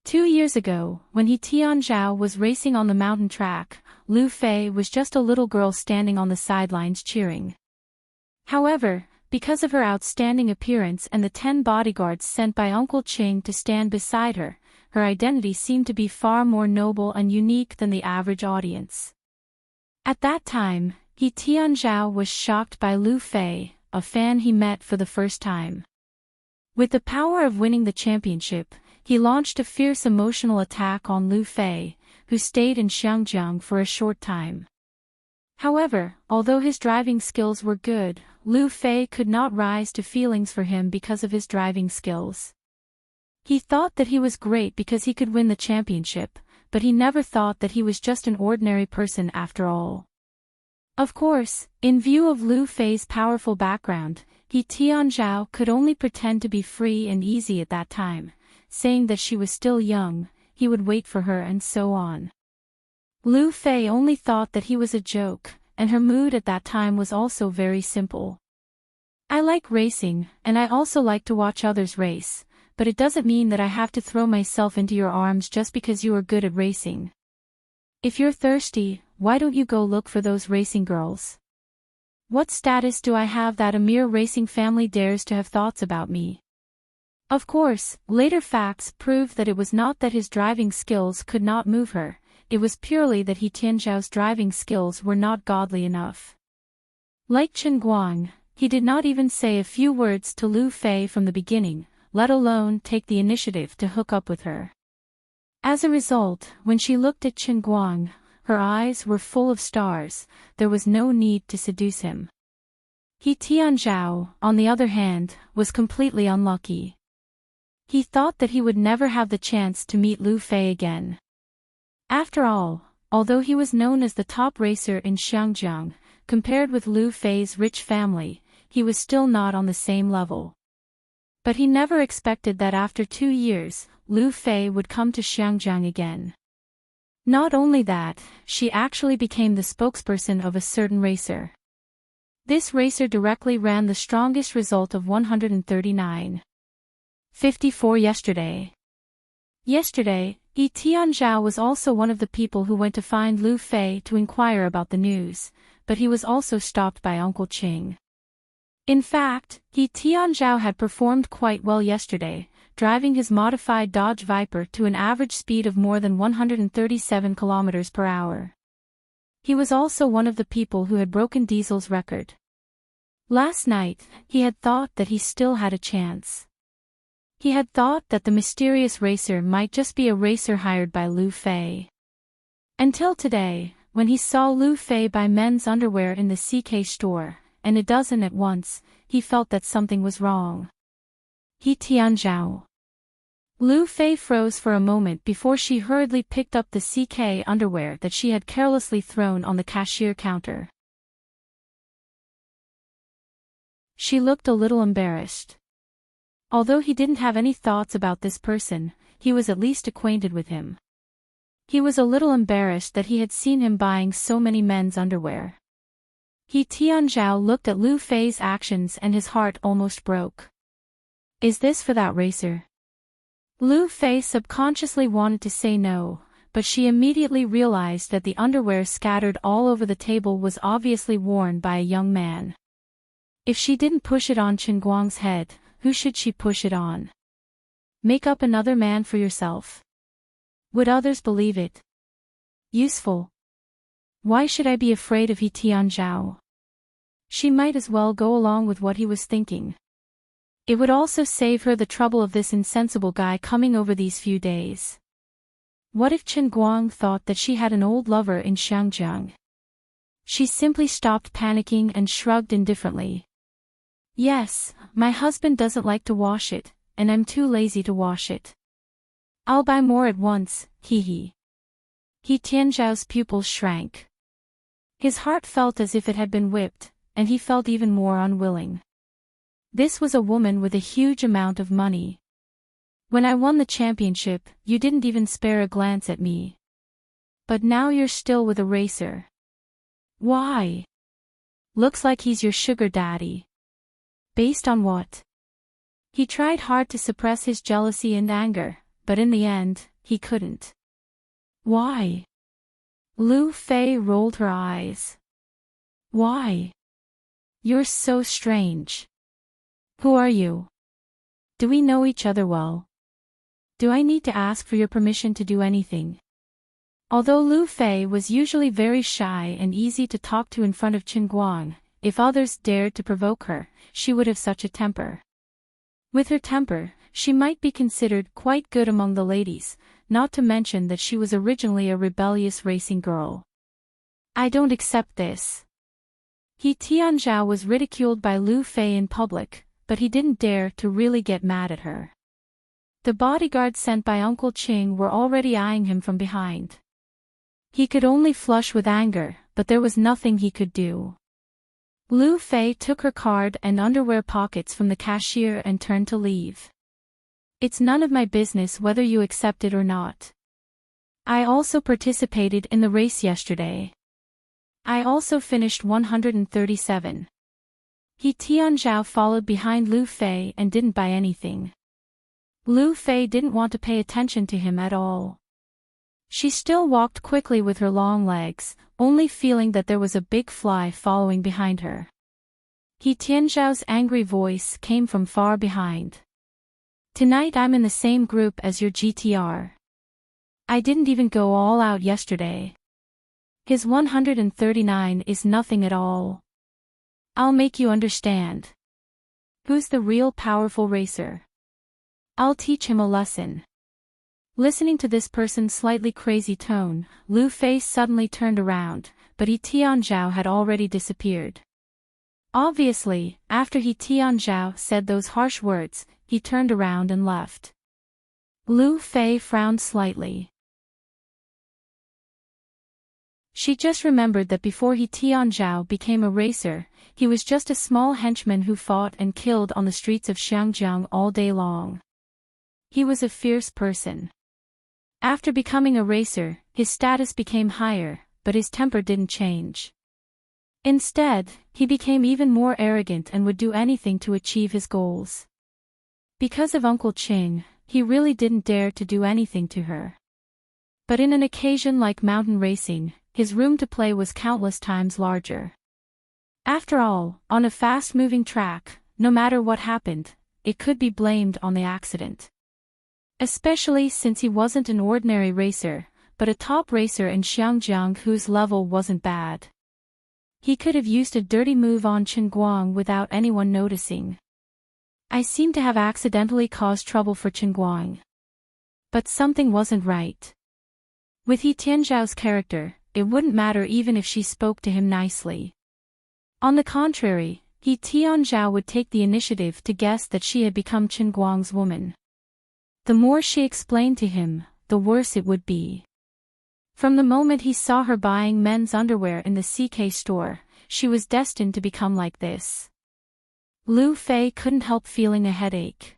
S1: 2 years ago, when He Tianzhao was racing on the mountain track, Lu Fei was just a little girl standing on the sidelines cheering. However, because of her outstanding appearance and the 10 bodyguards sent by Uncle Qing to stand beside her, her identity seemed to be far more noble and unique than the average audience. At that time, He Tianzhao was shocked by Lu Fei, a fan he met for the first time. With the power of winning the championship, he launched a fierce emotional attack on Lu Fei, who stayed in Shangjiang for a short time. However, although his driving skills were good, Lu Fei could not rise to feelings for him because of his driving skills. He thought that he was great because he could win the championship, but he never thought that he was just an ordinary person after all. Of course, in view of Lu Fei's powerful background, He Tianzhao could only pretend to be free and easy at that time, saying that she was still young, he would wait for her and so on. Lu Fei only thought that he was a joke, and her mood at that time was also very simple. I like racing, and I also like to watch others race, but it doesn't mean that I have to throw myself into your arms just because you are good at racing. If you're thirsty, why don't you go look for those racing girls? What status do I have that a mere racing family dares to have thoughts about me? Of course, later facts proved that it was not that his driving skills could not move her, it was purely that He Tianzhao's driving skills were not godly enough. Like Qin Guang, he did not even say a few words to Lu Fei from the beginning, let alone take the initiative to hook up with her. As a result, when she looked at Qin Guang, her eyes were full of stars, there was no need to seduce him. He Tianzhao, on the other hand, was completely unlucky. He thought that he would never have the chance to meet Lu Fei again. After all, although he was known as the top racer in Xiangjiang, compared with Lu Fei's rich family, he was still not on the same level. But he never expected that after 2 years, Lu Fei would come to Xiangjiang again. Not only that, she actually became the spokesperson of a certain racer. This racer directly ran the strongest result of 139.54 yesterday. Yesterday, Yi Tianzhao was also one of the people who went to find Lu Fei to inquire about the news, but he was also stopped by Uncle Qing. In fact, Yi Tianzhao had performed quite well yesterday, driving his modified Dodge Viper to an average speed of more than 137 km per hour. He was also one of the people who had broken Diesel's record. Last night, he had thought that he still had a chance. He had thought that the mysterious racer might just be a racer hired by Lu Fei. Until today, when he saw Lu Fei buy men's underwear in the CK store, and a dozen at once, he felt that something was wrong. Yi Tianzhao. Lu Fei froze for a moment before she hurriedly picked up the CK underwear that she had carelessly thrown on the cashier counter. She looked a little embarrassed. Although he didn't have any thoughts about this person, he was at least acquainted with him. He was a little embarrassed that he had seen him buying so many men's underwear. Yi Tianzhao looked at Lu Fei's actions and his heart almost broke. Is this for that racer? Lu Fei subconsciously wanted to say no, but she immediately realized that the underwear scattered all over the table was obviously worn by a young man. If she didn't push it on Chen Guang's head, who should she push it on? Make up another man for yourself. Would others believe it? Useful. Why should I be afraid of Yi Tianzhao? She might as well go along with what he was thinking. It would also save her the trouble of this insensible guy coming over these few days. What if Chen Guang thought that she had an old lover in Xiangjiang? She simply stopped panicking and shrugged indifferently. Yes, my husband doesn't like to wash it, and I'm too lazy to wash it. I'll buy more at once, hee. Yi Tianzhao's pupils shrank. His heart felt as if it had been whipped, and he felt even more unwilling. This was a woman with a huge amount of money. When I won the championship, you didn't even spare a glance at me. But now you're still with a racer. Why? Looks like he's your sugar daddy. Based on what? He tried hard to suppress his jealousy and anger, but in the end, he couldn't. Why? Lu Fei rolled her eyes. Why? You're so strange. Who are you? Do we know each other well? Do I need to ask for your permission to do anything? Although Lu Fei was usually very shy and easy to talk to in front of Chen Guang, if others dared to provoke her, she would have such a temper. With her temper, she might be considered quite good among the ladies, not to mention that she was originally a rebellious racing girl. I don't accept this. Yi Tianzhao was ridiculed by Lu Fei in public, but he didn't dare to really get mad at her. The bodyguards sent by Uncle Qing were already eyeing him from behind. He could only flush with anger, but there was nothing he could do. Lu Fei took her card and underwear pockets from the cashier and turned to leave. It's none of my business whether you accept it or not. I also participated in the race yesterday. I also finished 137. Yi Tianzhao followed behind Lu Fei and didn't buy anything. Lu Fei didn't want to pay attention to him at all. She still walked quickly with her long legs, only feeling that there was a big fly following behind her. Yi Tianzhao's angry voice came from far behind. Tonight I'm in the same group as your GTR. I didn't even go all out yesterday. His 139 is nothing at all. I'll make you understand. Who's the real powerful racer? I'll teach him a lesson. Listening to this person's slightly crazy tone, Lu Fei suddenly turned around, but Yi Tianzhao had already disappeared. Obviously, after Yi Tianzhao said those harsh words, he turned around and left. Lu Fei frowned slightly. She just remembered that before He Tianzhao became a racer, he was just a small henchman who fought and killed on the streets of Xiangjiang all day long. He was a fierce person. After becoming a racer, his status became higher, but his temper didn't change. Instead, he became even more arrogant and would do anything to achieve his goals. Because of Uncle Qing, he really didn't dare to do anything to her. But in an occasion like mountain racing, his room to play was countless times larger. After all, on a fast-moving track, no matter what happened, it could be blamed on the accident. Especially since he wasn't an ordinary racer, but a top racer in Xiangjiang whose level wasn't bad. He could have used a dirty move on Chen Guang without anyone noticing. I seem to have accidentally caused trouble for Chen Guang. But something wasn't right. With He Tianzhao's character, it wouldn't matter even if she spoke to him nicely. On the contrary, He Tianzhao would take the initiative to guess that she had become Chen Guang's woman. The more she explained to him, the worse it would be. From the moment he saw her buying men's underwear in the CK store, she was destined to become like this. Lu Fei couldn't help feeling a headache.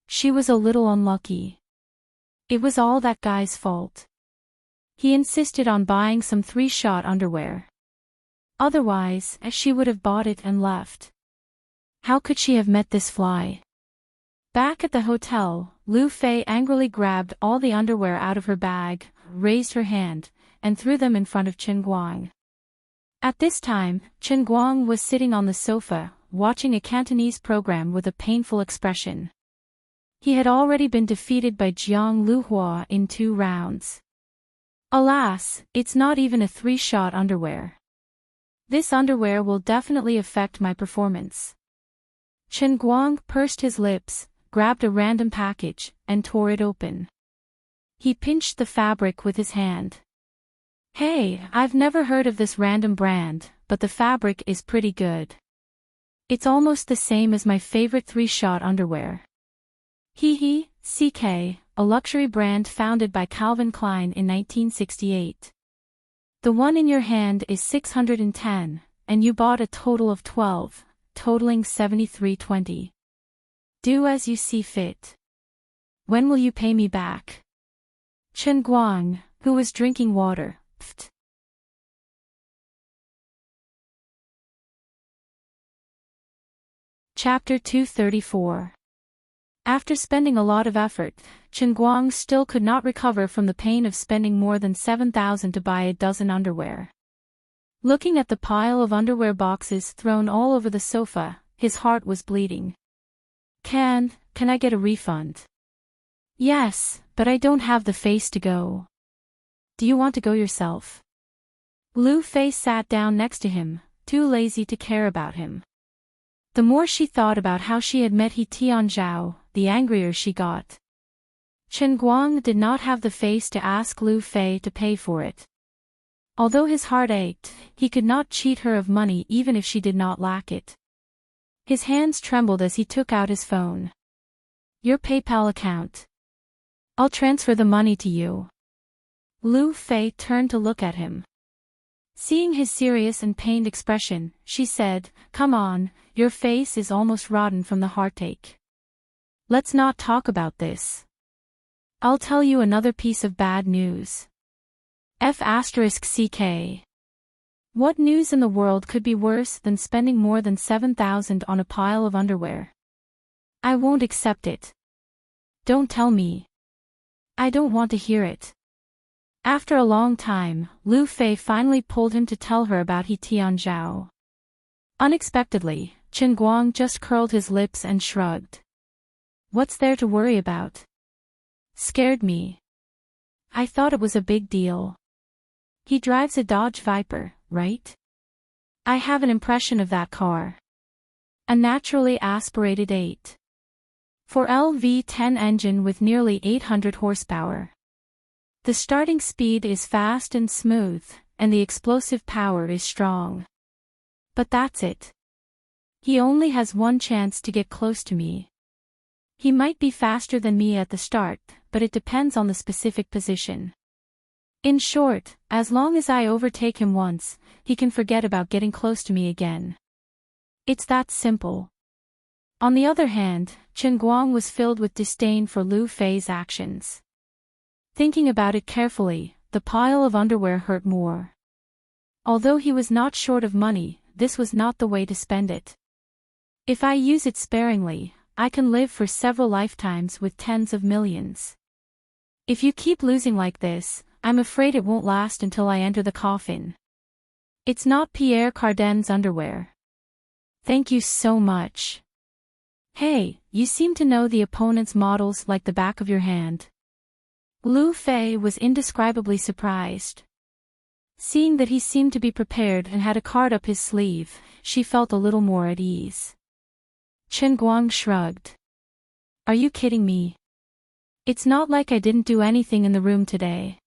S1: She was a little unlucky. It was all that guy's fault. He insisted on buying some three-shot underwear. Otherwise, she would have bought it and left. How could she have met this fly? Back at the hotel, Lu Fei angrily grabbed all the underwear out of her bag, raised her hand, and threw them in front of Chen Guang. At this time, Chen Guang was sitting on the sofa, watching a Cantonese program with a painful expression. He had already been defeated by Jiang Luhua in 2 rounds. Alas, it's not even a 3-shot underwear. This underwear will definitely affect my performance. Chen Guang pursed his lips, grabbed a random package, and tore it open. He pinched the fabric with his hand. Hey, I've never heard of this random brand, but the fabric is pretty good. It's almost the same as my favorite 3-shot underwear. Hee, CK, a luxury brand founded by Calvin Klein in 1968. The one in your hand is 610, and you bought a total of 12, totaling 73.20. Do as you see fit. When will you pay me back? Chen Guang, who was drinking water, pfft. Chapter 234. After spending a lot of effort, Chen Guang still could not recover from the pain of spending more than 7,000 to buy a dozen underwear. Looking at the pile of underwear boxes thrown all over the sofa, his heart was bleeding. Can I get a refund? Yes, but I don't have the face to go. Do you want to go yourself? Lu Fei sat down next to him, too lazy to care about him. The more she thought about how she had met He Tianzhao, the angrier she got. Chen Guang did not have the face to ask Lu Fei to pay for it. Although his heart ached, he could not cheat her of money even if she did not lack it. His hands trembled as he took out his phone. Your PayPal account. I'll transfer the money to you. Lu Fei turned to look at him. Seeing his serious and pained expression, she said, Come on, your face is almost rotten from the heartache. Let's not talk about this. I'll tell you another piece of bad news. F***CK. What news in the world could be worse than spending more than 7,000 on a pile of underwear? I won't accept it. Don't tell me. I don't want to hear it. After a long time, Lu Fei finally pulled him to tell her about He Tianzhao. Unexpectedly, Chen Guang just curled his lips and shrugged. What's there to worry about? Scared me. I thought it was a big deal. He drives a Dodge Viper, right? I have an impression of that car. A naturally aspirated 8.4 engine with nearly 800 horsepower. The starting speed is fast and smooth, and the explosive power is strong. But that's it. He only has one chance to get close to me. He might be faster than me at the start, but it depends on the specific position. In short, as long as I overtake him once, he can forget about getting close to me again. It's that simple. On the other hand, Chen Guang was filled with disdain for Lu Fei's actions. Thinking about it carefully, the pile of underwear hurt more. Although he was not short of money, this was not the way to spend it. If I use it sparingly, I can live for several lifetimes with tens of millions. If you keep losing like this, I'm afraid it won't last until I enter the coffin. It's not Pierre Cardin's underwear. Thank you so much. Hey, you seem to know the opponent's models like the back of your hand. Lu Fei was indescribably surprised. Seeing that he seemed to be prepared and had a card up his sleeve, she felt a little more at ease. Chen Guang shrugged. Are you kidding me? It's not like I didn't do anything in the room today.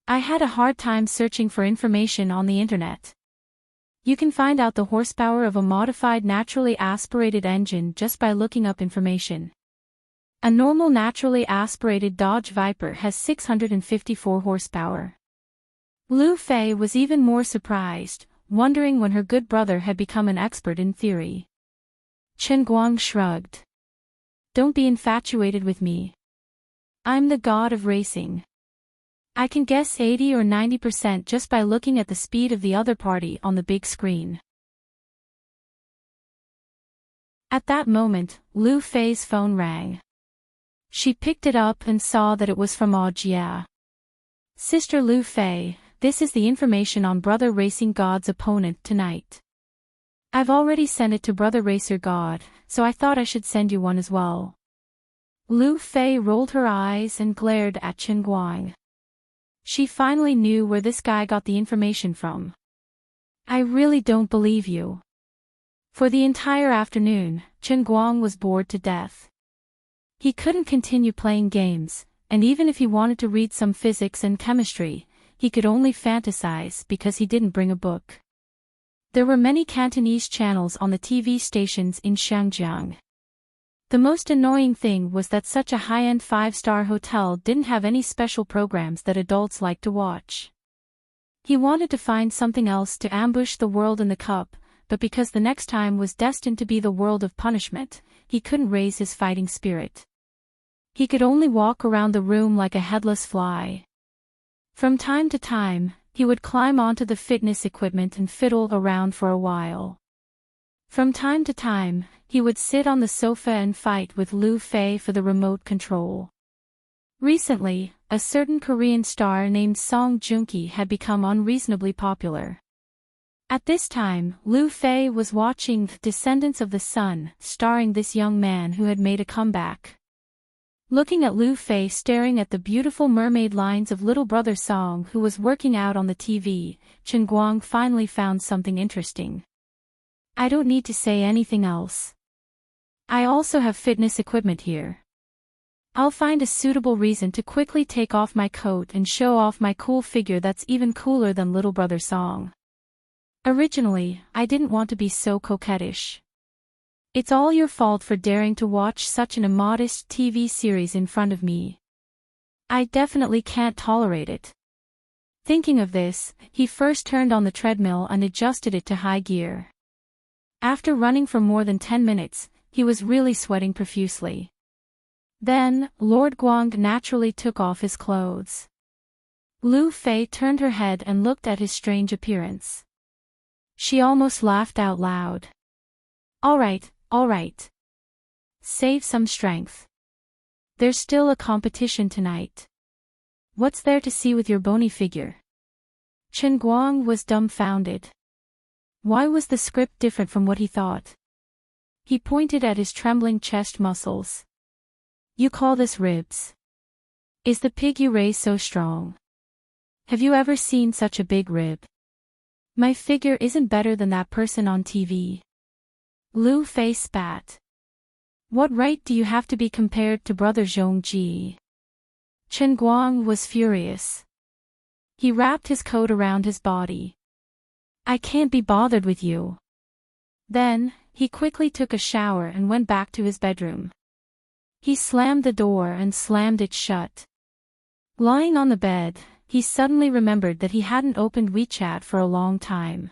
S1: I had a hard time searching for information on the internet. You can find out the horsepower of a modified naturally aspirated engine just by looking up information. A normal naturally aspirated Dodge Viper has 654 horsepower. Lu Fei was even more surprised, wondering when her good brother had become an expert in theory. Chen Guang shrugged. Don't be infatuated with me. I'm the god of racing. I can guess 80 or 90% just by looking at the speed of the other party on the big screen. At that moment, Lu Fei's phone rang. She picked it up and saw that it was from Jia. Sister Lu Fei, this is the information on Brother Racing God's opponent tonight. I've already sent it to Brother Racer God, so I thought I should send you one as well. Lu Fei rolled her eyes and glared at Chen Guang. She finally knew where this guy got the information from. I really don't believe you. For the entire afternoon, Chen Guang was bored to death. He couldn't continue playing games, and even if he wanted to read some physics and chemistry, he could only fantasize because he didn't bring a book. There were many Cantonese channels on the TV stations in Shangjiang. The most annoying thing was that such a high-end 5-star hotel didn't have any special programs that adults like to watch. He wanted to find something else to ambush the world in the cup, but because the next time was destined to be the world of punishment, he couldn't raise his fighting spirit. He could only walk around the room like a headless fly. From time to time, he would climb onto the fitness equipment and fiddle around for a while. From time to time, he would sit on the sofa and fight with Lu Fei for the remote control. Recently, a certain Korean star named Song Joong-ki had become unreasonably popular. At this time, Lu Fei was watching Descendants of the Sun, starring this young man who had made a comeback. Looking at Lu Fei staring at the beautiful mermaid lines of little brother Song who was working out on the TV, Chen Guang finally found something interesting. I don't need to say anything else. I also have fitness equipment here. I'll find a suitable reason to quickly take off my coat and show off my cool figure that's even cooler than little brother Song. Originally, I didn't want to be so coquettish. It's all your fault for daring to watch such an immodest TV series in front of me. I definitely can't tolerate it. Thinking of this, he first turned on the treadmill and adjusted it to high gear. After running for more than 10 minutes, he was really sweating profusely. Then, Lord Guang naturally took off his clothes. Lu Fei turned her head and looked at his strange appearance. She almost laughed out loud. All right. Save some strength. There's still a competition tonight. What's there to see with your bony figure? Chen Guang was dumbfounded. Why was the script different from what he thought? He pointed at his trembling chest muscles. You call this ribs? Is the pig you raise so strong? Have you ever seen such a big rib? My figure isn't better than that person on TV. Lu Fei spat. What right do you have to be compared to Brother Zhongji? Chen Guang was furious. He wrapped his coat around his body. I can't be bothered with you. Then, he quickly took a shower and went back to his bedroom. He slammed the door and slammed it shut. Lying on the bed, he suddenly remembered that he hadn't opened WeChat for a long time.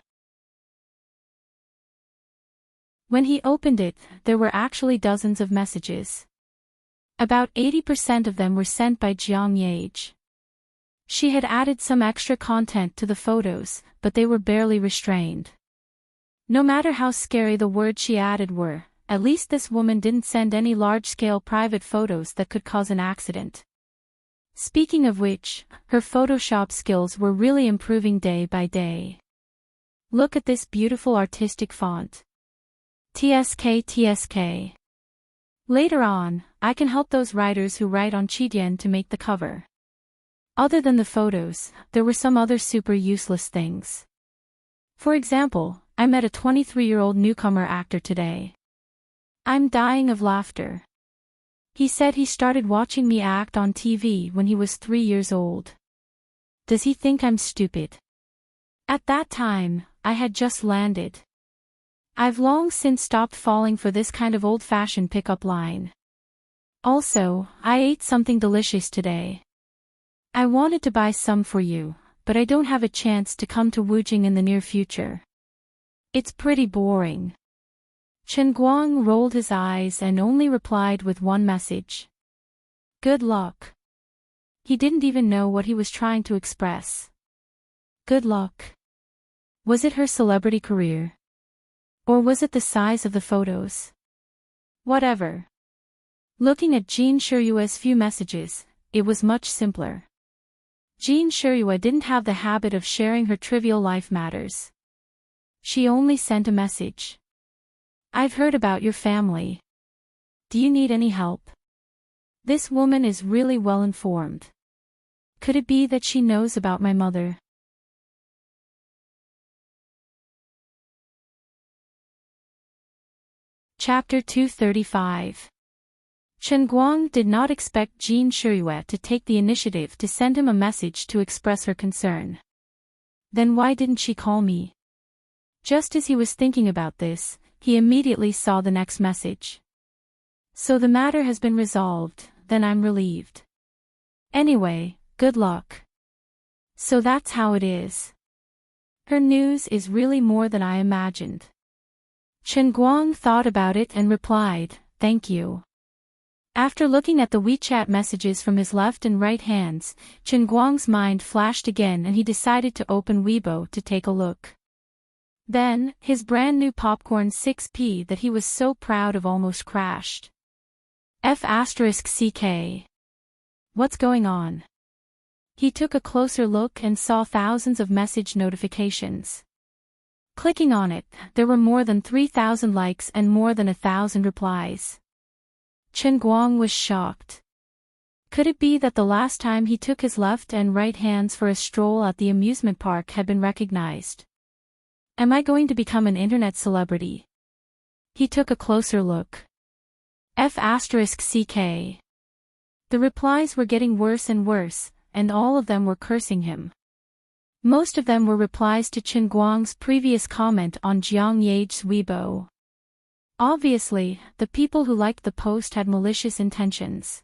S1: When he opened it, there were actually dozens of messages. About 80% of them were sent by Jiang Yage. She had added some extra content to the photos, but they were barely restrained. No matter how scary the words she added were, at least this woman didn't send any large-scale private photos that could cause an accident. Speaking of which, her Photoshop skills were really improving day by day. Look at this beautiful artistic font. TSK TSK. Later on, I can help those writers who write on Chidian to make the cover. Other than the photos, there were some other super useless things. For example, I met a 23-year-old newcomer actor today. I'm dying of laughter. He said he started watching me act on TV when he was 3 years old. Does he think I'm stupid? At that time, I had just landed. I've long since stopped falling for this kind of old-fashioned pickup line. Also, I ate something delicious today. I wanted to buy some for you, but I don't have a chance to come to Wujing in the near future. It's pretty boring. Chen Guang rolled his eyes and only replied with one message. Good luck. He didn't even know what he was trying to express. Good luck. Was it her celebrity career? Or was it the size of the photos? Whatever. Looking at Jean Shiryua's few messages, it was much simpler. Jean Shiryua didn't have the habit of sharing her trivial life matters. She only sent a message. I've heard about your family. Do you need any help? This woman is really well informed. Could it be that she knows about my mother? Chapter 235. Chen Guang did not expect Jean Shiryue to take the initiative to send him a message to express her concern. Then why didn't she call me? Just as he was thinking about this, he immediately saw the next message. So the matter has been resolved, then I'm relieved. Anyway, good luck. So that's how it is. Her news is really more than I imagined. Chen Guang thought about it and replied, thank you. After looking at the WeChat messages from his left and right hands, Chen Guang's mind flashed again and he decided to open Weibo to take a look. Then, his brand new Popcorn 6P that he was so proud of almost crashed. F***CK. What's going on? He took a closer look and saw thousands of message notifications. Clicking on it, there were more than 3,000 likes and more than 1,000 replies. Chen Guang was shocked. Could it be that the last time he took his left and right hands for a stroll at the amusement park had been recognized? Am I going to become an internet celebrity? He took a closer look. F***CK. The replies were getting worse and worse, and all of them were cursing him. Most of them were replies to Chen Guang's previous comment on Jiang Yage's Weibo. Obviously, the people who liked the post had malicious intentions.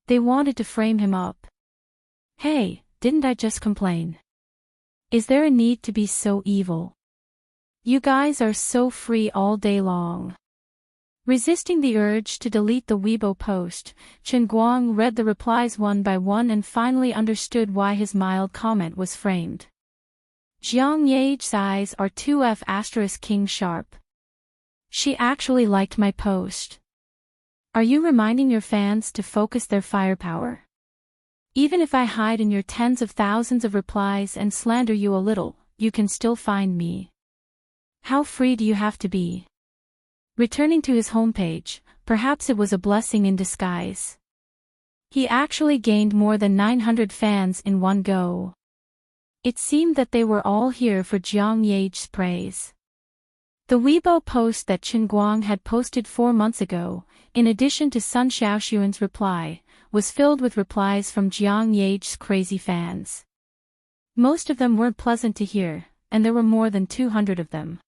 S1: They wanted to frame him up. Hey, didn't I just complain? Is there a need to be so evil? You guys are so free all day long. Resisting the urge to delete the Weibo post, Chen Guang read the replies one by one and finally understood why his mild comment was framed. Jiang Yage's eyes are 2F** king sharp. She actually liked my post. Are you reminding your fans to focus their firepower? Even if I hide in your tens of thousands of replies and slander you a little, you can still find me. How free do you have to be? Returning to his homepage, perhaps it was a blessing in disguise. He actually gained more than 900 fans in one go. It seemed that they were all here for Jiang Yage's praise. The Weibo post that Chen Guang had posted 4 months ago, in addition to Sun Xiaoxuan's reply, was filled with replies from Jiang Yage's crazy fans. Most of them weren't pleasant to hear, and there were more than 200 of them.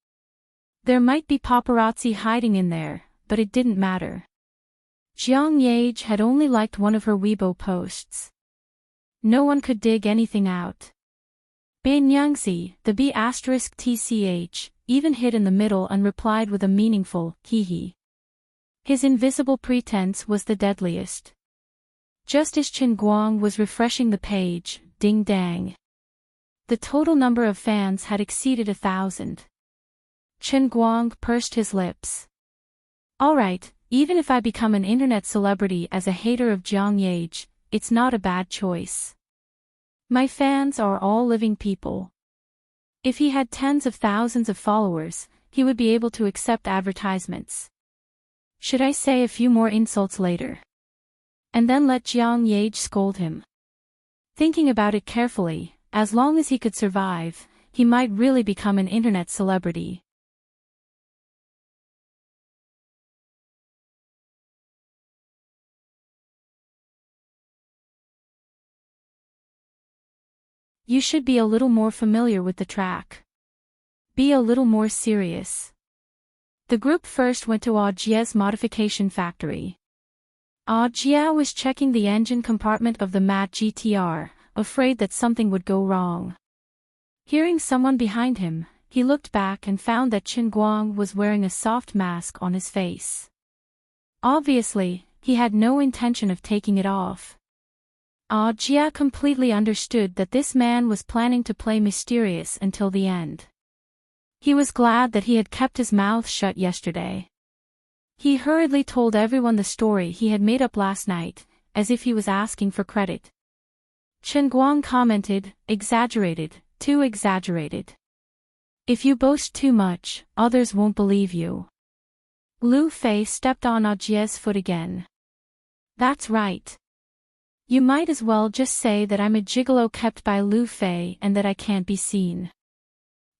S1: There might be paparazzi hiding in there, but it didn't matter. Jiang Yage had only liked one of her Weibo posts. No one could dig anything out. Bin Yangzi, the B*TCH, even hid in the middle and replied with a meaningful, hee. His invisible pretense was the deadliest. Just as Chen Guang was refreshing the page, ding dang. The total number of fans had exceeded 1,000. Chen Guang pursed his lips. Alright, even if I become an internet celebrity as a hater of Jiang Yage, it's not a bad choice. My fans are all living people. If he had tens of thousands of followers, he would be able to accept advertisements. Should I say a few more insults later? And then let Jiang Yage scold him? Thinking about it carefully, as long as he could survive, he might really become an internet celebrity. You should be a little more familiar with the track. Be a little more serious. The group first went to Aujie's modification factory. Aujie was checking the engine compartment of the matte GTR, afraid that something would go wrong. Hearing someone behind him, he looked back and found that Chen Guang was wearing a soft mask on his face. Obviously, he had no intention of taking it off. Aujie completely understood that this man was planning to play mysterious until the end. He was glad that he had kept his mouth shut yesterday. He hurriedly told everyone the story he had made up last night, as if he was asking for credit. Chen Guang commented, exaggerated, too exaggerated. If you boast too much, others won't believe you. Lu Fei stepped on Aujie's foot again. That's right. You might as well just say that I'm a gigolo kept by Lu Fei and that I can't be seen.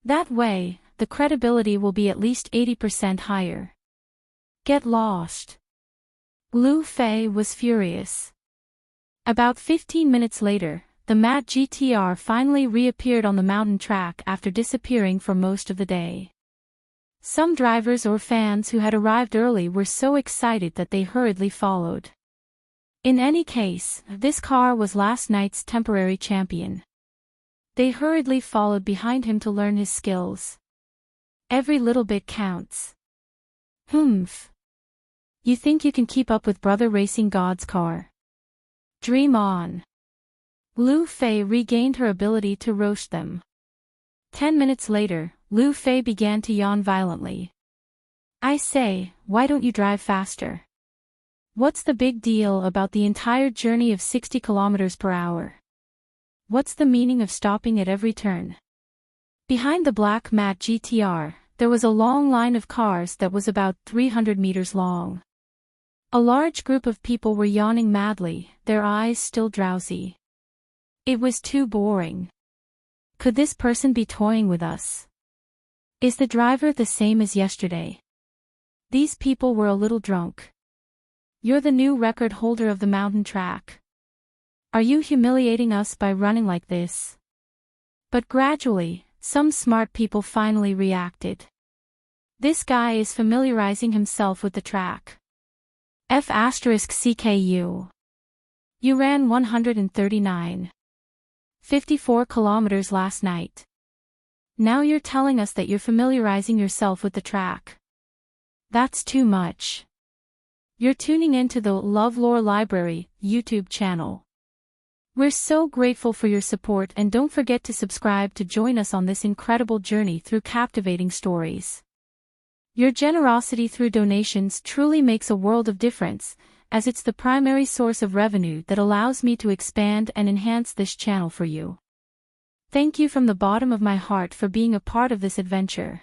S1: That way, the credibility will be at least 80% higher. Get lost. Lu Fei was furious. About 15 minutes later, the matte GTR finally reappeared on the mountain track after disappearing for most of the day. Some drivers or fans who had arrived early were so excited that they hurriedly followed. In any case, this car was last night's temporary champion. They hurriedly followed behind him to learn his skills. Every little bit counts. Humph. You think you can keep up with Brother Racing God's car? Dream on. Lu Fei regained her ability to roast them. 10 minutes later, Lu Fei began to yawn violently. I say, why don't you drive faster? What's the big deal about the entire journey of 60 kilometers per hour? What's the meaning of stopping at every turn? Behind the black matte GTR, there was a long line of cars that was about 300 meters long. A large group of people were yawning madly, their eyes still drowsy. It was too boring. Could this person be toying with us? Is the driver the same as yesterday? These people were a little drunk. You're the new record holder of the mountain track. Are you humiliating us by running like this? But gradually, some smart people finally reacted. This guy is familiarizing himself with the track. F***CKU. You ran 139.54 kilometers last night. Now you're telling us that you're familiarizing yourself with the track. That's too much. You're tuning into the LoveLore Library YouTube channel. We're so grateful for your support and don't forget to subscribe to join us on this incredible journey through captivating stories. Your generosity through donations truly makes a world of difference, as it's the primary source of revenue that allows me to expand and enhance this channel for you. Thank you from the bottom of my heart for being a part of this adventure.